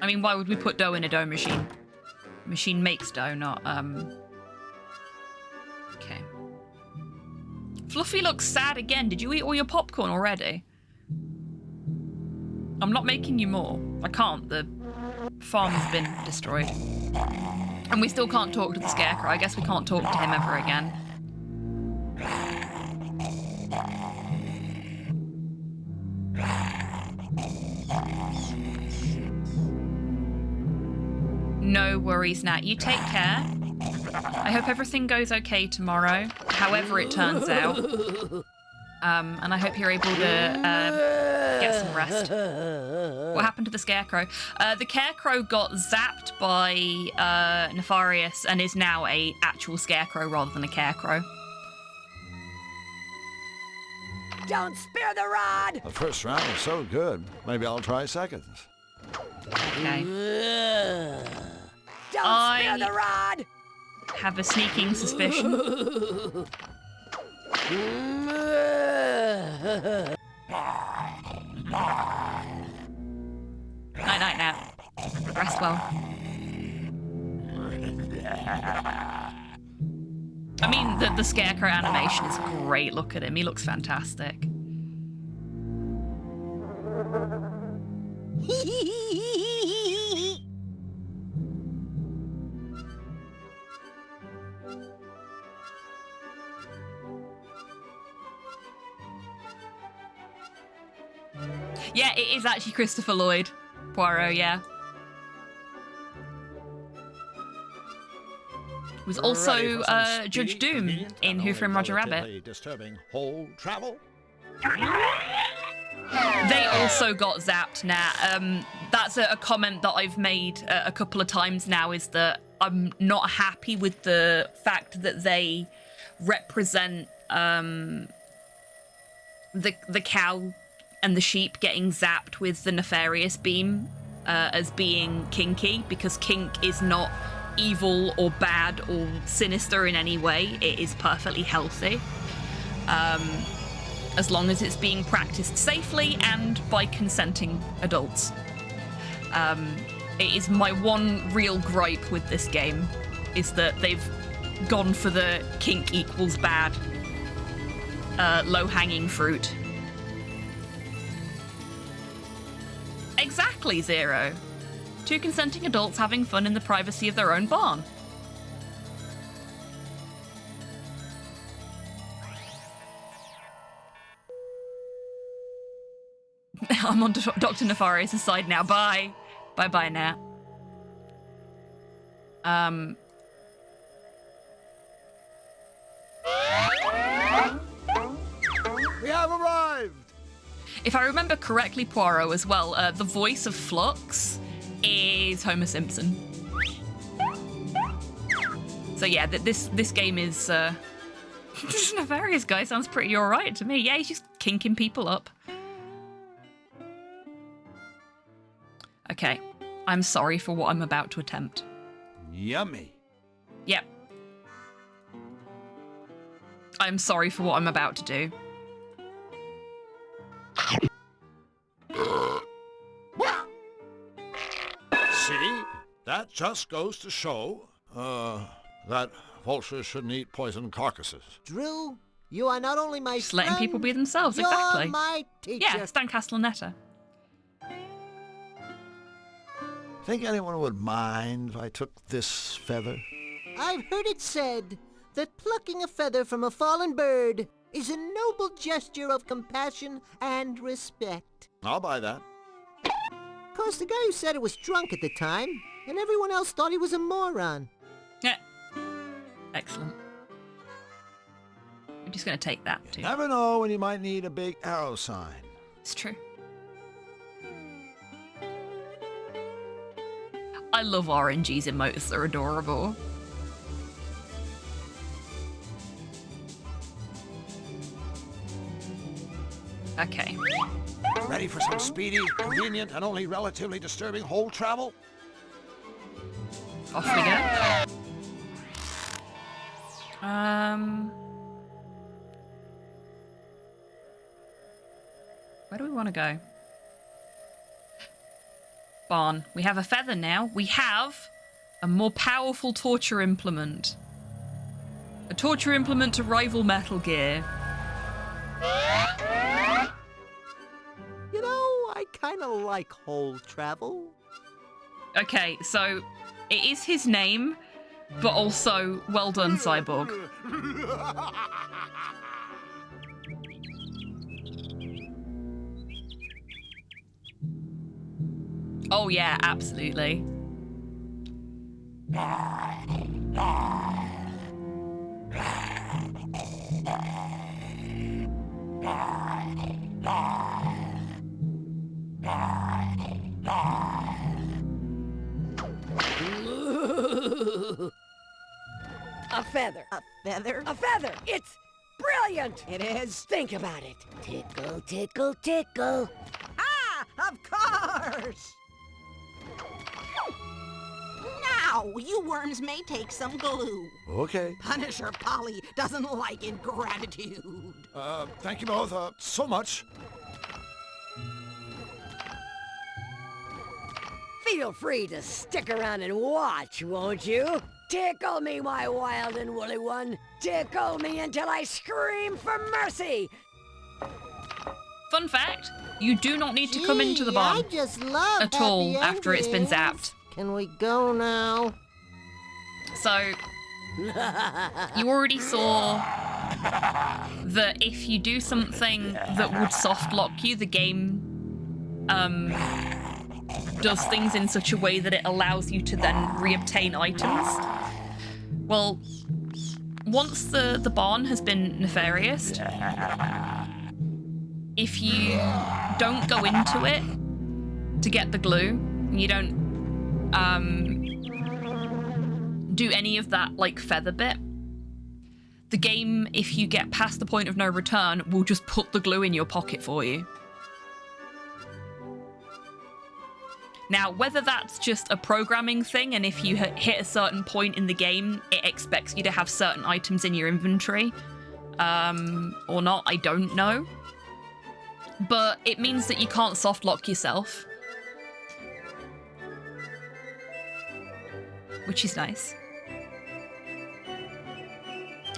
I mean, why would we put dough in a dough machine? The machine makes dough, not, Okay. Fluffy looks sad again. Did you eat all your popcorn already? I'm not making you more. I can't. The farm's been destroyed. And we still can't talk to the Scarecrow. I guess we can't talk to him ever again. No worries, Nat. You take care. I hope everything goes okay tomorrow, however it turns out. And I hope you're able to get some rest. What happened to the Scarecrow? The Carecrow got zapped by Nefarious and is now a actual Scarecrow rather than a Carecrow. Don't spare the rod! The first round was so good. Maybe I'll try seconds. Okay. Don't spare the rod! Have a sneaking suspicion. Night now. Rest well. I mean, the Scarecrow animation is great. Look at him. He looks fantastic. Yeah, it is actually Christopher Lloyd. Poirot, yeah. Was also Judge Doom in Who Framed Roger Rabbit. Disturbing whole travel. They also got zapped now. That's a comment that I've made a couple of times now, is that I'm not happy with the fact that they represent the cow and the sheep getting zapped with the nefarious beam as being kinky, because kink is not evil or bad or sinister in any way. It is perfectly healthy. As long as it's being practiced safely and by consenting adults. It is my one real gripe with this game, is that they've gone for the kink equals bad, low-hanging fruit. Exactly, Zero. Two consenting adults having fun in the privacy of their own barn. I'm on Dr. Nefarious' side now. Bye. Bye-bye now. We have arrived! If I remember correctly, Poirot as well, the voice of Flux is Homer Simpson. So yeah, this game is this Nefarious guy sounds pretty alright to me. Yeah, he's just kinking people up. Okay, I'm sorry for what I'm about to attempt. Yummy. Yep. I'm sorry for what I'm about to do. See? That just goes to show, that vultures shouldn't eat poisoned carcasses. Drew, you are not only my Just letting friend, people be themselves, you're exactly. my teacher. Yeah, Stan Castellaneta. Think anyone would mind if I took this feather? I've heard it said that plucking a feather from a fallen bird is a noble gesture of compassion and respect. I'll buy that. Of course, the guy who said it was drunk at the time, and everyone else thought he was a moron. Yeah. Excellent. I'm just going to take that, too. Never know when you might need a big arrow sign. It's true. I love RNG's emotes, they're adorable. Okay. Ready for some speedy, convenient, and only relatively disturbing whole travel? Off we go. Where do we want to go? Barn. We have a feather now. We have a more powerful torture implement. A torture implement to rival Metal Gear. You know, I kind of like whole travel. Okay, so it is his name, but also well done, Cyborg. Oh yeah, absolutely. A feather. A feather? A feather! It's brilliant! It is. Think about it. Tickle, tickle, tickle. Ah, of course! Now, you worms may take some glue. Okay. Punisher Polly doesn't like ingratitude. Thank you both, so much. Feel free to stick around and watch, won't you? Tickle me, my wild and woolly one. Tickle me until I scream for mercy. Fun fact, you do not need to come into the barn I just love at all happy after it's been endings. zapped. Can we go now? So, you already saw that if you do something that would soft lock you, the game does things in such a way that it allows you to then reobtain items. Well, once the barn has been nefarious, if you don't go into it to get the glue, and you don't do any of that like feather bit, the game, if you get past the point of no return, will just put the glue in your pocket for you. Now, whether that's just a programming thing, and if you hit a certain point in the game, it expects you to have certain items in your inventory, or not, I don't know. But it means that you can't soft lock yourself, which is nice.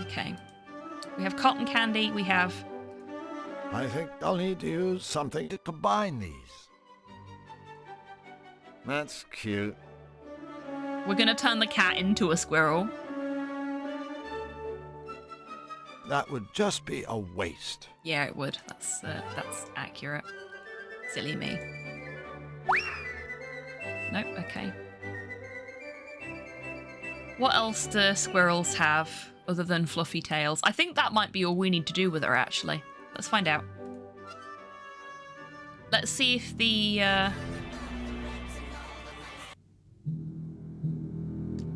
Okay. We have cotton candy, we have... I think I'll need to use something to combine these. That's cute. We're gonna turn the cat into a squirrel. That would just be a waste. Yeah, it would. That's accurate. Silly me. Nope, okay. What else do squirrels have other than fluffy tails? I think that might be all we need to do with her, actually. Let's find out. Let's see if the...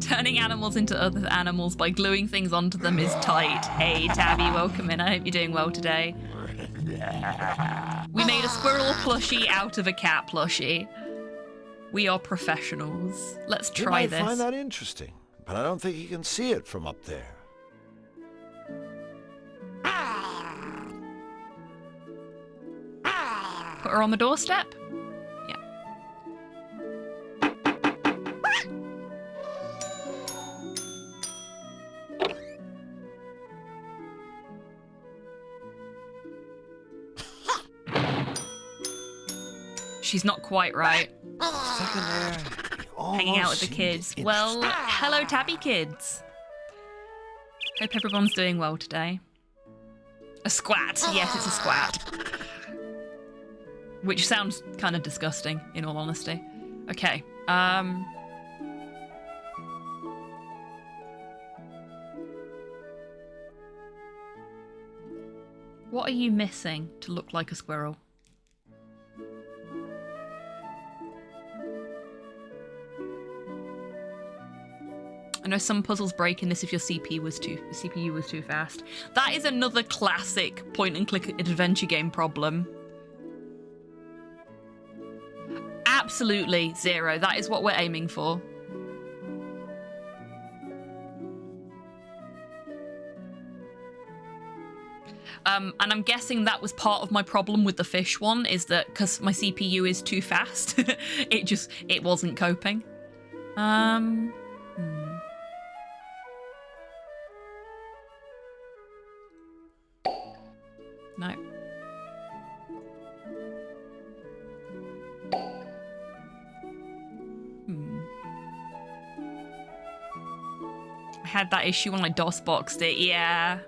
Turning animals into other animals by gluing things onto them is tight. Hey, Tabby, welcome in. I hope you're doing well today. We made a squirrel plushie out of a cat plushie. We are professionals. Let's try this. You might find that interesting, but I don't think you can see it from up there. Put her on the doorstep? Yeah. She's not quite right. Hanging out with the kids. Well, hello, Tabby kids. Hope everyone's doing well today. A squat. Yes, it's a squat. Which sounds kind of disgusting, in all honesty. Okay. What are you missing to look like a squirrel? I know some puzzles break in this if your CPU was too fast. That is another classic point-and-click adventure game problem. Absolutely 0. That is what we're aiming for. And I'm guessing that was part of my problem with the fish one, is that because my CPU is too fast, it wasn't coping. No. I had that issue when I DOS boxed it, yeah.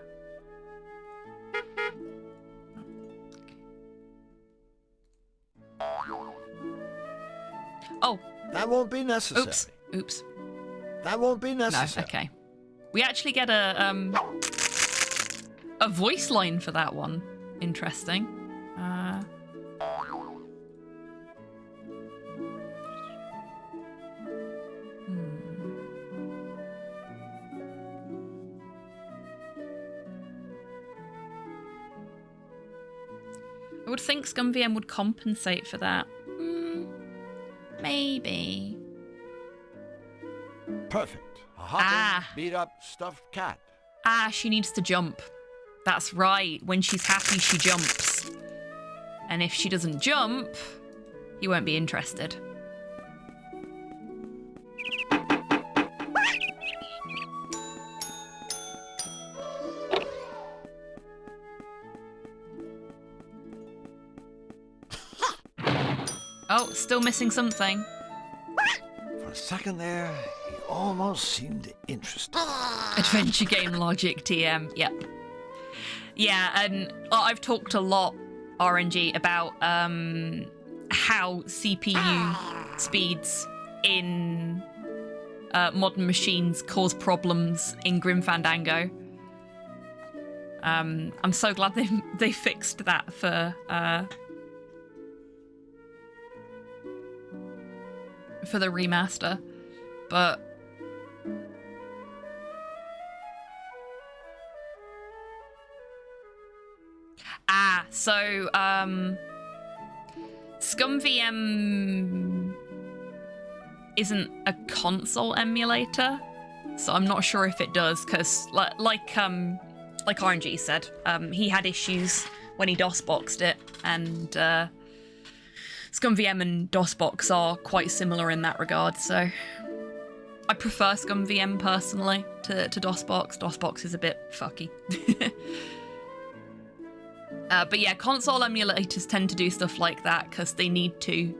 Oh. That won't be necessary. Oops. That won't be necessary. No, okay. We actually get a voice line for that one. Interesting. I would think ScumVM would compensate for that. Maybe. Perfect. A hopping, beat-up, stuffed cat. She needs to jump. That's right. When she's happy, she jumps. And if she doesn't jump, he won't be interested. Oh, still missing something. For a second there, he almost seemed interested. Adventure game logic, TM. Yep. Yeah, and I've talked a lot, RNG, about how CPU speeds in modern machines cause problems in Grim Fandango. I'm so glad they fixed that for the remaster, but so ScumVM isn't a console emulator, so I'm not sure if it does, because like RNG said, he had issues when he DOSBoxed it, and ScumVM and DOSBox are quite similar in that regard, so I prefer ScumVM personally to DOSBox. DOSBox is a bit fucky. But yeah, console emulators tend to do stuff like that because they need to.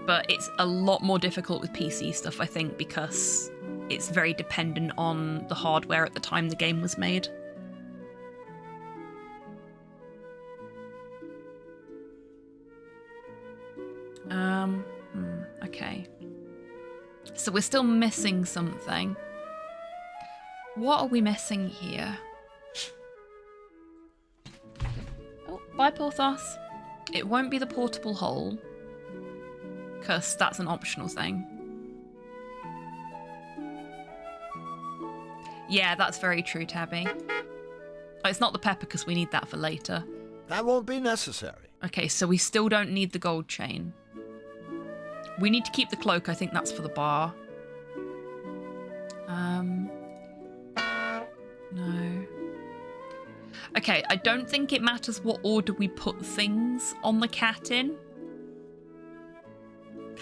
But it's a lot more difficult with PC stuff, I think, because it's very dependent on the hardware at the time the game was made. Okay. So we're still missing something. What are we missing here? Oh, bye, Porthos. It won't be the portable hole, because that's an optional thing. Yeah, that's very true, Tabby. Oh, it's not the pepper, because we need that for later. That won't be necessary. Okay, so we still don't need the gold chain. We need to keep the cloak. I think that's for the bar. No. Okay, I don't think it matters what order we put things on the cat in.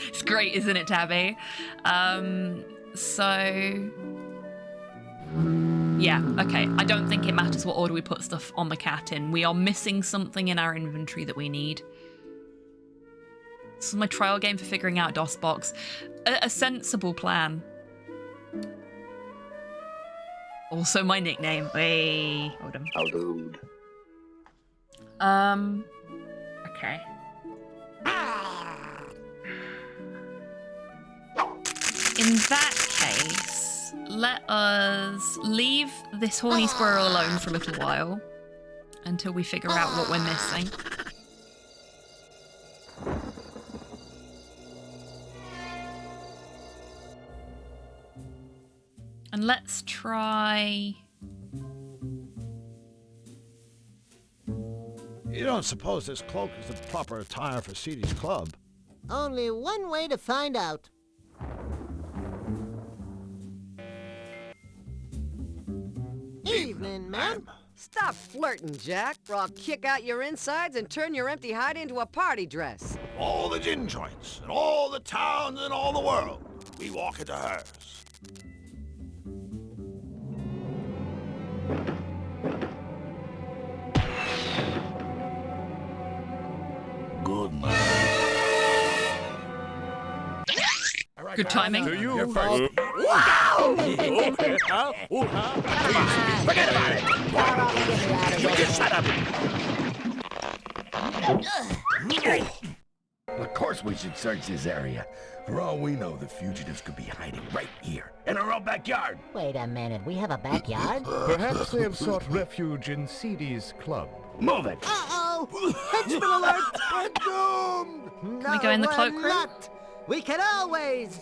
It's great, isn't it, Tabby? So... yeah, okay. I don't think it matters what order we put stuff on the cat in. We are missing something in our inventory that we need. This is my trial game for figuring out DOSBox. A sensible plan. Also my nickname. Hey, hold on. How rude. Okay. In that case, let us leave this horny squirrel alone for a little while until we figure out what we're missing. And let's try... You don't suppose this cloak is the proper attire for Seedy's club? Only one way to find out. Evening, ma'am. Stop flirting, Jack, or I'll kick out your insides and turn your empty hide into a party dress. All the gin joints, and all the towns, and all the world, we walk into hers. Good night. Good timing. To you. Wow! Okay, huh? Forget about it. You just shut up. Of course we should search this area. For all we know, the fugitives could be hiding right here, in our own backyard. Wait a minute, we have a backyard? Perhaps they have sought refuge in Seedy's club. Move it! Uh-oh! Henchman alert! We're doomed! No, we go in the we're cloakroom? not. We can always...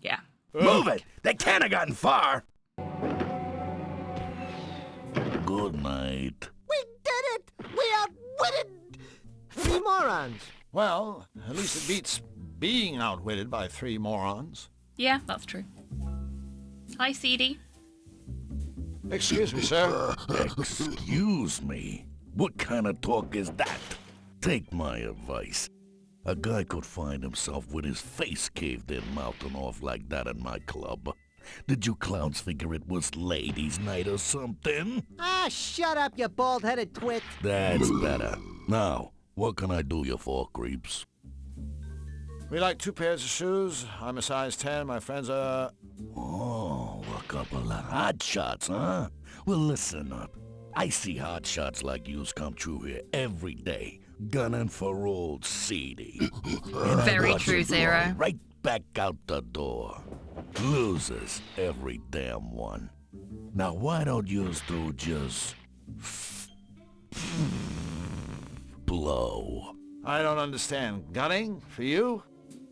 Yeah. Move it! They can't have gotten far! Good night. We did it! We outwitted 3 morons. Well, at least it beats being outwitted by 3 morons. Yeah, that's true. Hi, CD. Excuse me, sir. Excuse me? What kind of talk is that? Take my advice. A guy could find himself with his face caved in mouthing off like that in my club. Did you clowns figure it was ladies' night or something? Ah, shut up, you bald-headed twit. That's better. Now, what can I do you for, creeps? We like 2 pairs of shoes. I'm a size 10. My friends are... Oh, a couple of hot shots, huh? Well, listen up. I see hot shots like yous come through here every day, gunning for old CD. Very true, Zero. Right back out the door. Losers, every damn one. Now, why don't yous two just... blow? I don't understand. Gunning? For you?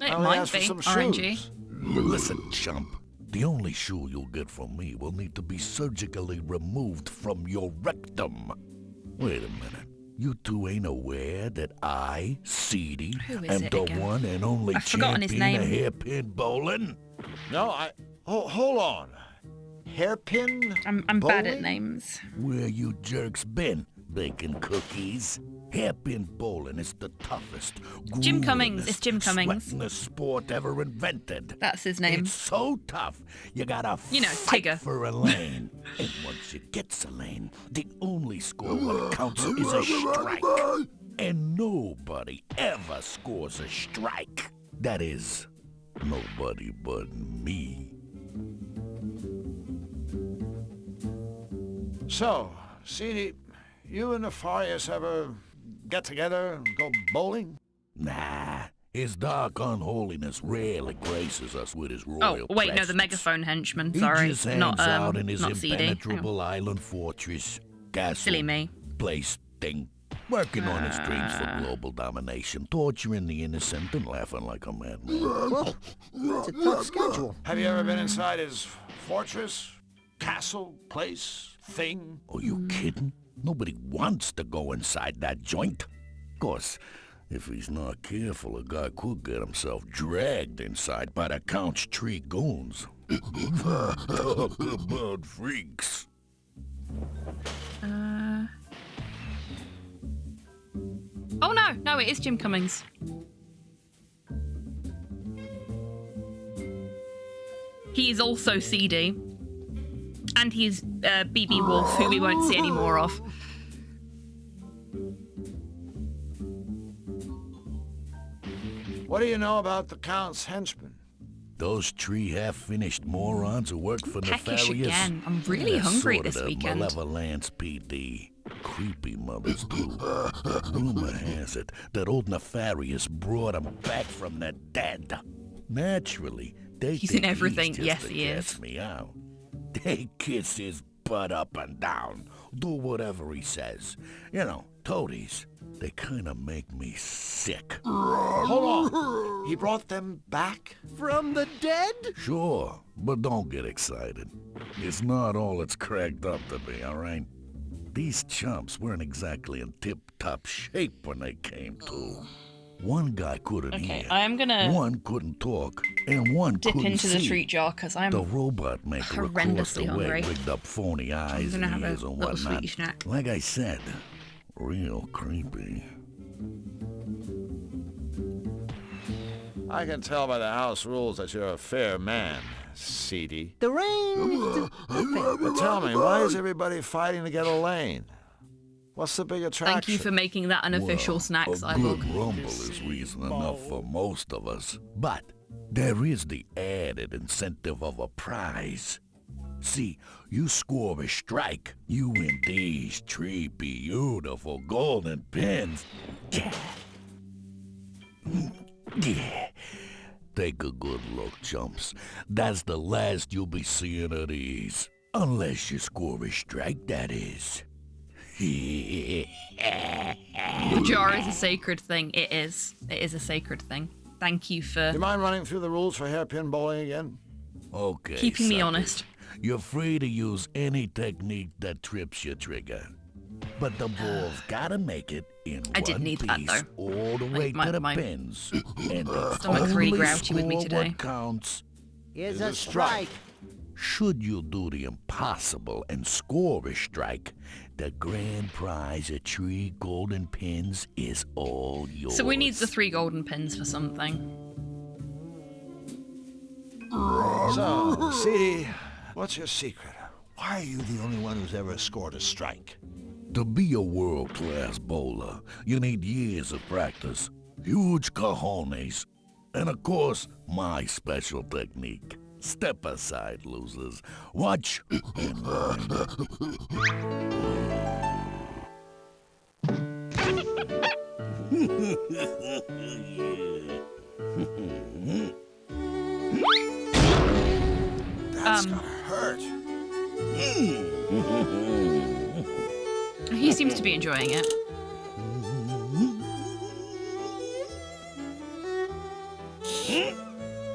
It I only might asked for be, some RNG. shoes. Listen, chump. The only shoe you'll get from me will need to be surgically removed from your rectum. Wait a minute. You two ain't aware that I, CD, Who is am it the again? one and only I've forgotten his champion of name. hairpin bowling? No, hold on. Hairpin I'm bad at bowling? names. Where you jerks been, baking cookies? Hairpin bowling is the toughest, Jim Cummings. It's Jim Cummings. sweatingest sport ever invented. That's his name. It's so tough, you gotta You know, fight Tigger. for a lane. And once you get a lane, the only score what counts is a strike. And nobody ever scores a strike. That is, nobody but me. So, CD, you and Nefarious ever get together and go bowling? Nah, his dark unholiness rarely graces us with his royal Oh, wait, no, the presence. megaphone henchman. He Sorry, just hangs not out in his not CD. Hang on. impenetrable island fortress, castle, Silly me. place thing, working on his dreams for global domination, torturing the innocent and laughing like a madman. Well, it's a tough schedule. Have you ever been inside his fortress, castle, place, thing? Are you kidding? Nobody wants to go inside that joint. Of course, if he's not careful, a guy could get himself dragged inside by the Count's tree goons. Talk about freaks. Oh no, it is Jim Cummings. He is also CD. And he's BB Wolf, who we won't see any more of. What do you know about the Count's henchmen? Those three half-finished morons who work for Peckish Nefarious. again. I'm really They're hungry sort of this the weekend. Malevolence PD. Creepy mothers, too. Rumor has it that old Nefarious brought them back from the dead. Naturally, they He's think in everything. he's just Yes, to he is. catch me out. They kiss his butt up and down, do whatever he says. You know, toadies, they kind of make me sick. Hold on. He brought them back? From the dead? Sure, but don't get excited. It's not all it's cracked up to be, all right? These chumps weren't exactly in tip-top shape when they came to. One guy couldn't Okay, hear, I am gonna one couldn't talk, and one dip couldn't into see. the treat jar because I'm The robot maker across horrendously the way hungry. rigged up phony eyes gonna and have a ears and little whatnot. sweetie snack. Like I said, real creepy. I can tell by the house rules that you're a fair man, CD. Deranged. But tell me, why is everybody fighting to get a lane? What's the big attraction? Thank you for making that an official Well, snack a cyborg. good rumble is reason enough for most of us. But there is the added incentive of a prize. See, you score a strike, you win these three beautiful golden pins. Yeah. Yeah. Take a good look, chumps. That's the last you'll be seeing of these. Unless you score a strike, that is. The jar is a sacred thing. It is. It is a sacred thing. Thank you for... Do you mind running through the rules for hairpin bowling again? Okay, keeping me suckers. honest. You're free to use any technique that trips your trigger. But the ball's gotta make it in I one did need that, piece though. all the way My to the pins. And the stomach's really only grouchy with me score today. what counts Is a strike. Should you do the impossible and score a strike, the grand prize of 3 golden pins is all yours. So we need the 3 golden pins for something. So, CD, what's your secret? Why are you the only one who's ever scored a strike? To be a world-class bowler, you need years of practice, huge cojones, and of course, my special technique. Step aside, losers. Watch and learn. That's gonna hurt. He seems to be enjoying it.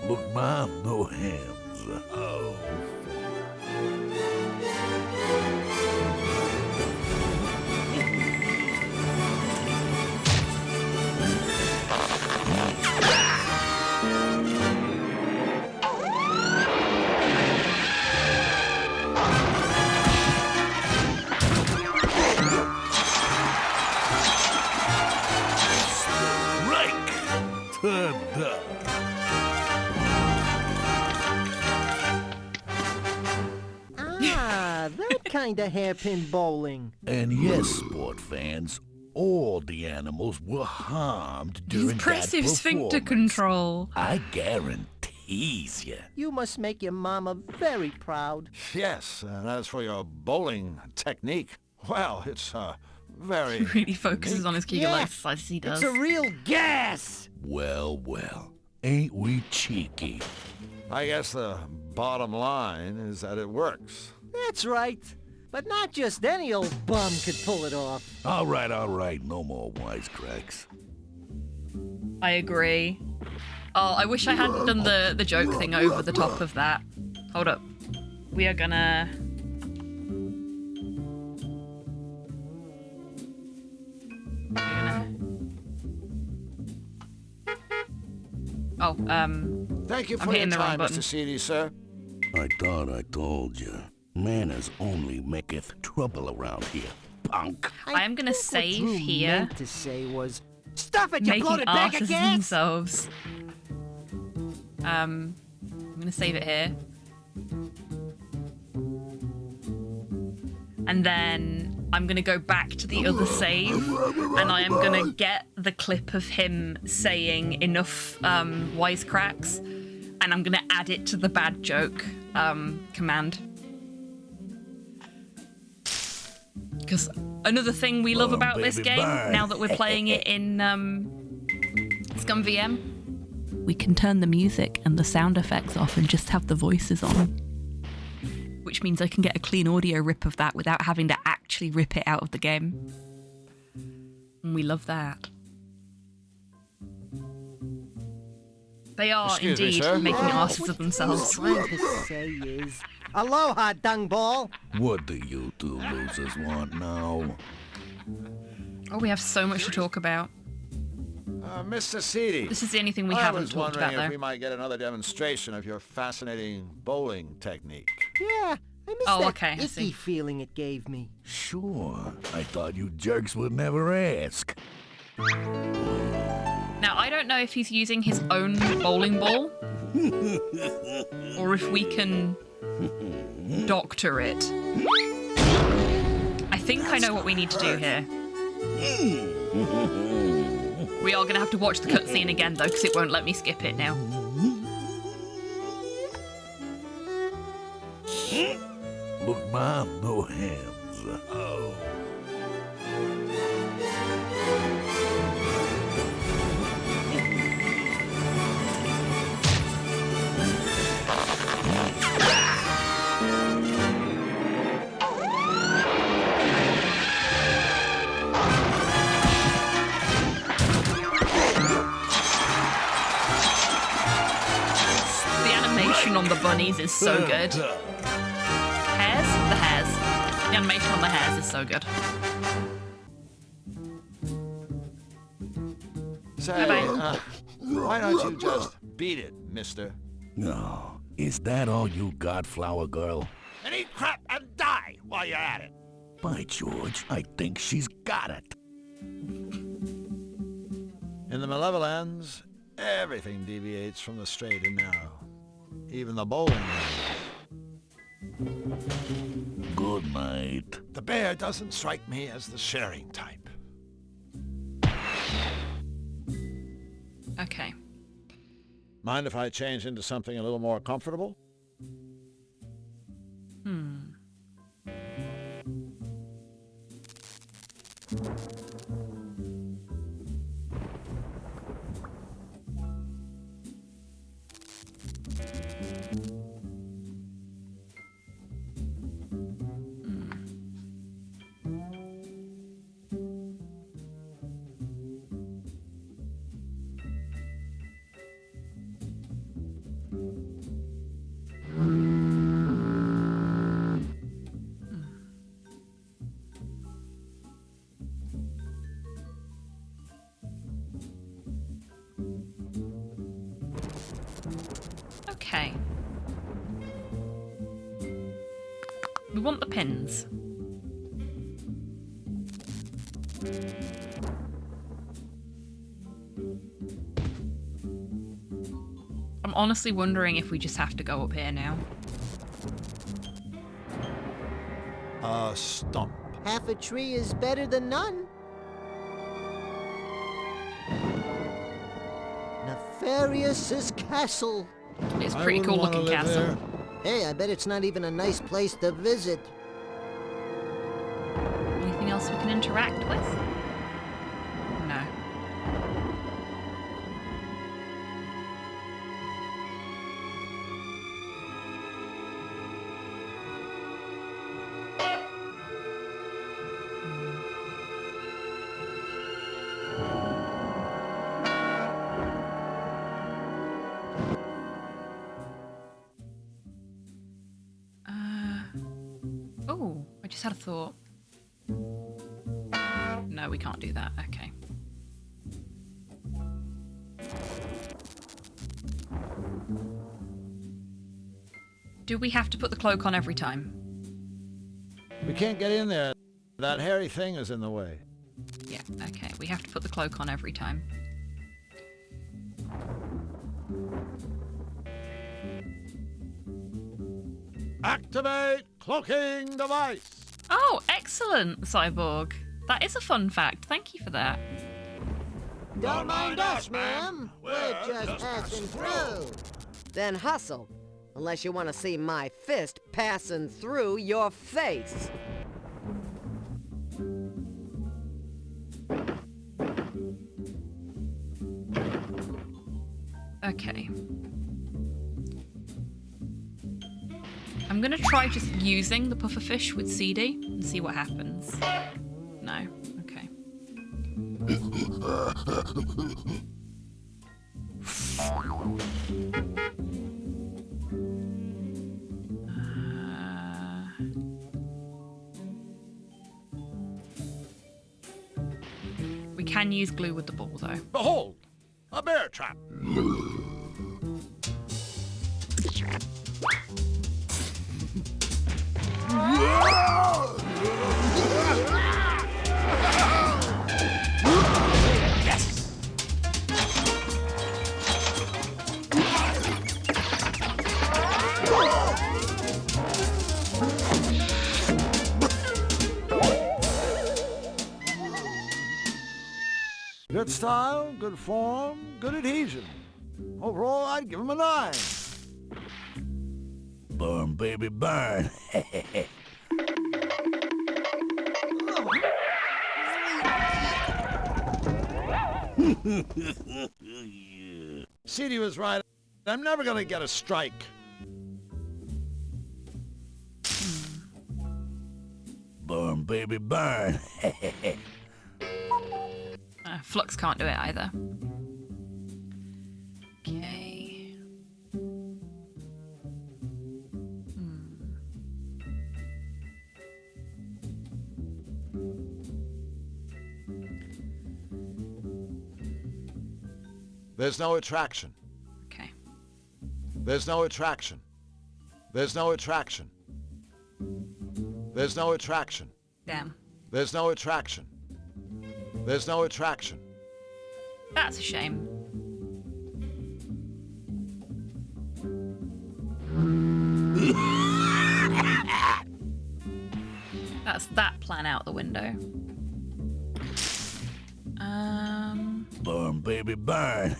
Look, Mom, no hands. Oh. That kind of hairpin bowling. And yes, sport fans, all the animals were harmed during Impressive that sphincter performance. control. I guarantees you. You must make your mama very proud. Yes, and as for your bowling technique, well, it's very... He really focuses on his Kegel Yeah, exercises, he does. It's a real gas. Well, well, ain't we cheeky? I guess the bottom line is that it works. That's right. But not just any old bum could pull it off. All right, no more wisecracks. I agree. Oh, I wish I hadn't done the joke thing over the top of that. Hold up. We are gonna... Oh, Thank you I'm for your hitting the wrong time, button. Mr. CD, sir. I thought I told you. Manners only maketh trouble around here, punk. I am gonna save Drew here. meant to say was, "Stuff it, you Making bloated bag asses of of gas!" themselves. I'm gonna save it here. And then I'm gonna go back to the other save, and I am gonna get the clip of him saying enough wisecracks, and I'm gonna add it to the bad joke command. Because another thing we love about this baby, game, bye. now that we're playing it in Scum VM, we can turn the music and the sound effects off and just have the voices on. Which means I can get a clean audio rip of that without having to actually rip it out of the game. And we love that. They are Excuse me, indeed sir? making asses of What themselves. I'm trying to say is, aloha, dungball. What do you two losers want now? Oh, we have so much to talk about. Mr. CD. This is the only thing we I haven't was talked wondering about, if though. we might get another demonstration of your fascinating bowling technique. Yeah, I miss Oh, that okay, I icky see. feeling it gave me. Sure, I thought you jerks would never ask. Now, I don't know if he's using his own bowling ball, or if we can doctor it. I think I know what we need to do here. We are going to have to watch the cutscene again, though, because it won't let me skip it now. Look, Mom, no hands. Oh. animation on the bunnies is so good. Hairs? The hairs. The animation on the hairs is so good. Say, Bye-bye. why don't you just beat it, mister? No. Is that all you got, flower girl? And eat crap and die while you're at it. By George, I think she's got it. In the Malevolence, everything deviates from the straight and narrow. Even the bowling lanes. Good night. The bear doesn't strike me as the sharing type. Okay. Mind if I change into something a little more comfortable? Okay. We want the pins. I'm honestly wondering if we just have to go up here now. A stump. Half a tree is better than none. Nefarious's castle. It's a pretty cool looking castle. Hey, I bet it's not even a nice place to visit. Anything else we can interact with? No. Oh, I just had a thought. No, we can't do that. Okay. Do we have to put the cloak on every time? We can't get in there. That hairy thing is in the way. Yeah, okay. We have to put the cloak on every time. Activate cloaking device. Oh, excellent, Cyborg. That is a fun fact. Thank you for that. Don't mind us, ma'am. We're just passing through. Then hustle, unless you want to see my fist passing through your face. Okay. I'm gonna try just using the pufferfish with CD and see what happens. No? Okay. We can use glue with the ball though. Behold, a bear trap. Yes! Good style, good form, good adhesion. Overall, I'd give him a 9. Burn, baby, burn. CD was right. I'm never gonna get a strike. Burn, baby, burn. Flux can't do it either. Okay. There's no attraction. Okay. There's no attraction. There's no attraction. There's no attraction. Damn. There's no attraction. There's no attraction. That's a shame. That's that plan out the window. Burn, baby, burn.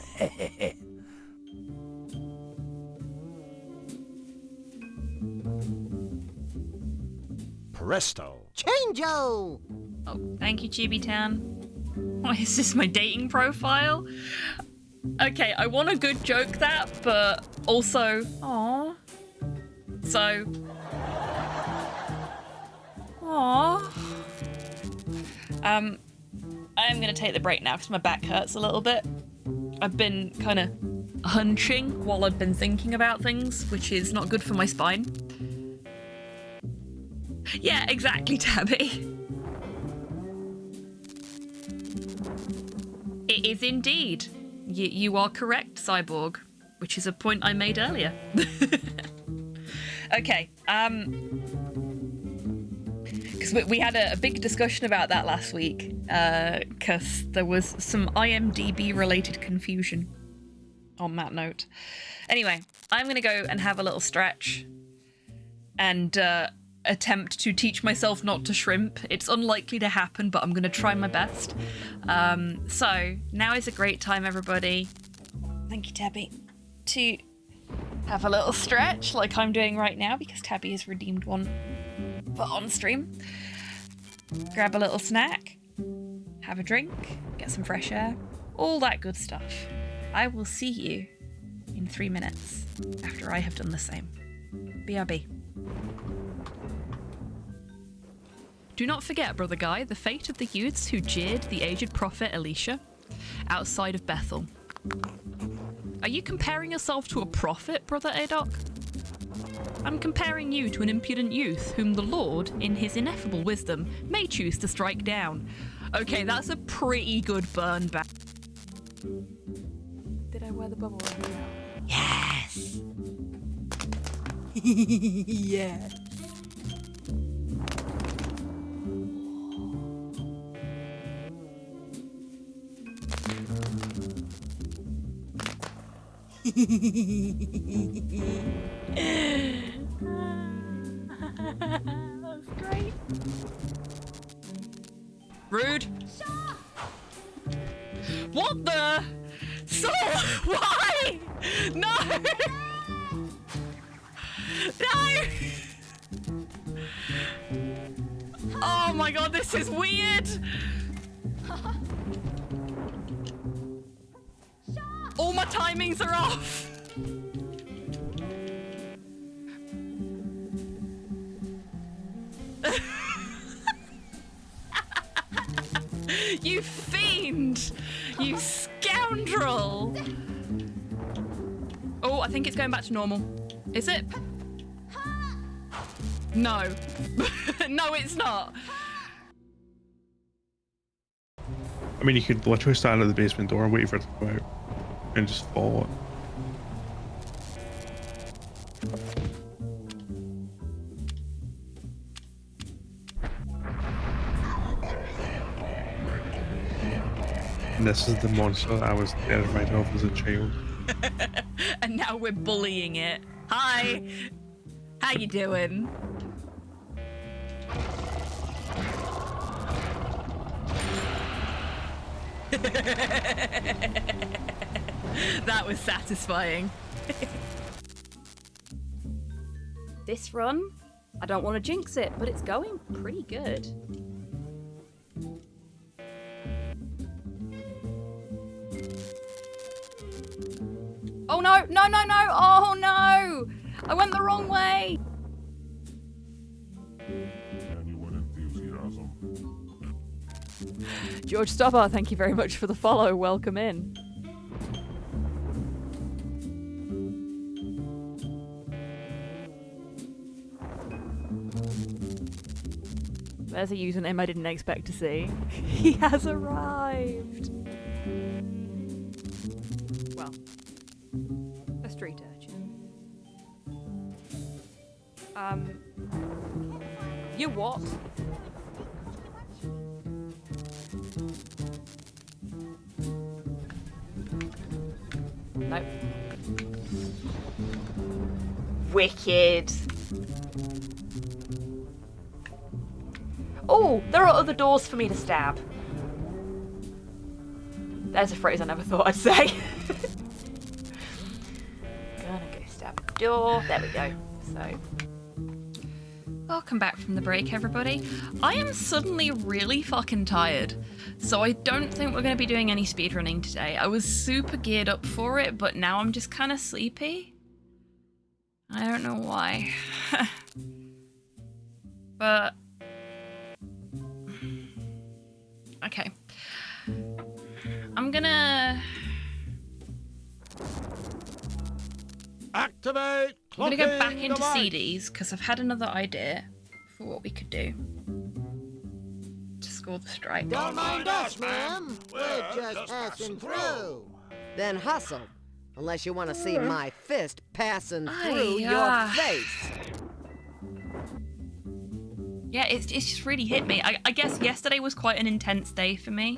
Presto. Changeo! Oh, thank you, HobbyTan. Why is this my dating profile? Okay, I want a good joke that, but also, aww. So, aww. I am gonna take the break now because my back hurts a little bit. I've been kind of hunching while I've been thinking about things, which is not good for my spine. Yeah, exactly, Tabby. It is indeed. You are correct, Cyborg, which is a point I made earlier. Okay, because we had a big discussion about that last week, because there was some IMDb-related confusion on that note. Anyway, I'm going to go and have a little stretch and attempt to teach myself not to shrimp. It's unlikely to happen, but I'm going to try my best. So, now is a great time, everybody. Thank you, Tabby. To have a little stretch like I'm doing right now because Tabby has redeemed one for on stream. Grab a little snack, have a drink, get some fresh air, all that good stuff. I will see you in 3 minutes after I have done the same. BRB. Do not forget, Brother Guy, the fate of the youths who jeered the aged prophet Elisha outside of Bethel. Are you comparing yourself to a prophet, Brother Adok? I'm comparing you to an impudent youth whom the Lord, in his ineffable wisdom, may choose to strike down. Okay, that's a pretty good burn back. Did I wear the bubble? Yes! Yes! That's great. Rude. What the? So why? No. No. Oh my god, this is weird. All my timings are off. You fiend! You scoundrel! Oh, I think it's going back to normal. Is it? No. No, it's not. I mean, you could literally stand at the basement door and wait for it to go out and just follow it. And this is the monster I was terrified of as a child. And now we're bullying it. Hi! How you doing? That was satisfying. This run, I don't want to jinx it, but it's going pretty good. Oh no, no, no, no, oh no! I went the wrong way! George Stubber, thank you very much for the follow. Welcome in. There's a username I didn't expect to see. He has arrived. well, a street urchin. You what? Nope. Wicked. Oh, there are other doors for me to stab. There's a phrase I never thought I'd say. Gonna go stab a door. There we go. So. Welcome back from the break, everybody. I am suddenly really fucking tired, so I don't think we're going to be doing any speedrunning today. I was super geared up for it, but now I'm just kind of sleepy. I don't know why. But... okay. I'm gonna... Activate! I'm gonna go back into CDs, because I've had another idea for what we could do to score the strike. Don't mind us, ma'am. We're just passing through. Then hustle. Unless you want to see my fist passing through your face. Yeah, it's just really hit me. I guess yesterday was quite an intense day for me.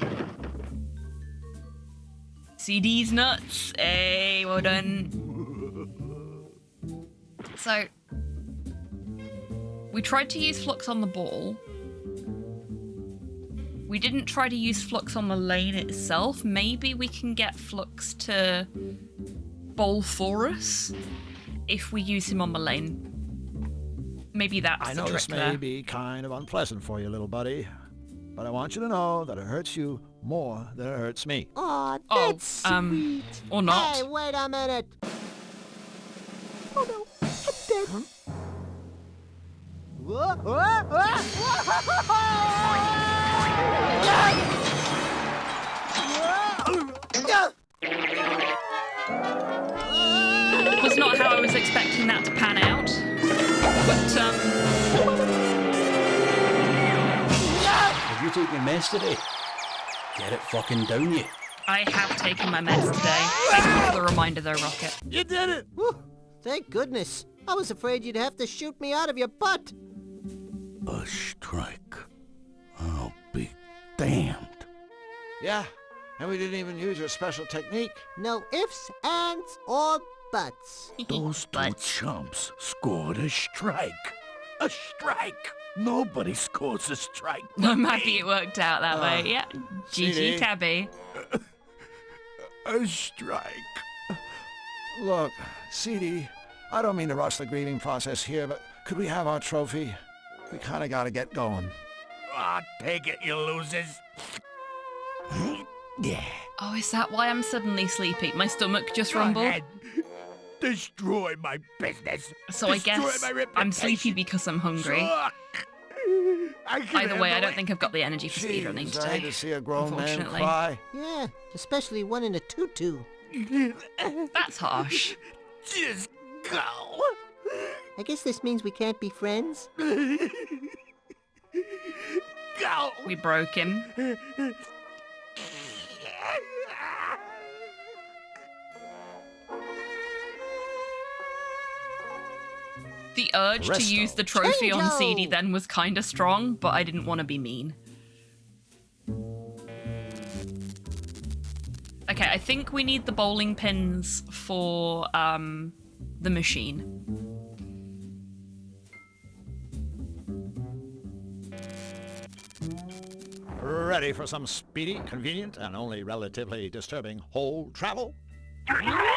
CD's nuts. Hey, well done. So, we tried to use flux on the ball. We didn't try to use flux on the lane itself. Maybe we can get flux to bowl for us if we use him on the lane. Maybe that's I the know trick this may there. be kind of unpleasant for you, little buddy, but I want you to know that it hurts you more than it hurts me. Aw, that's sweet. Or not. Hey, wait a minute. Oh no, I'm dead. Huh? Whoa, whoa, It was not how I was expecting that to pan out. But, Have you taken your meds today? Get it fucking down you. I have taken my meds today. Thank you for the reminder though, Rocket. You did it! Whew, thank goodness. I was afraid you'd have to shoot me out of your butt. A strike. I'll be damned. Yeah, and we didn't even use your special technique. No ifs, ands, or buts. Those two chumps scored a strike. A strike! Nobody scores a strike. I'm happy it worked out that way. Yeah. GG, CD. Tabby. A strike. Look, CD, I don't mean to rush the grieving process here, but could we have our trophy? We kind of got to get going. Ah, take it, you losers. Yeah. Oh, is that why I'm suddenly sleepy? My stomach just rumbled. Go ahead. Destroy my business. So I Destroy guess my I'm sleepy reputation. because I'm hungry. Suck. I can Either way, I handle don't think I've got the energy for Jeez, speedrunning I today. hate to see a grown man Unfortunately. cry. Yeah, especially one in a tutu. That's harsh. Just go. I guess this means we can't be friends. Go. We broke him. The urge to Presto. use the trophy on Chango. CD then was kinda strong, but I didn't want to be mean. Okay, I think we need the bowling pins for the machine. Ready for some speedy, convenient, and only relatively disturbing hole travel? I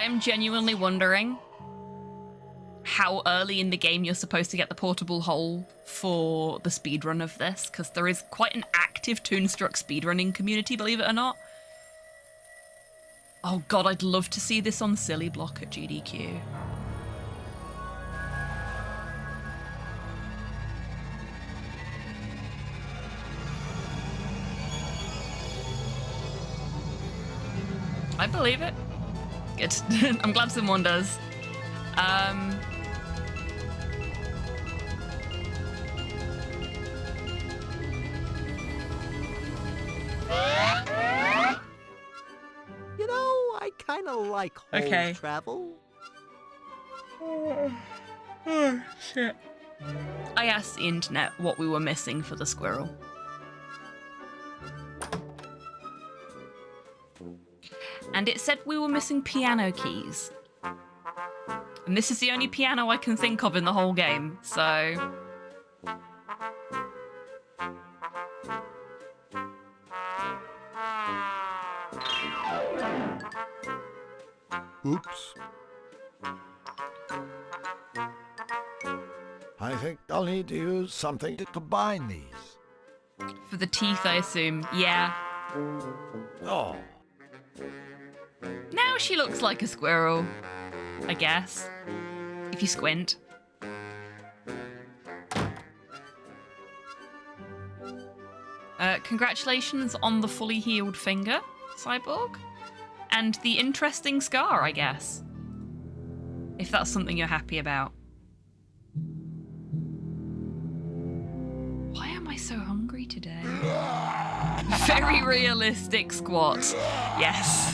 am genuinely wondering how early in the game you're supposed to get the portable hole for the speedrun of this, because there is quite an active Toonstruck speedrunning community, believe it or not. Oh god, I'd love to see this on Silly Block at GDQ. I believe it. Good. I'm glad someone does. kind of like hole Okay. travel. Oh, shit. I asked the internet what we were missing for the squirrel. And it said we were missing piano keys. And this is the only piano I can think of in the whole game, so... Oops. I think I'll need to use something to combine these. For the teeth, I assume. Yeah. Oh. Now she looks like a squirrel, I guess. If you squint. Congratulations on the fully healed finger, Cyborg. And the interesting scar, I guess. If that's something you're happy about. Why am I so hungry today? Very realistic squat. Yes.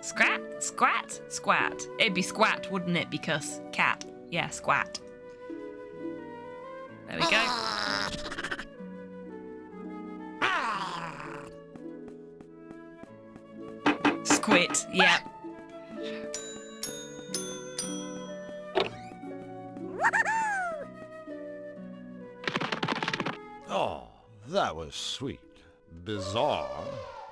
Scrat, squat, squat. It'd be squat, wouldn't it? Because cat. Yeah, squat. There we go. Squid, yeah. Oh, that was sweet. Bizarre,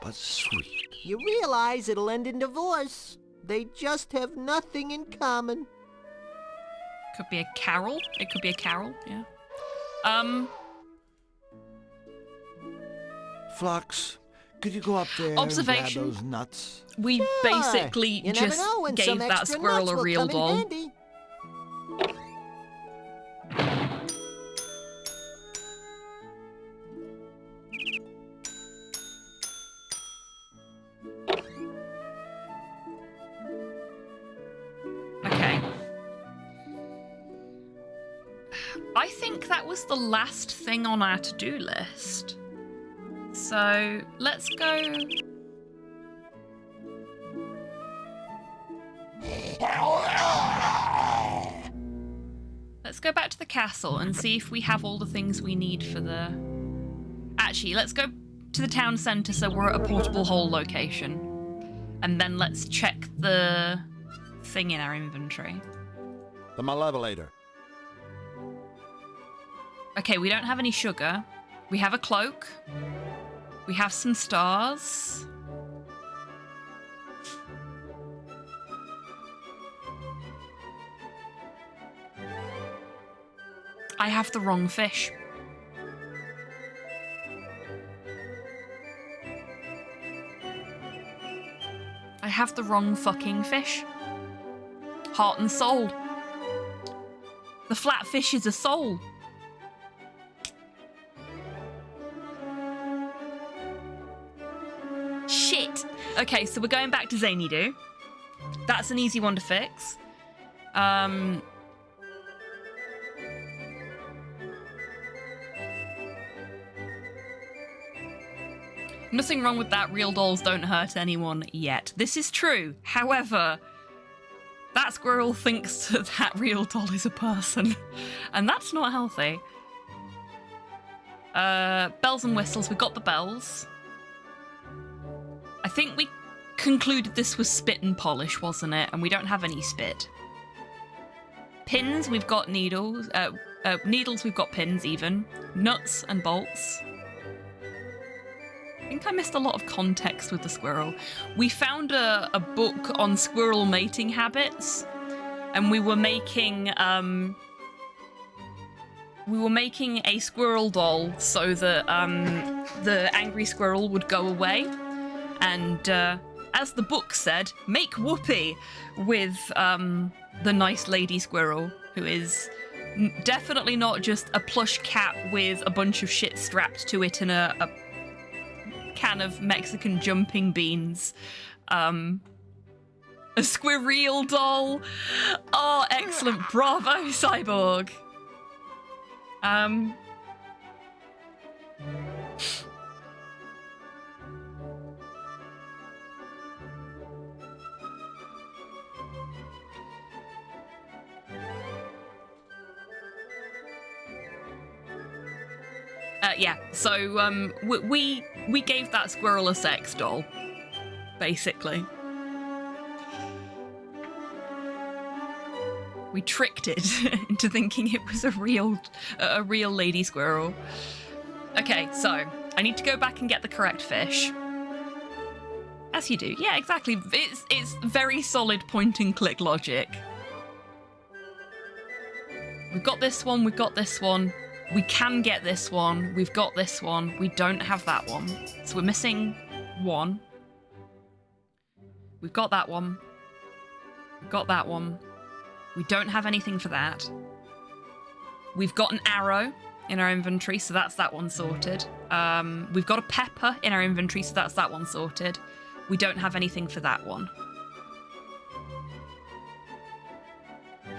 but sweet. You realize it'll end in divorce. They just have nothing in common. Could be a carol. It could be a carol, yeah. Flux, could you go up there Observation. and grab those nuts? We Sure. basically You never just know when gave some that extra squirrel nuts a will real come in doll. handy. Okay. I think that was the last thing on our to-do list. So, let's go... Let's go back to the castle and see if we have all the things we need for the... Actually, let's go to the town centre so we're at a portable hole location. And then let's check the thing in our inventory. The Malevolator. Okay, we don't have any sugar. We have a cloak. We have some stars. I have the wrong fish. I have the wrong fucking fish. Heart and soul. The flatfish is a soul. Shit. Okay, so we're going back to Zanydu. That's an easy one to fix. Nothing wrong with that. Real dolls don't hurt anyone yet. This is true. However, that squirrel thinks that that real doll is a person. And that's not healthy. Bells and whistles. We got the bells. I think we concluded this was spit and polish, wasn't it? And we don't have any spit. Pins, we've got needles. Needles, we've got pins even. Nuts and bolts. I think I missed a lot of context with the squirrel. We found a book on squirrel mating habits, and we were making a squirrel doll so that the angry squirrel would go away. And as the book said, make whoopee with the nice lady squirrel, who is definitely not just a plush cat with a bunch of shit strapped to it and a can of Mexican jumping beans. A squirrel doll. Oh, excellent. Bravo, Cyborg. Yeah, so we gave that squirrel a sex doll, basically. We tricked it into thinking it was a real lady squirrel. Okay, so I need to go back and get the correct fish. As you do. Yeah, exactly. It's very solid point and click logic. We've got this one, we've got this one. We can get this one. We've got this one. We don't have that one. So we're missing one. We've got that one. We've got that one. We don't have anything for that. We've got an arrow in our inventory, so that's that one sorted. We've got a pepper in our inventory, so that's that one sorted. We don't have anything for that one.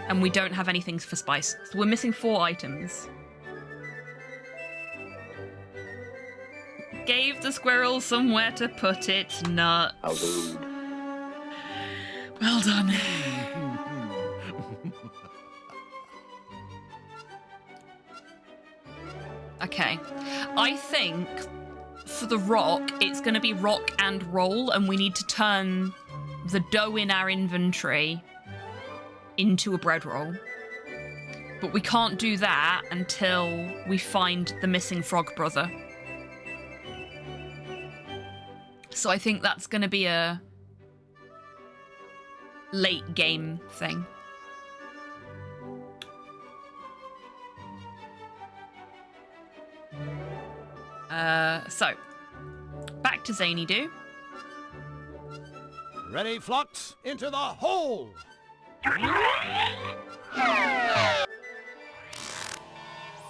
And we don't have anything for spice. So we're missing 4 items. Gave the squirrel somewhere to put its nuts. Well done. Okay. I think for the rock, it's going to be rock and roll, and we need to turn the dough in our inventory into a bread roll. But we can't do that until we find the missing frog brother. So I think that's going to be a late game thing. So back to Zany Doo. Ready, Flux? Into the hole!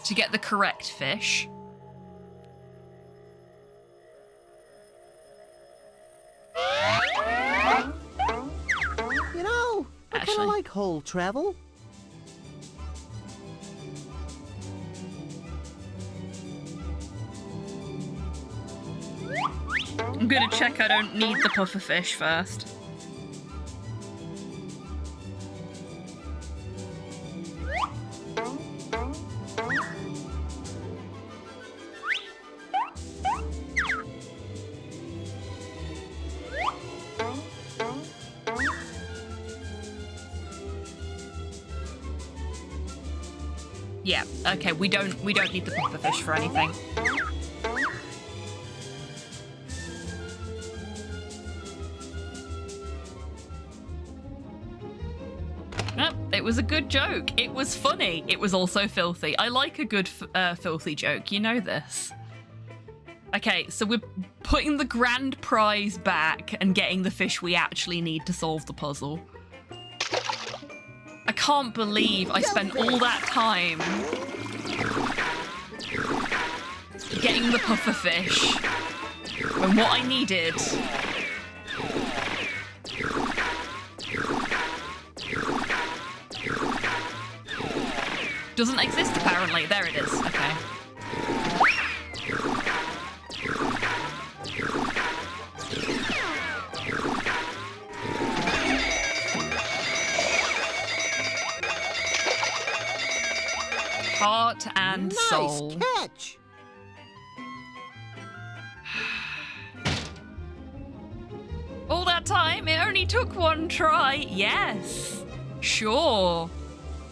To get the correct fish. You know, I kind of like hole travel. I'm gonna check I don't need the puffer fish first. Yeah, okay, we don't need the puffer fish for anything. It was a good joke. It was funny. It was also filthy. I like a good filthy joke. You know this. Okay, so we're putting the grand prize back and getting the fish we actually need to solve the puzzle. I can't believe I spent all that time getting the puffer fish when what I needed doesn't exist, apparently. There it is. Okay. Heart and soul. Nice catch! All that time, it only took one try. Yes. Sure.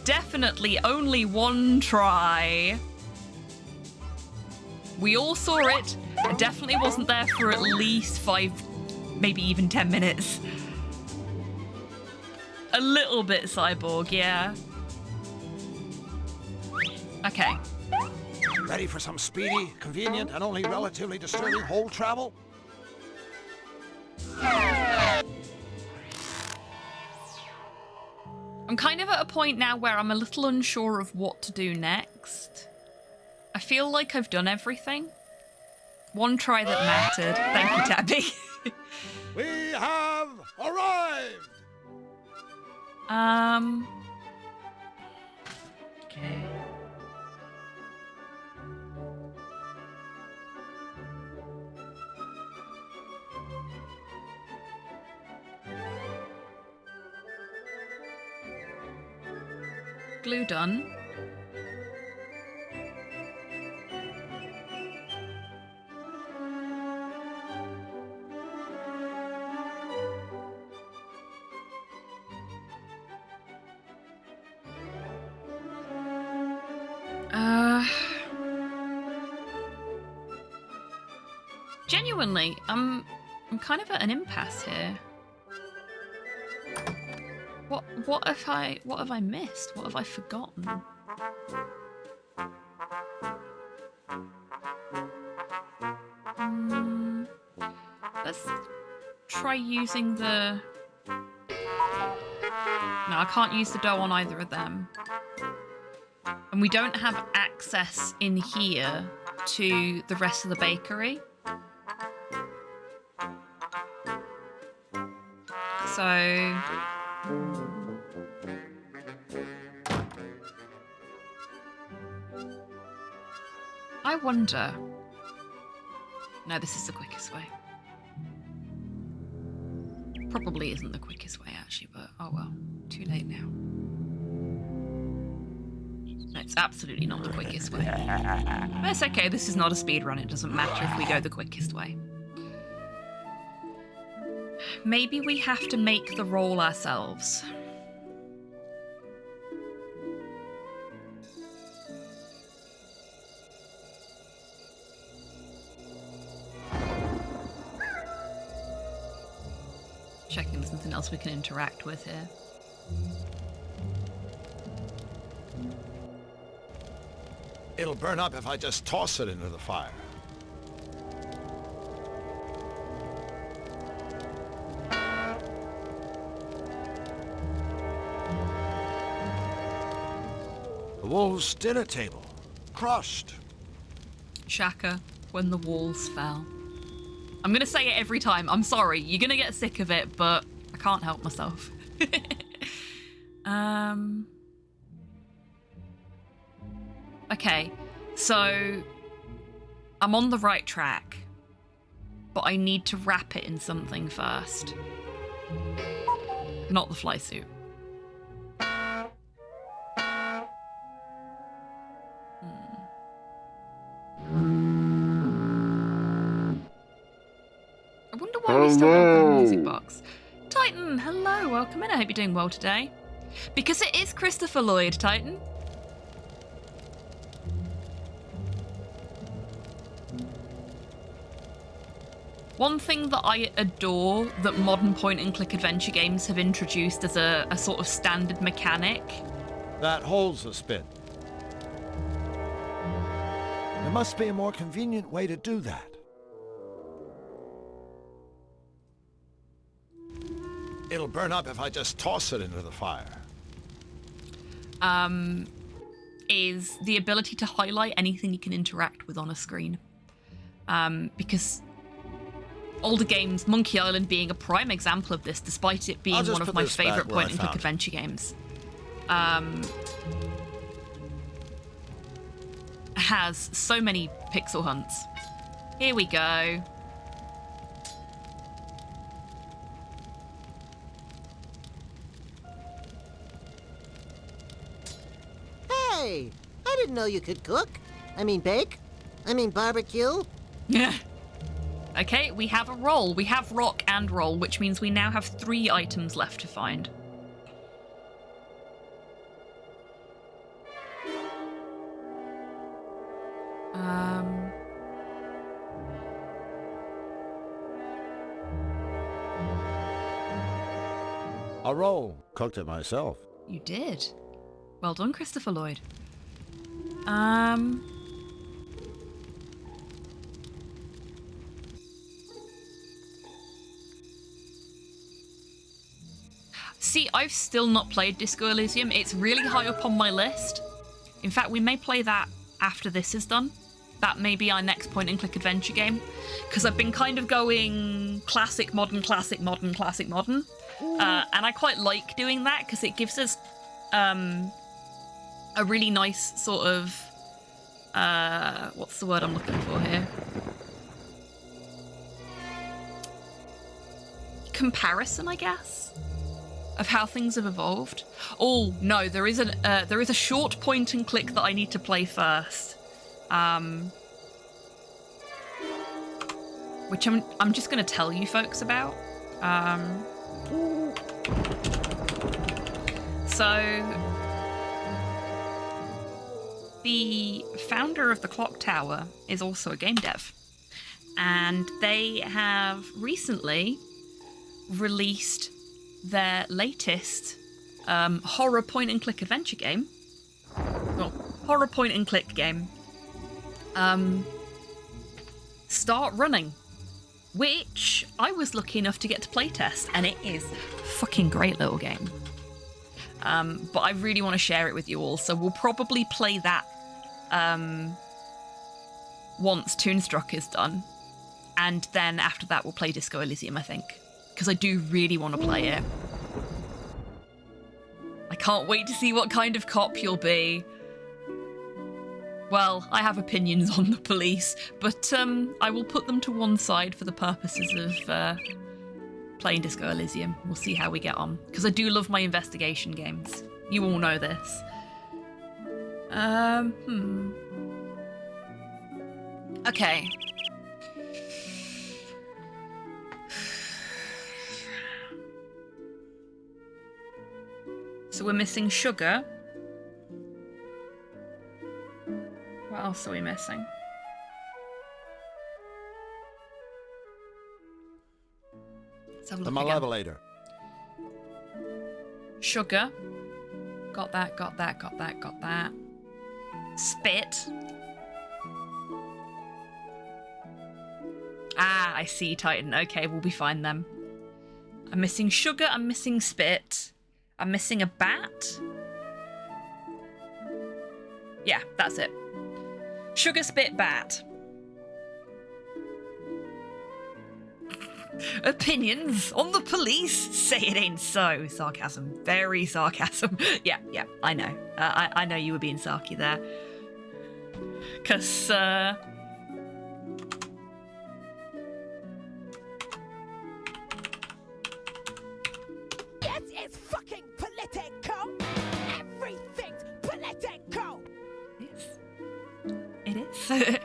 Definitely only one try. We all saw it. It definitely wasn't there for at least 5, maybe even 10 minutes. A little bit cyborg, yeah. Okay. Ready for some speedy, convenient, and only relatively disturbing hole travel? I'm kind of at a point now where I'm a little unsure of what to do next. I feel like I've done everything. One try that mattered. Thank you, Tabby. We have arrived! Okay. Glue done. Genuinely, I'm kind of at an impasse here. What have I missed? What have I forgotten? Let's try using the... No, I can't use the dough on either of them. And we don't have access in here to the rest of the bakery. So... I wonder... No, this is the quickest way. Probably isn't the quickest way, actually, but oh well. Too late now. No, it's absolutely not the quickest way. But it's okay, this is not a speed run. It doesn't matter if we go the quickest way. Maybe we have to make the roll ourselves. Checking there's nothing else we can interact with here. It'll burn up if I just toss it into the fire. The wolves' dinner table. Crushed. Shaka, when the walls fell. I'm gonna say it every time. I'm sorry. You're gonna get sick of it, but I can't help myself. Okay, so I'm on the right track, but I need to wrap it in something first. Not the fly suit. I wonder why we still have the music box. Titan, hello, welcome in. I hope you're doing well today. Because it is Christopher Lloyd, Titan. One thing that I adore that modern point-and-click adventure games have introduced as a sort of standard mechanic. That holds the spin. There must be a more convenient way to do that. It'll burn up if I just toss it into the fire. Is the ability to highlight anything you can interact with on a screen. Because older games, Monkey Island being a prime example of this, despite it being one of my favourite point-and-click adventure games, has so many pixel hunts. Here we go. Hey, I didn't know you could cook. I mean bake. I mean barbecue. Yeah. Okay, we have a roll. We have rock and roll, which means we now have 3 items left to find. A roll. Cooked it myself. You did. Well done, Christopher Lloyd. See, I've still not played Disco Elysium. It's really high up on my list. In fact, we may play that after this is done. That may be our next point-and-click adventure game. Because I've been kind of going classic, modern, classic, modern, classic, modern. And I quite like doing that because it gives us a really nice sort of... what's the word I'm looking for here? Comparison, I guess, of how things have evolved. Oh no, there is a short point and click that I need to play first, which I'm just going to tell you folks about. So the founder of the Clock Tower is also a game dev, and they have recently released their latest horror point-and-click adventure game. Well, horror point-and-click game. Start Running, which I was lucky enough to get to playtest, and it is a fucking great little game. But I really want to share it with you all, so we'll probably play that once Toonstruck is done. And then after that, we'll play Disco Elysium, I think. Because I do really want to play it. I can't wait to see what kind of cop you'll be. Well, I have opinions on the police, but I will put them to one side for the purposes of playing Disco Elysium. We'll see how we get on. Because I do love my investigation games. You all know this. Okay. So we're missing sugar. What else are we missing? Let's have a look The again. malevolator. Sugar. Got that, got that, got that, got that. Spit. Ah, I see, Titan. Okay, we'll be fine then. I'm missing sugar, I'm missing spit. I'm missing a bat. Yeah, that's it. Sugar, spit, bat. Opinions on the police? Say it ain't so. Sarcasm. Very sarcasm. Yeah, I know. I know you were being sarky there. Because, Yes, it's fucking political. Everything's political. it is.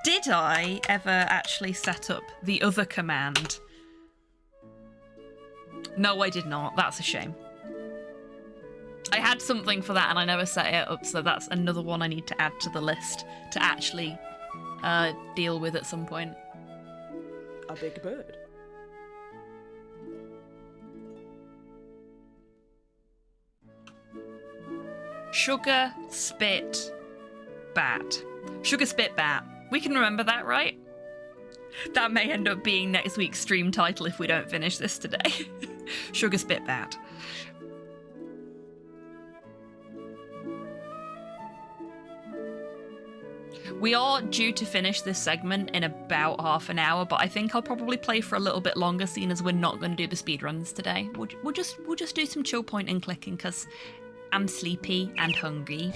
Did I ever actually set up the other command? No, I did not. That's a shame. I had something for that and I never set it up, so that's another one I need to add to the list to actually deal with at some point. A big bird. Sugar, spit, bat. Sugar, spit, bat. We can remember that, right? That may end up being next week's stream title if we don't finish this today. Sugar, spit, bat. We are due to finish this segment in about half an hour, but I think I'll probably play for a little bit longer, seeing as we're not going to do the speedruns today. We'll just do some chill point and clicking because I'm sleepy and hungry.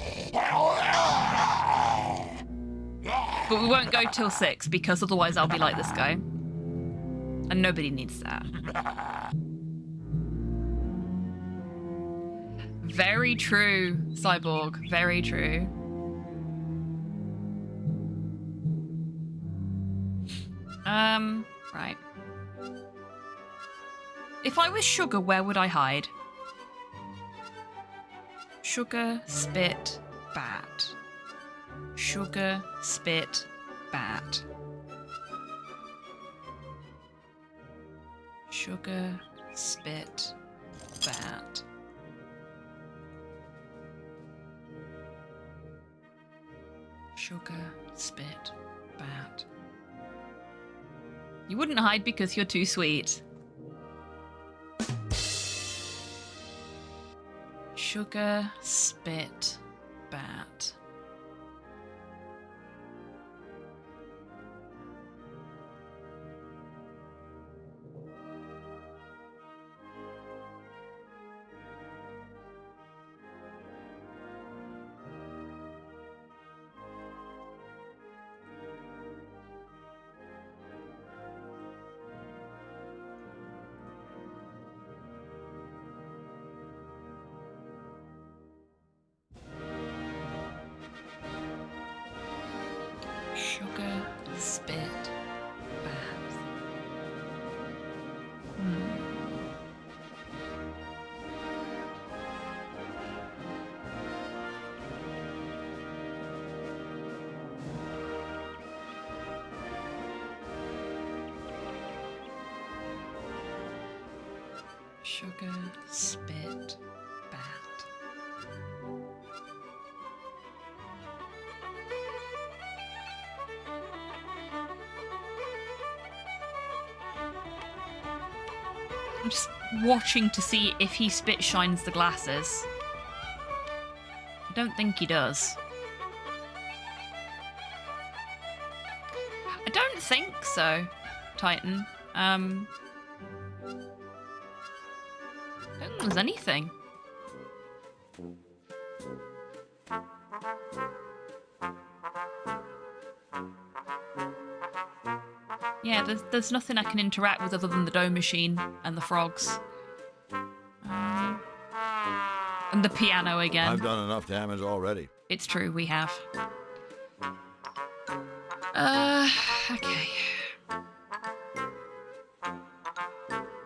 But we won't go till 6 because otherwise I'll be like this guy. And nobody needs that. Very true, Cyborg. Very true. Right. If I was Sugar, where would I hide? Sugar, spit, bat. Sugar, spit, bat. Sugar, spit, bat. Sugar, spit, bat. You wouldn't hide because you're too sweet. Sugar, spit, bat. Sugar, spit, bat. Sugar, spit, bat. I'm just watching to see if he spit shines the glasses. I don't think he does. I don't think so, Titan. I don't think there's anything. Yeah, there's nothing I can interact with other than the dough machine and the frogs. And the piano again. I've done enough damage already. It's true, we have. Okay.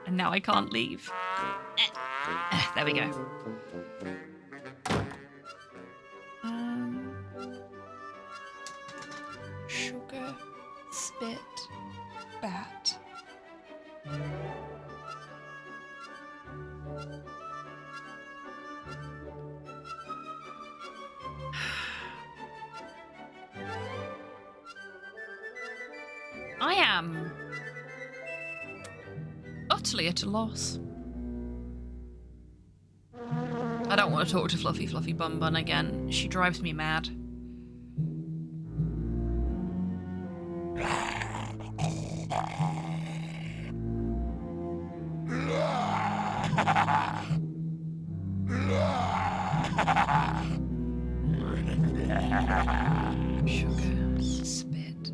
And now I can't leave. There we go. Sugar, spit, bat. I am utterly at a loss. I don't want to talk to Fluffy Bun Bun again. She drives me mad. Sugar, spit,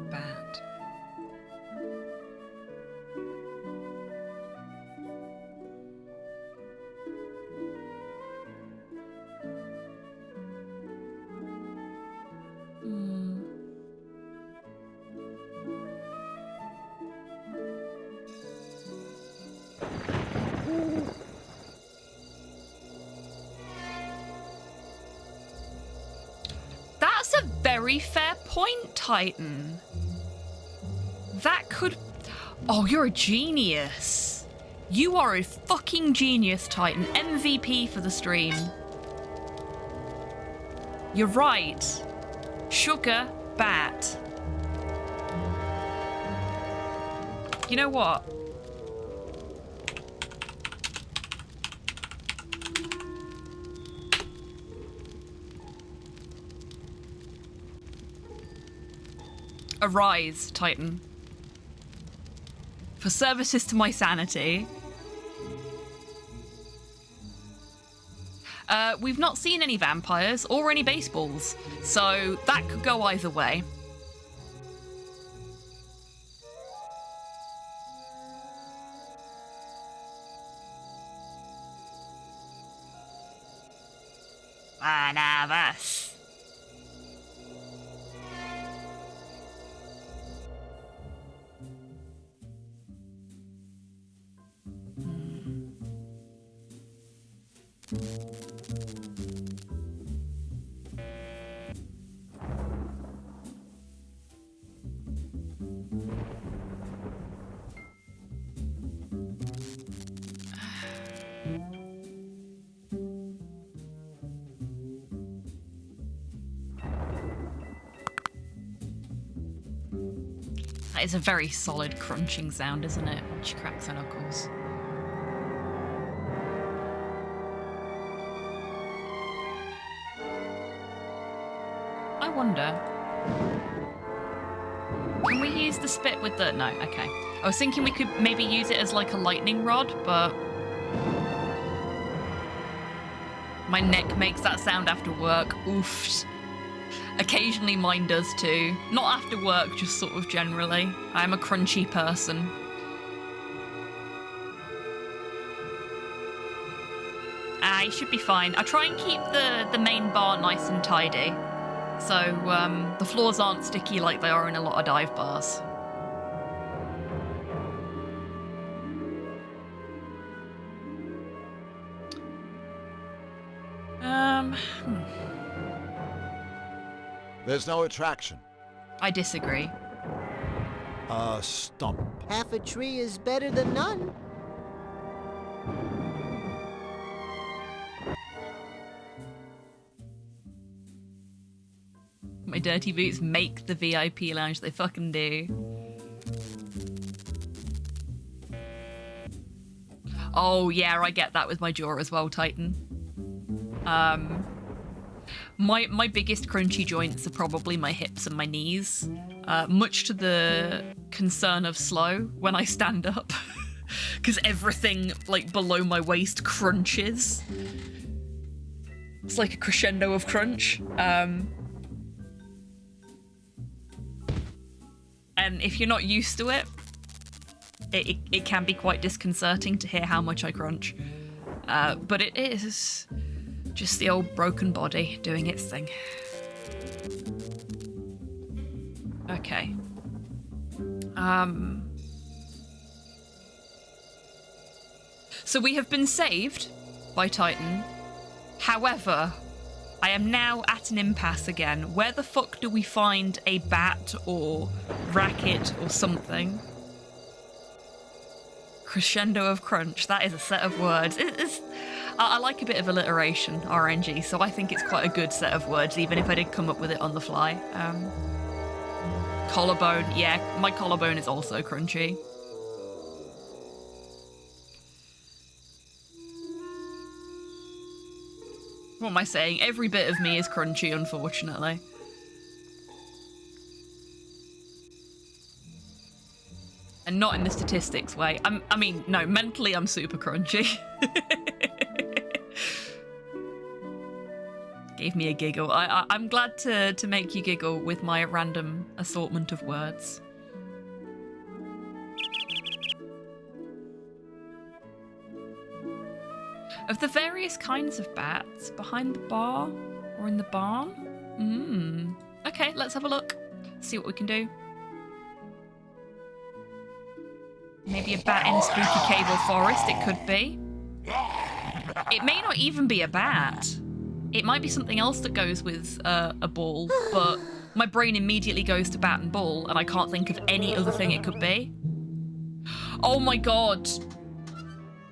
bat. That's a very fair point, Titan. That could... Oh, you're a genius. You are a fucking genius, Titan. MVP for the stream. You're right. Sugar, bat. You know what? Arise, Titan. For services to my sanity. We've not seen any vampires or any baseballs, so that could go either way. One of us. That is a very solid crunching sound, isn't it? When she cracks her knuckles. I wonder... Can we use the spit with the... No, okay. I was thinking we could maybe use it as like a lightning rod, but... My neck makes that sound after work. Oof. Occasionally mine does too. Not after work, just sort of generally. I'm a crunchy person. I should be fine. I try and keep the main bar nice and tidy. So the floors aren't sticky like they are in a lot of dive bars. There's no attraction. I disagree. A stump. Half a tree is better than none. dirty boots make the VIP lounge. They fucking do. Oh yeah, I get that with my jaw as well, Titan. My biggest crunchy joints are probably my hips and my knees, much to the concern of Slow when I stand up, because everything like below my waist crunches. It's like a crescendo of crunch. And if you're not used to it, it can be quite disconcerting to hear how much I crunch. But it is just the old broken body doing its thing. Okay. So we have been saved by Titan. However, I am now at an impasse again. Where the fuck do we find a bat or racket or something? Crescendo of crunch. That is a set of words. I like a bit of alliteration, RNG, so I think it's quite a good set of words, even if I did come up with it on the fly. Collarbone. Yeah, my collarbone is also crunchy. What am I saying? Every bit of me is crunchy, unfortunately. And not in the statistics way. I mean, no, mentally I'm super crunchy. Gave me a giggle. I'm glad to make you giggle with my random assortment of words. Of the various kinds of bats, behind the bar or in the barn? Okay, let's have a look. See what we can do. Maybe a bat in a spooky cave or forest, it could be. It may not even be a bat. It might be something else that goes with a ball, but my brain immediately goes to bat and ball, and I can't think of any other thing it could be. Oh my god.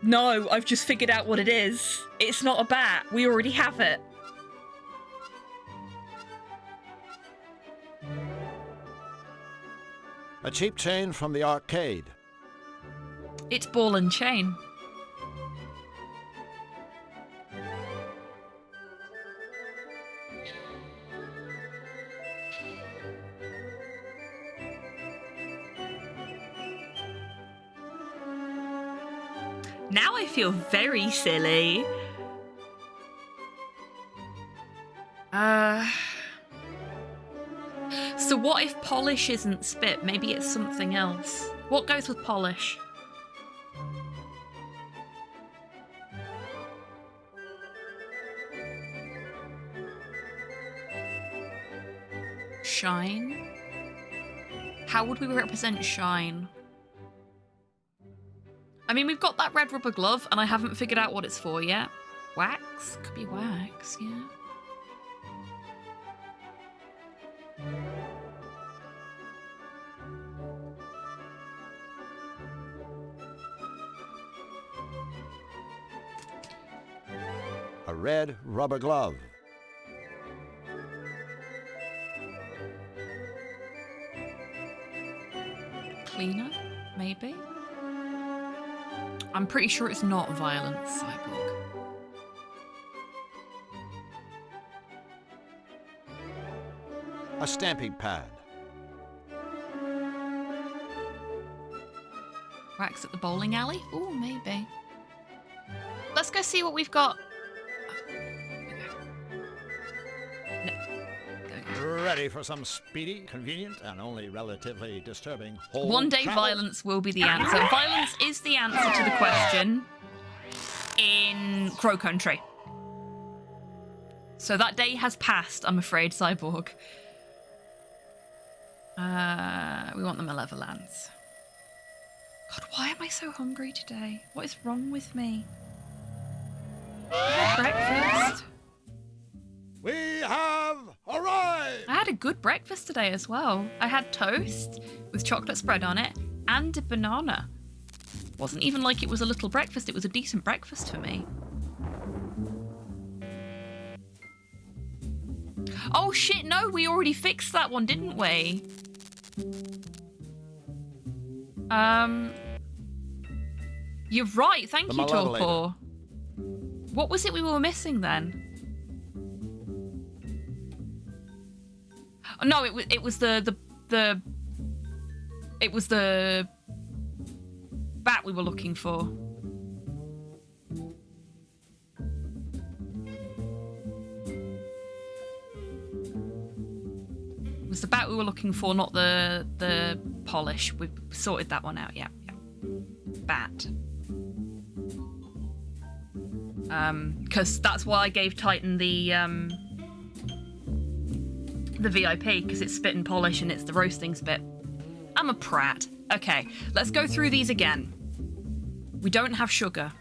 No, I've just figured out what it is. It's not a bat. We already have it. A cheap chain from the arcade. It's ball and chain. Now I feel very silly. So what if polish isn't spit? Maybe it's something else. What goes with polish? Shine? How would we represent shine? I mean, we've got that red rubber glove, and I haven't figured out what it's for yet. Wax? Could be wax, yeah. A red rubber glove. Cleaner, maybe? I'm pretty sure it's not violent, Cyborg. A stamping pad. Wax at the bowling alley? Ooh, maybe. Let's go see what we've got. Ready for some speedy, convenient, and only relatively disturbing whole One day travel? violence will be the answer. Violence is the answer to the question in Crow Country. So that day has passed, I'm afraid, Cyborg. We want the Malevolence. God, why am I so hungry today? What is wrong with me? I had breakfast. We have arrived! I had a good breakfast today as well. I had toast with chocolate spread on it and a banana. Wasn't even like it was a little breakfast, it was a decent breakfast for me. Oh shit, no, we already fixed that one, didn't we? You're right, thank you, Torpor. What was it we were missing then? Oh, no, it was the bat we were looking for. It was the bat we were looking for, not the polish. We sorted that one out. Yeah. Bat. Because that's why I gave Titan the VIP, because it's spit and polish and it's the roasting spit. I'm a prat. Okay, let's go through these again. We don't have sugar.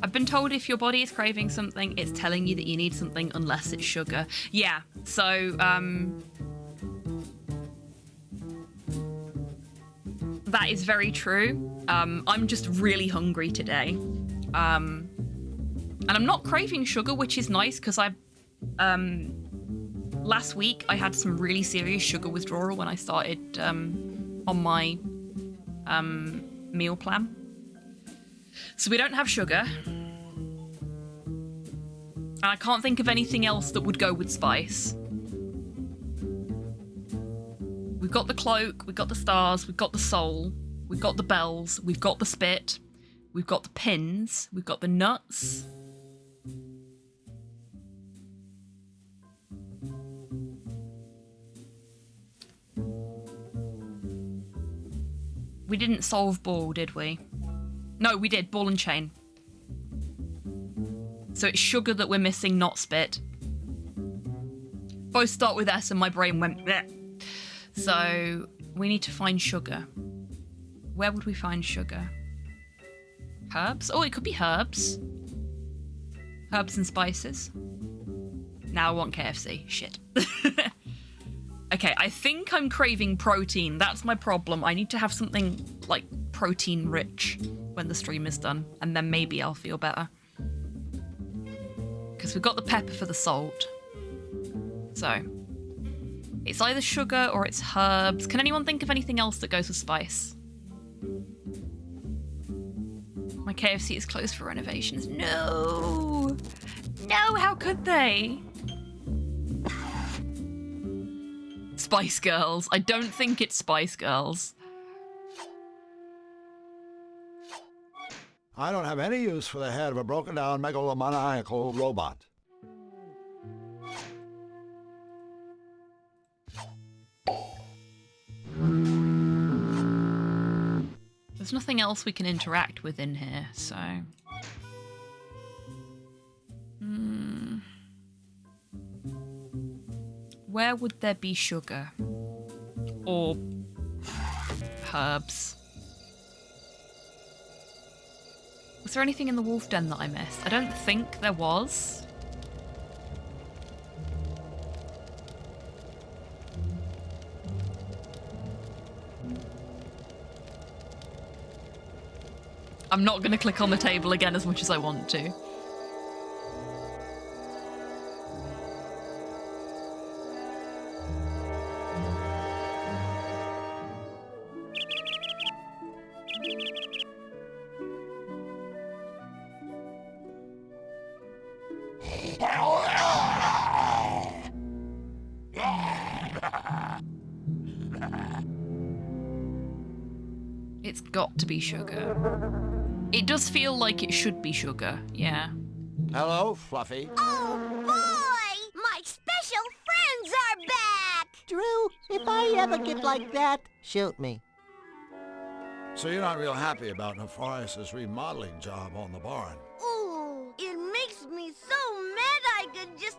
I've been told if your body is craving something, it's telling you that you need something unless it's sugar. Yeah, so, that is very true. I'm just really hungry today. And I'm not craving sugar, which is nice, because last week I had some really serious sugar withdrawal when I started on my meal plan. So we don't have sugar. And I can't think of anything else that would go with spice. We've got the cloak, we've got the stars, we've got the soul, we've got the bells, we've got the spit, we've got the pins, we've got the nuts. We didn't solve ball, did we? No, we did, ball and chain. So it's sugar that we're missing, not spit. Both start with S and my brain went bleh. So we need to find sugar. Where would we find sugar? Herbs? Oh, it could be herbs. Herbs and spices. Now I want KFC. Shit. Okay, I think I'm craving protein. That's my problem. I need to have something like protein rich when the stream is done, and then maybe I'll feel better. Because we've got the pepper for the salt. So it's either sugar or it's herbs. Can anyone think of anything else that goes with spice? My KFC is closed for renovations. No! No, how could they? Spice Girls. I don't think it's Spice Girls. I don't have any use for the head of a broken-down megalomaniacal robot. There's nothing else we can interact with in here, so... Where would there be sugar? Or herbs? Was there anything in the wolf den that I missed? I don't think there was. I'm not going to click on the table again as much as I want to. It's got to be sugar. It does feel like it should be sugar, yeah. Hello, Fluffy. Oh, boy! My special friends are back! Drew, if I ever get like that, shoot me. So you're not real happy about Nepharius's remodeling job on the barn? Ooh, it makes me so mad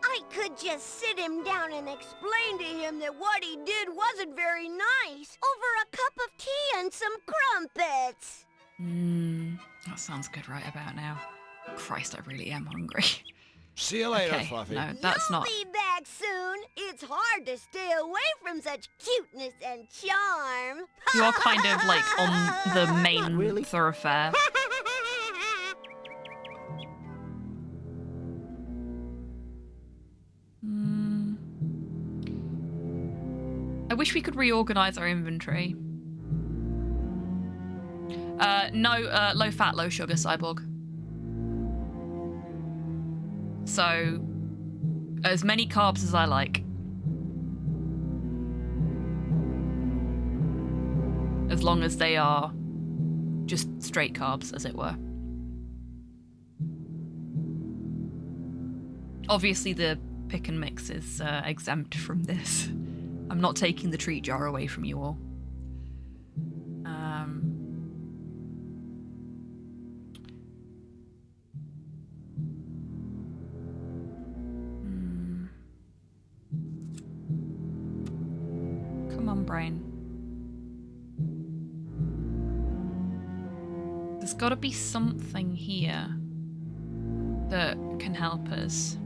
I could just sit him down and explain to him that what he did wasn't very nice over a cup of tea and some crumpets. That sounds good right about now. Christ, I really am hungry. See you later, okay, Fluffy. No, that's not. You'll be back soon. It's hard to stay away from such cuteness and charm. You are kind of like on the main thoroughfare. I wish we could reorganize our inventory. No, low fat, low sugar cyborg. So, as many carbs as I like. As long as they are just straight carbs, as it were. Obviously, the pick and mix is exempt from this. I'm not taking the treat jar away from you all. Come on, brain. There's got to be something here that can help us.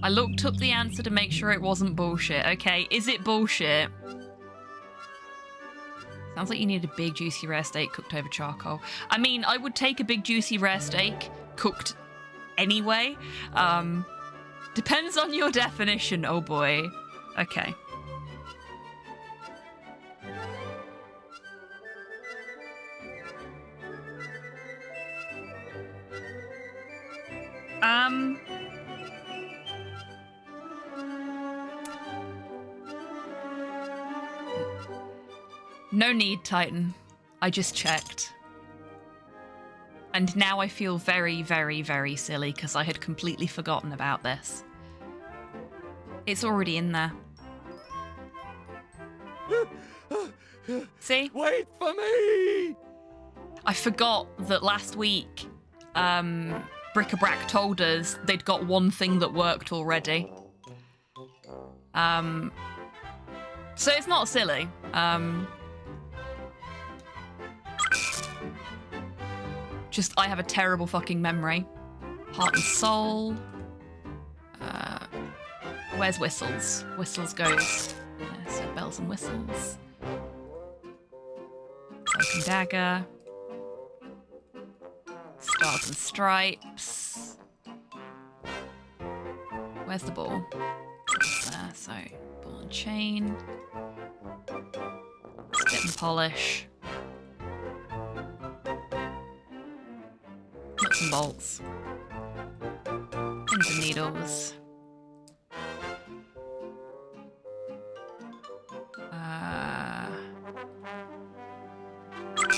I looked up the answer to make sure it wasn't bullshit. Okay, is it bullshit? Sounds like you need a big juicy rare steak cooked over charcoal. I mean, I would take a big juicy rare steak cooked anyway. Depends on your definition, oh boy. Okay. No need, Titan. I just checked. And now I feel very, very, very silly because I had completely forgotten about this. It's already in there. See? Wait for me! I forgot that last week, Bric-a-Brac told us they'd got one thing that worked already. So it's not silly. Just, I have a terrible fucking memory. Heart and soul. Where's whistles? Whistles goes. So bells and whistles. Cloak and dagger. Stars and stripes. Where's the ball? It's there, so ball and chain. Spit and polish. Nuts and bolts. Pins and needles.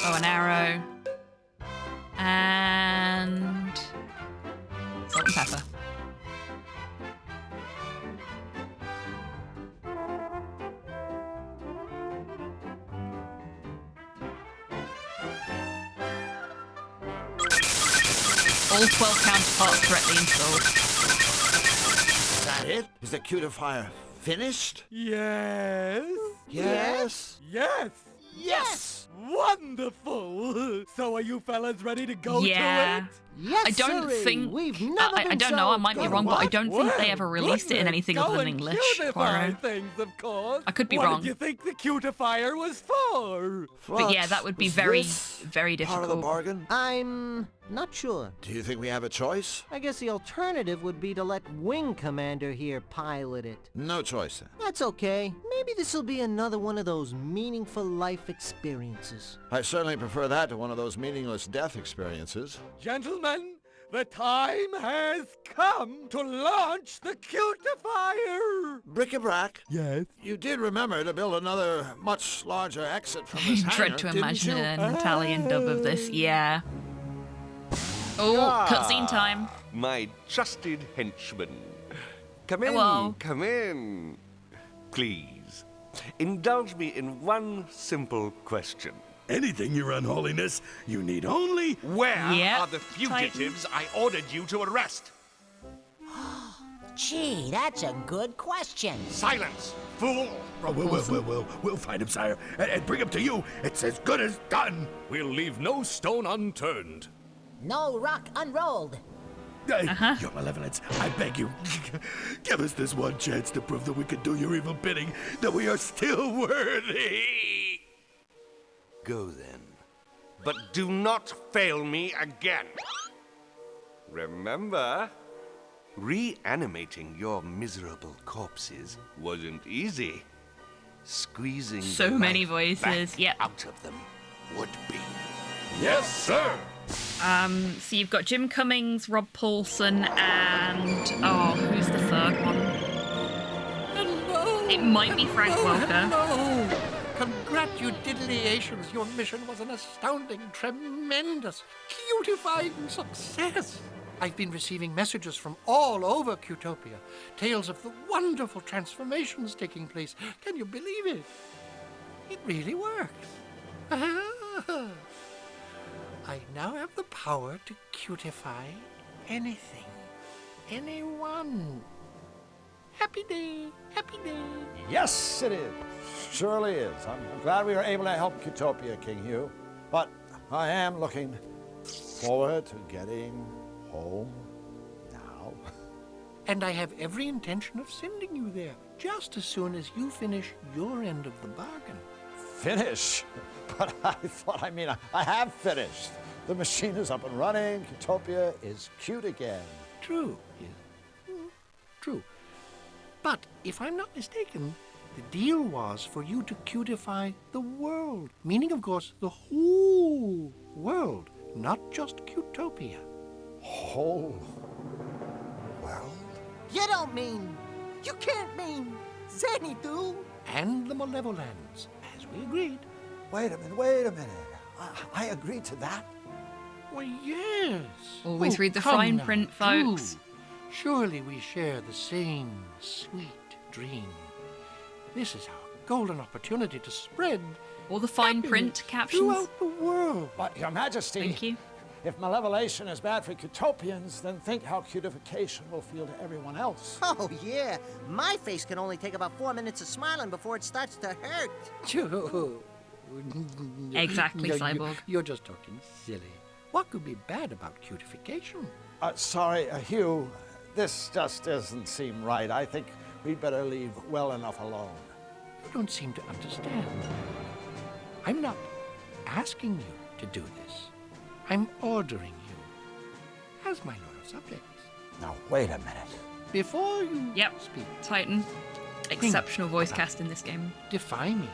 Bow and arrow. And salt and pepper. All 12 counterparts correctly installed. Is that it? Is the cutifier finished? Yes. Yes? Yes. Yes! Wonderful! So are you fellas ready to go to it? Yes, I don't sirree. think... We've never I been don't so know, I might be good. wrong, but I don't think they Well, ever released it in goodness, anything go other than and English, cutify Poirot. things, of course. I could be what wrong. Did you think the cutifier was for? But yeah, that would be very, very Part difficult. of the bargain? I'm not sure. Do you think we have a choice? I guess the alternative would be to let Wing Commander here pilot it. No choice then. That's okay. Maybe this'll be another one of those meaningful life experiences. I certainly prefer that to one of those meaningless death experiences. Gentlemen, the time has come to launch the cutifier! Bric-a-Brac? Yes? You did remember to build another, much larger exit from this hangar, Dread to didn't imagine you? an Italian dub of this, yeah. Oh, cutscene time. My trusted henchman. Come in, Hello. come in. Please, indulge me in one simple question. Anything, Your Unholiness. You need only... Where Yep, are the fugitives I ordered you to arrest? Gee, that's a good question. Silence, fool! Oh, we'll find him, sire, and bring him to you. It's as good as done. We'll leave no stone unturned. No rock unrolled. Your Malevolence, I beg you, give us this one chance to prove that we can do your evil bidding, that we are still worthy. Go then. But do not fail me again. Remember, reanimating your miserable corpses wasn't easy. Squeezing So the many life voices, back yep. out of them would be. Yes, sir. So you've got Jim Cummings, Rob Paulson, and who's the third one? Hello. It might be Frank Welker. Hello. Congratulations. Your mission was an astounding, tremendous, cutifying success. I've been receiving messages from all over Cutopia. Tales of the wonderful transformations taking place. Can you believe it? It really works. I now have the power to cutify anything. Anyone. Happy day. Happy day. Yes, it is. Surely is. I'm glad we were able to help Cutopia, King Hugh. But I am looking forward to getting home now. And I have every intention of sending you there, just as soon as you finish your end of the bargain. Finish? But I have finished. The machine is up and running. Cutopia is cute again. True. True. But if I'm not mistaken, the deal was for you to cutify the world. Meaning, of course, the whole world, not just Cutopia. Whole world? You don't mean... You can't mean... Xanadu? And the Malevolence, as we agreed. Wait a minute. I agreed to that? Well, yes. Always read the fine print, folks. Do. Surely we share the same sweet dream. This is our golden opportunity to spread all the fine print captions throughout the world. But, Your Majesty, thank you. If malevolation is bad for Cutopians, then think how cutification will feel to everyone else. Oh, yeah. My face can only take about 4 minutes of smiling before it starts to hurt. Exactly, Cyborg. You're just talking silly. What could be bad about cutification? Sorry, Hugh. This just doesn't seem right. I think we'd better leave well enough alone. You don't seem to understand. I'm not asking you to do this. I'm ordering you as my loyal subjects. Now, wait a minute. Before you speak... Titan. Exceptional voice cast in this game. Defy me,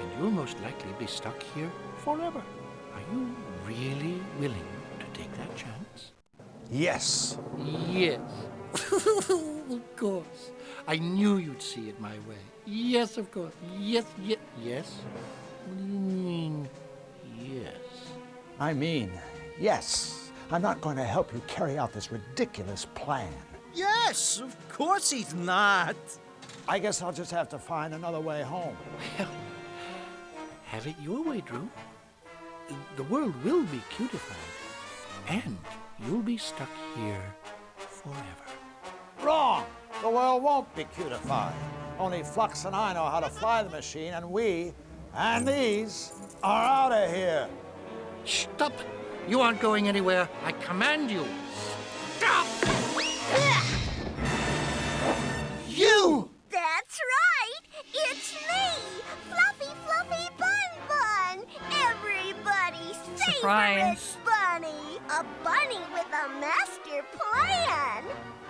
and you'll most likely be stuck here forever. Are you really willing to take that chance? Yes. Yes. Of course. I knew you'd see it my way. Yes, of course. Yes. What do you mean, yes? I mean, yes. I'm not going to help you carry out this ridiculous plan. Yes, of course he's not. I guess I'll just have to find another way home. Well, have it your way, Drew. The world will be cutified, and you'll be stuck here forever. Wrong! The world won't be cutified. Only Flux and I know how to fly the machine, and we, and these, are out of here. Stop! You aren't going anywhere. I command you. Stop! You! That's right! It's me! Fluffy Bun Bun! Everybody's favorite bunny! A bunny with a master plan!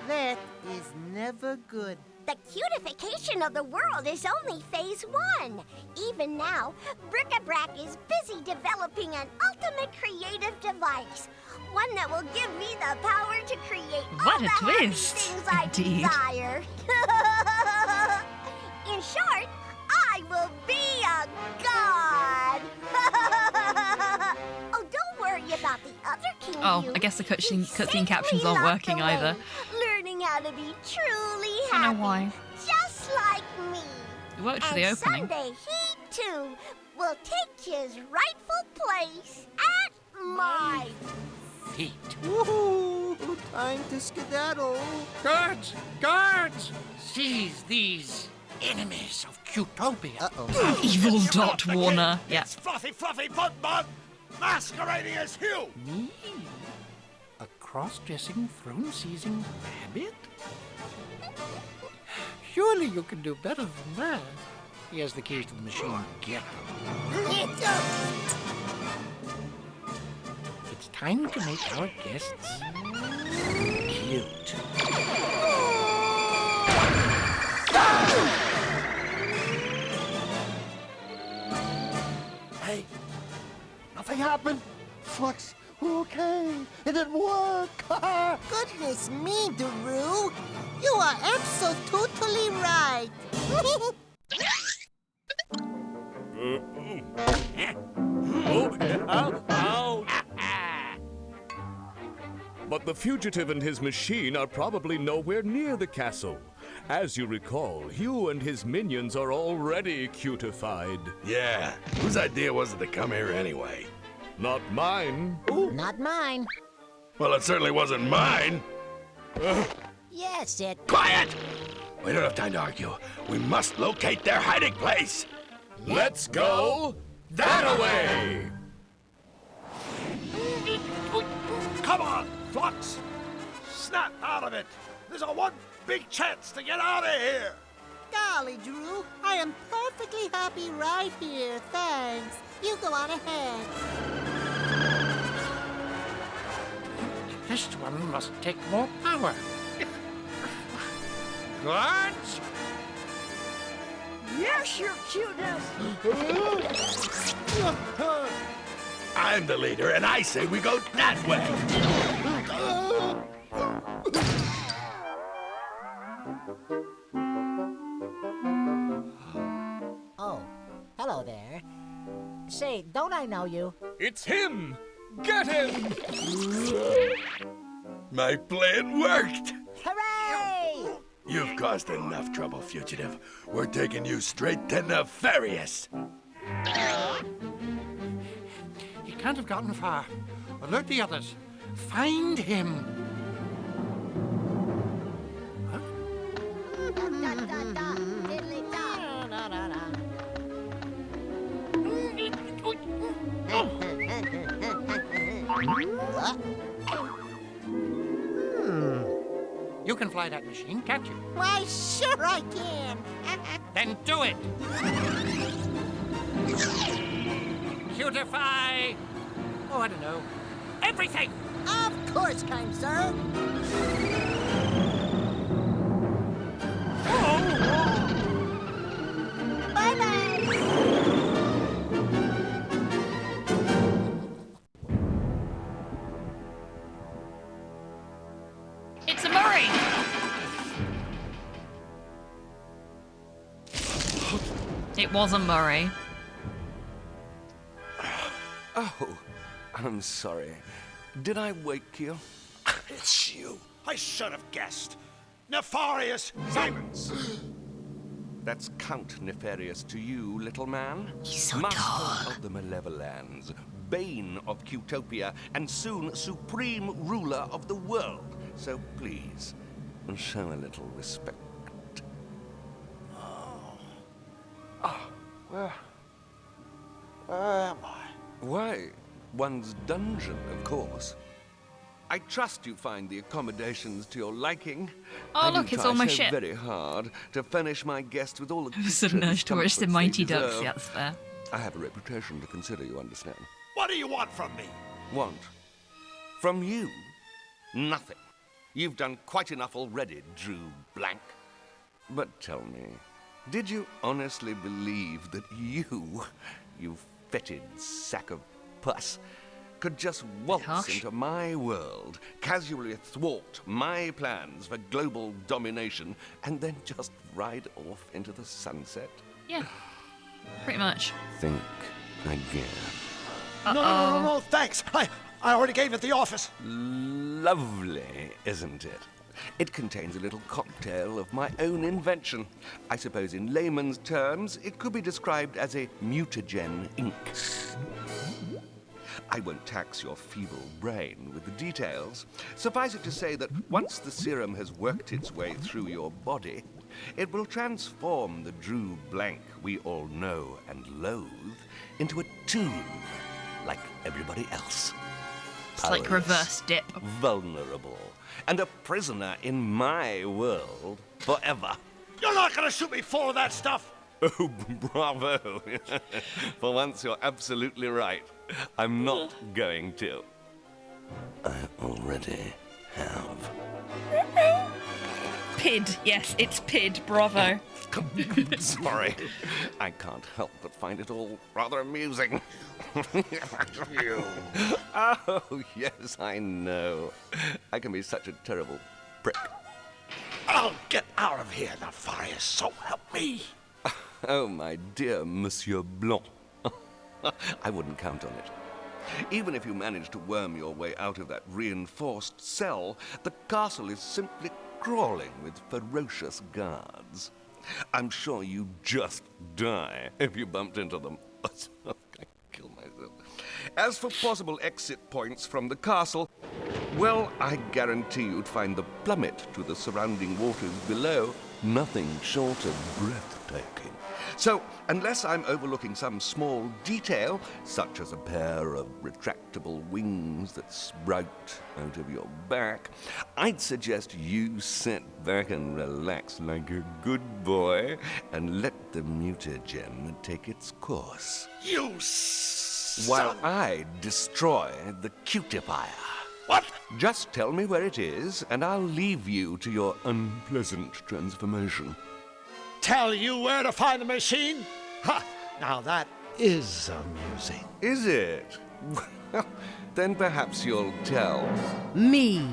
That is never good. The cutification of the world is only phase 1. Even now, Bric-a-Brac is busy developing an ultimate creative device. One that will give me the power to create all the happy things I desire. In short, I will be a god. Oh, don't worry about the other King Hugh. I guess the cutscene captions aren't working either. Learning how to be truly happy. I know why. Just like me. It worked for the opening. And someday he, too, will take his rightful place at my feet. Woohoo! Time to skedaddle. Guards! Seize these enemies of Cutopia. Evil Dot Warner. Yeah. Fluffy Bun Bun, masquerading as Hugh. Me? A cross-dressing, throne-seizing rabbit? Surely you can do better than that. He has the keys to the machine. Get them. It's time to make our guests cute. Hey, nothing happened. Flux, okay, it didn't work. Goodness me, Daru. You are absolutely right. But the fugitive and his machine are probably nowhere near the castle. As you recall, Hugh and his minions are already cutified. Yeah, whose idea was it to come here anyway? Not mine. Not mine. Well, it certainly wasn't mine. Yes, it. Quiet! We don't have time to argue. We must locate their hiding place. Let's go that way! Come on, Flux! Snap out of it! There's a one big chance to get out of here! Golly, Drew, I am perfectly happy right here. Thanks. You go on ahead. This one must take more power. Guards! Yes, your cuteness! I'm the leader, and I say we go that way. Oh, hello there. Say, don't I know you? It's him! Get him! My plan worked. Hooray! You've caused enough trouble, fugitive. We're taking you straight to Nefarious. He can't have gotten far. Alert the others. Find him. You can fly that machine, can't you? Why, sure I can. Then do it! Cutify! Oh, I don't know. Everything! Of course, kind sir. Bye-bye. It's a Murray! It wasn't Murray. Oh, I'm sorry. Did I wake you? It's you. I should have guessed. Nefarious Simons. That's Count Nefarious to you, little man. He's so Master tall. of the Malevolence, Bane of Cutopia, and soon Supreme Ruler of the world. So please, show a little respect. Where am I? Why, one's dungeon, of course. I trust you find the accommodations to your liking. Oh, I do look, it's try all my so shit. very hard to furnish my guests with all the Sudden urge to watch the comforts Mighty they Ducks, deserve. yeah, that's fair. I have a reputation to consider, you understand. What do you want from me? Want? From you? Nothing. You've done quite enough already, Drew Blank. But tell me, did you honestly believe that you fetid sack of pus, could just waltz into my world, casually thwart my plans for global domination, and then just ride off into the sunset? Yeah, pretty much. Think again. No, thanks. I already gave it the office. Lovely, isn't it? It contains a little cocktail of my own invention. I suppose in layman's terms, it could be described as a mutagen ink. I won't tax your feeble brain with the details. Suffice it to say that once the serum has worked its way through your body, it will transform the Drew Blank we all know and loathe into a toon, like everybody else. It's like reverse dip. vulnerable, and a prisoner in my world forever. You're not gonna shoot me full of that stuff! Oh, bravo. For once, you're absolutely right. I'm not going to. I already have. Pid. Yes, it's Pid. Bravo. Sorry. I can't help but find it all rather amusing. Oh, yes, I know. I can be such a terrible prick. I'll get out of here, the fire, so help me. Oh, my dear Monsieur Blanc. I wouldn't count on it. Even if you manage to worm your way out of that reinforced cell, the castle is simply crawling with ferocious guards. I'm sure you'd just die if you bumped into them. I kill myself. As for possible exit points from the castle, well, I guarantee you'd find the plummet to the surrounding waters below nothing short of breathtaking. So, unless I'm overlooking some small detail, such as a pair of retractable wings that sprout out of your back, I'd suggest you sit back and relax like a good boy and let the mutagen take its course. You While I destroy the cutifier. What? Just tell me where it is, and I'll leave you to your unpleasant transformation. Tell you where to find the machine? Ha! Now that is amusing. Is it? Well, then perhaps you'll tell me.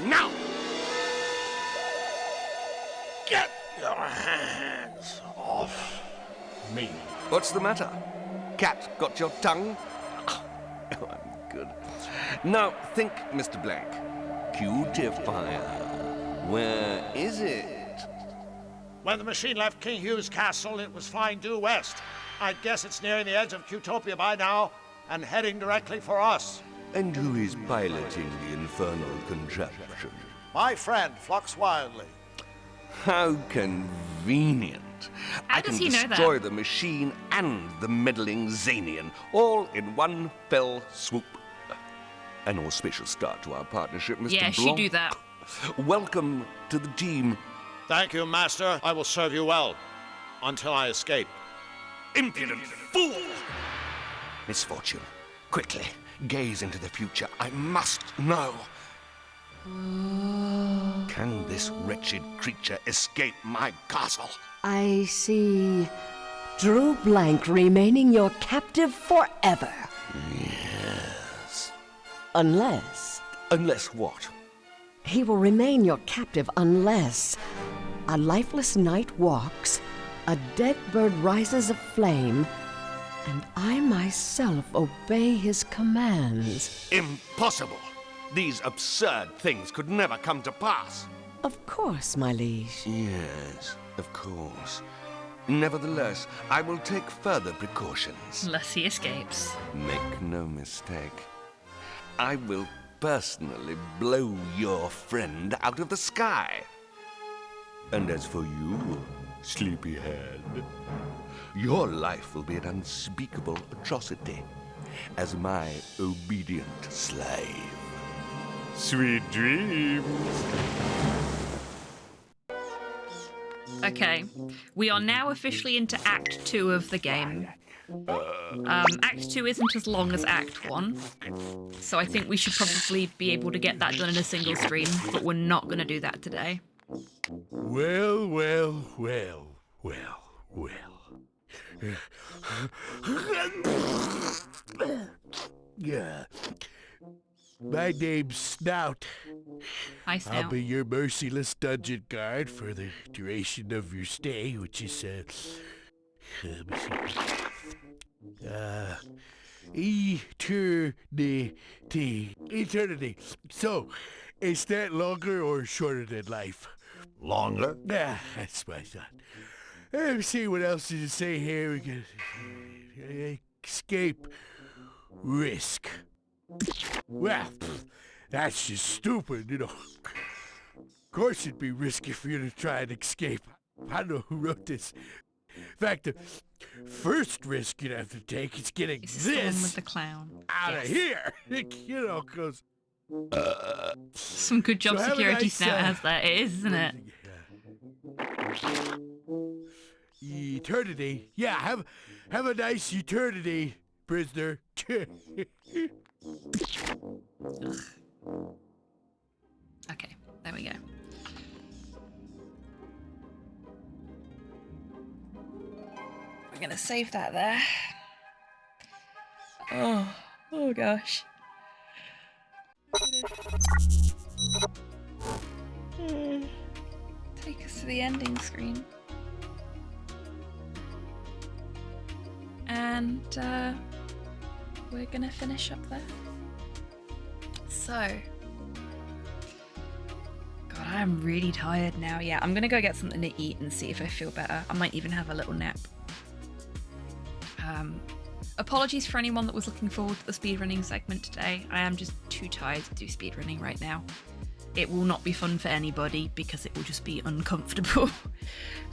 Now! Get your hands off me. What's the matter? Cat got your tongue? Oh, I'm good. Now, think, Mr. Blank. Cutifier. Where is it? When the machine left King Hugh's castle, it was flying due west. I guess it's nearing the edge of Cutopia by now and heading directly for us. And who is piloting the infernal contraption? My friend, Flux Wildly. How convenient. How does he know that? Destroy the machine and the meddling Zanian, all in one fell swoop. An auspicious start to our partnership, Mr. Yeah, Blanc. she do that. Welcome to the team. Thank you, Master. I will serve you well. Until I escape. Impudent fool! Misfortune. Quickly, gaze into the future. I must know. Can this wretched creature escape my castle? I see Drew Blank remaining your captive forever. Yes. Unless... Unless what? He will remain your captive unless a lifeless knight walks, a dead bird rises a flame, and I myself obey his commands. Impossible! These absurd things could never come to pass. Of course, my liege. Yes, of course. Nevertheless, I will take further precautions. Unless he escapes. Make no mistake. I will personally blow your friend out of the sky. And as for you, sleepyhead, your life will be an unspeakable atrocity as my obedient slave. Sweet dreams. Okay, we are now officially into Act 2 of the game. Act 2 isn't as long as Act 1, so I think we should probably be able to get that done in a single stream, but we're not going to do that today. Well, well, well, well, well. Yeah. My name's Snout. Hi, Snout. I'll be your merciless dungeon guard for the duration of your stay, which is, let me see. Eternity. So, is that longer or shorter than life? Longer? Yeah, that's what I thought. Let me see what else did it say here. We can escape risk. Well, that's just stupid, you know. Of course it'd be risky for you to try and escape. I don't know who wrote this. fact, the first risk you'd have to take is getting Is this the one this with the clown? out of Yes. here. You know, because... Some good job So have a security nice, snout has that. It is, isn't it? Eternity. Yeah, have a nice eternity, prisoner. Okay, there we go. We're gonna save that there. Oh gosh. Take us to the ending screen. And we're gonna finish up there. So, God, I'm really tired now. Yeah, I'm gonna go get something to eat and see if I feel better. I might even have a little nap. Apologies for anyone that was looking forward to the speedrunning segment today. I am just too tired to do speedrunning right now. It will not be fun for anybody because it will just be uncomfortable.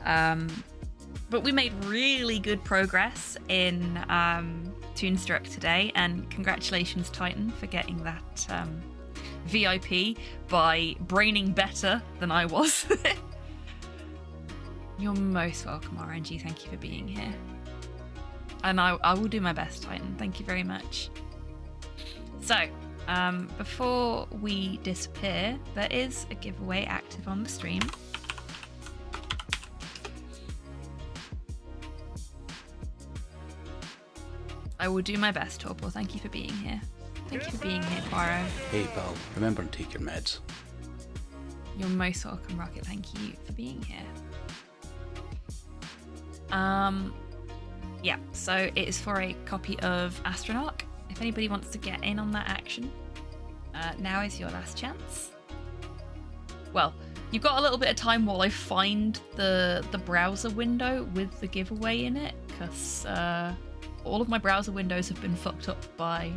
But we made really good progress in Toonstruck today, and congratulations, Titan, for getting that VIP by braining better than I was. You're most welcome, RNG. Thank you for being here. And I will do my best, Titan. Thank you very much. So, before we disappear, there is a giveaway active on the stream. I will do my best, Torpor. Thank you for being here. Thank you for being here, Poirot. Hey, pal. Remember to take your meds. You're most welcome, Rocket. Thank you for being here. Yeah, so it is for a copy of Astronaut. If anybody wants to get in on that action, now is your last chance. Well, you've got a little bit of time while I find the browser window with the giveaway in it, because all of my browser windows have been fucked up by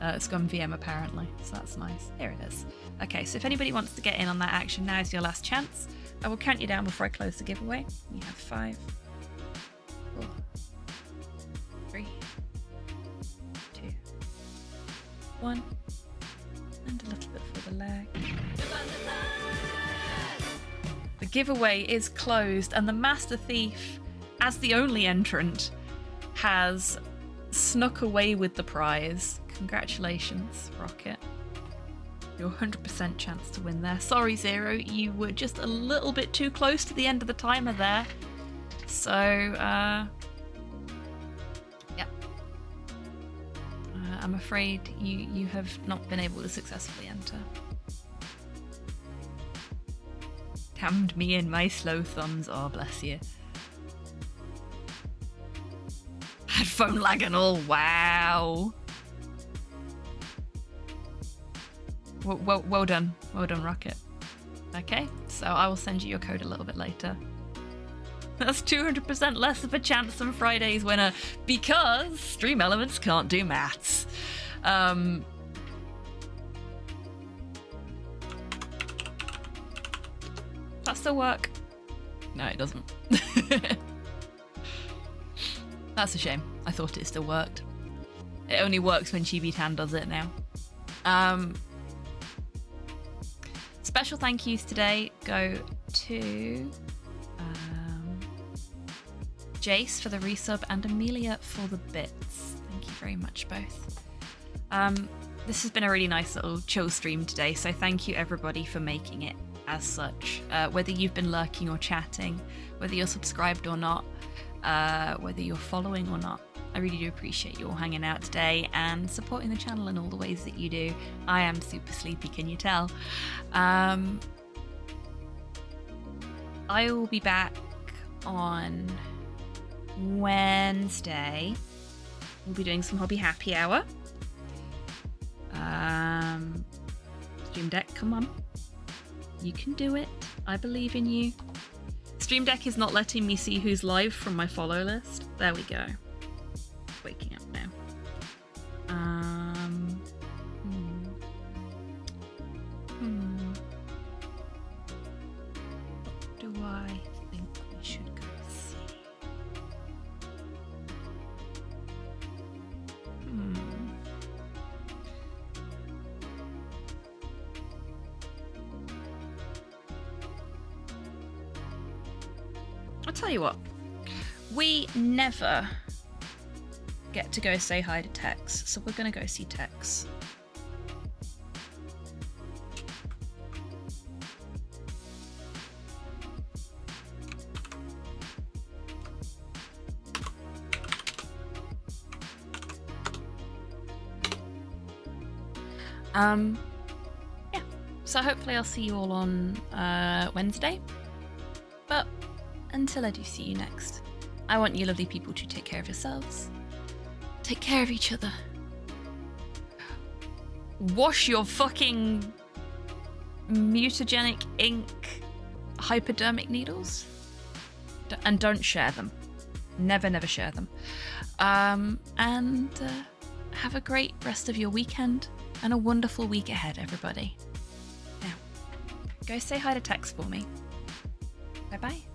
ScumVM apparently, so that's nice. Here it is. Okay, so if anybody wants to get in on that action, now is your last chance. I will count you down before I close the giveaway. You have 5, 4, 3, 2, 1, and a little bit for the leg. The giveaway is closed, and the Master Thief, as the only entrant, has snuck away with the prize. Congratulations, Rocket. Your 100% chance to win there. Sorry, Zero, you were just a little bit too close to the end of the timer there. So, yeah. I'm afraid you have not been able to successfully enter. Damned me and my slow thumbs. Oh, bless you. Headphone lag and all. Wow. Well done. Well done, Rocket. Okay, so I will send you your code a little bit later. That's 200% less of a chance than Friday's winner because Stream Elements can't do maths. That still work? No, it doesn't. That's a shame. I thought it still worked. It only works when HobbyTan does it now. Special thank yous today go to Jace for the resub and Amelia for the bits. Thank you very much both. This has been a really nice little chill stream today, so thank you everybody for making it as such. Whether you've been lurking or chatting, whether you're subscribed or not, whether you're following or not, I really do appreciate you all hanging out today and supporting the channel in all the ways that you do. I am super sleepy, can you tell? I will be back on Wednesday. We'll be doing some Hobby Happy Hour. Stream Deck, come on. You can do it. I believe in you. Stream Deck is not letting me see who's live from my follow list. There we go. Waking up now. What do I think we should go see? tell you what. We never get to go say hi to Tex, so we're gonna go see Tex. Yeah, so hopefully I'll see you all on Wednesday. But until I do see you next, I want you lovely people to take care of yourselves, take care of each other, wash your fucking mutagenic ink hypodermic needles, and don't share them. Never, never share them. And have a great rest of your weekend and a wonderful week ahead, everybody. Now, go say hi to Tex for me. Bye-bye.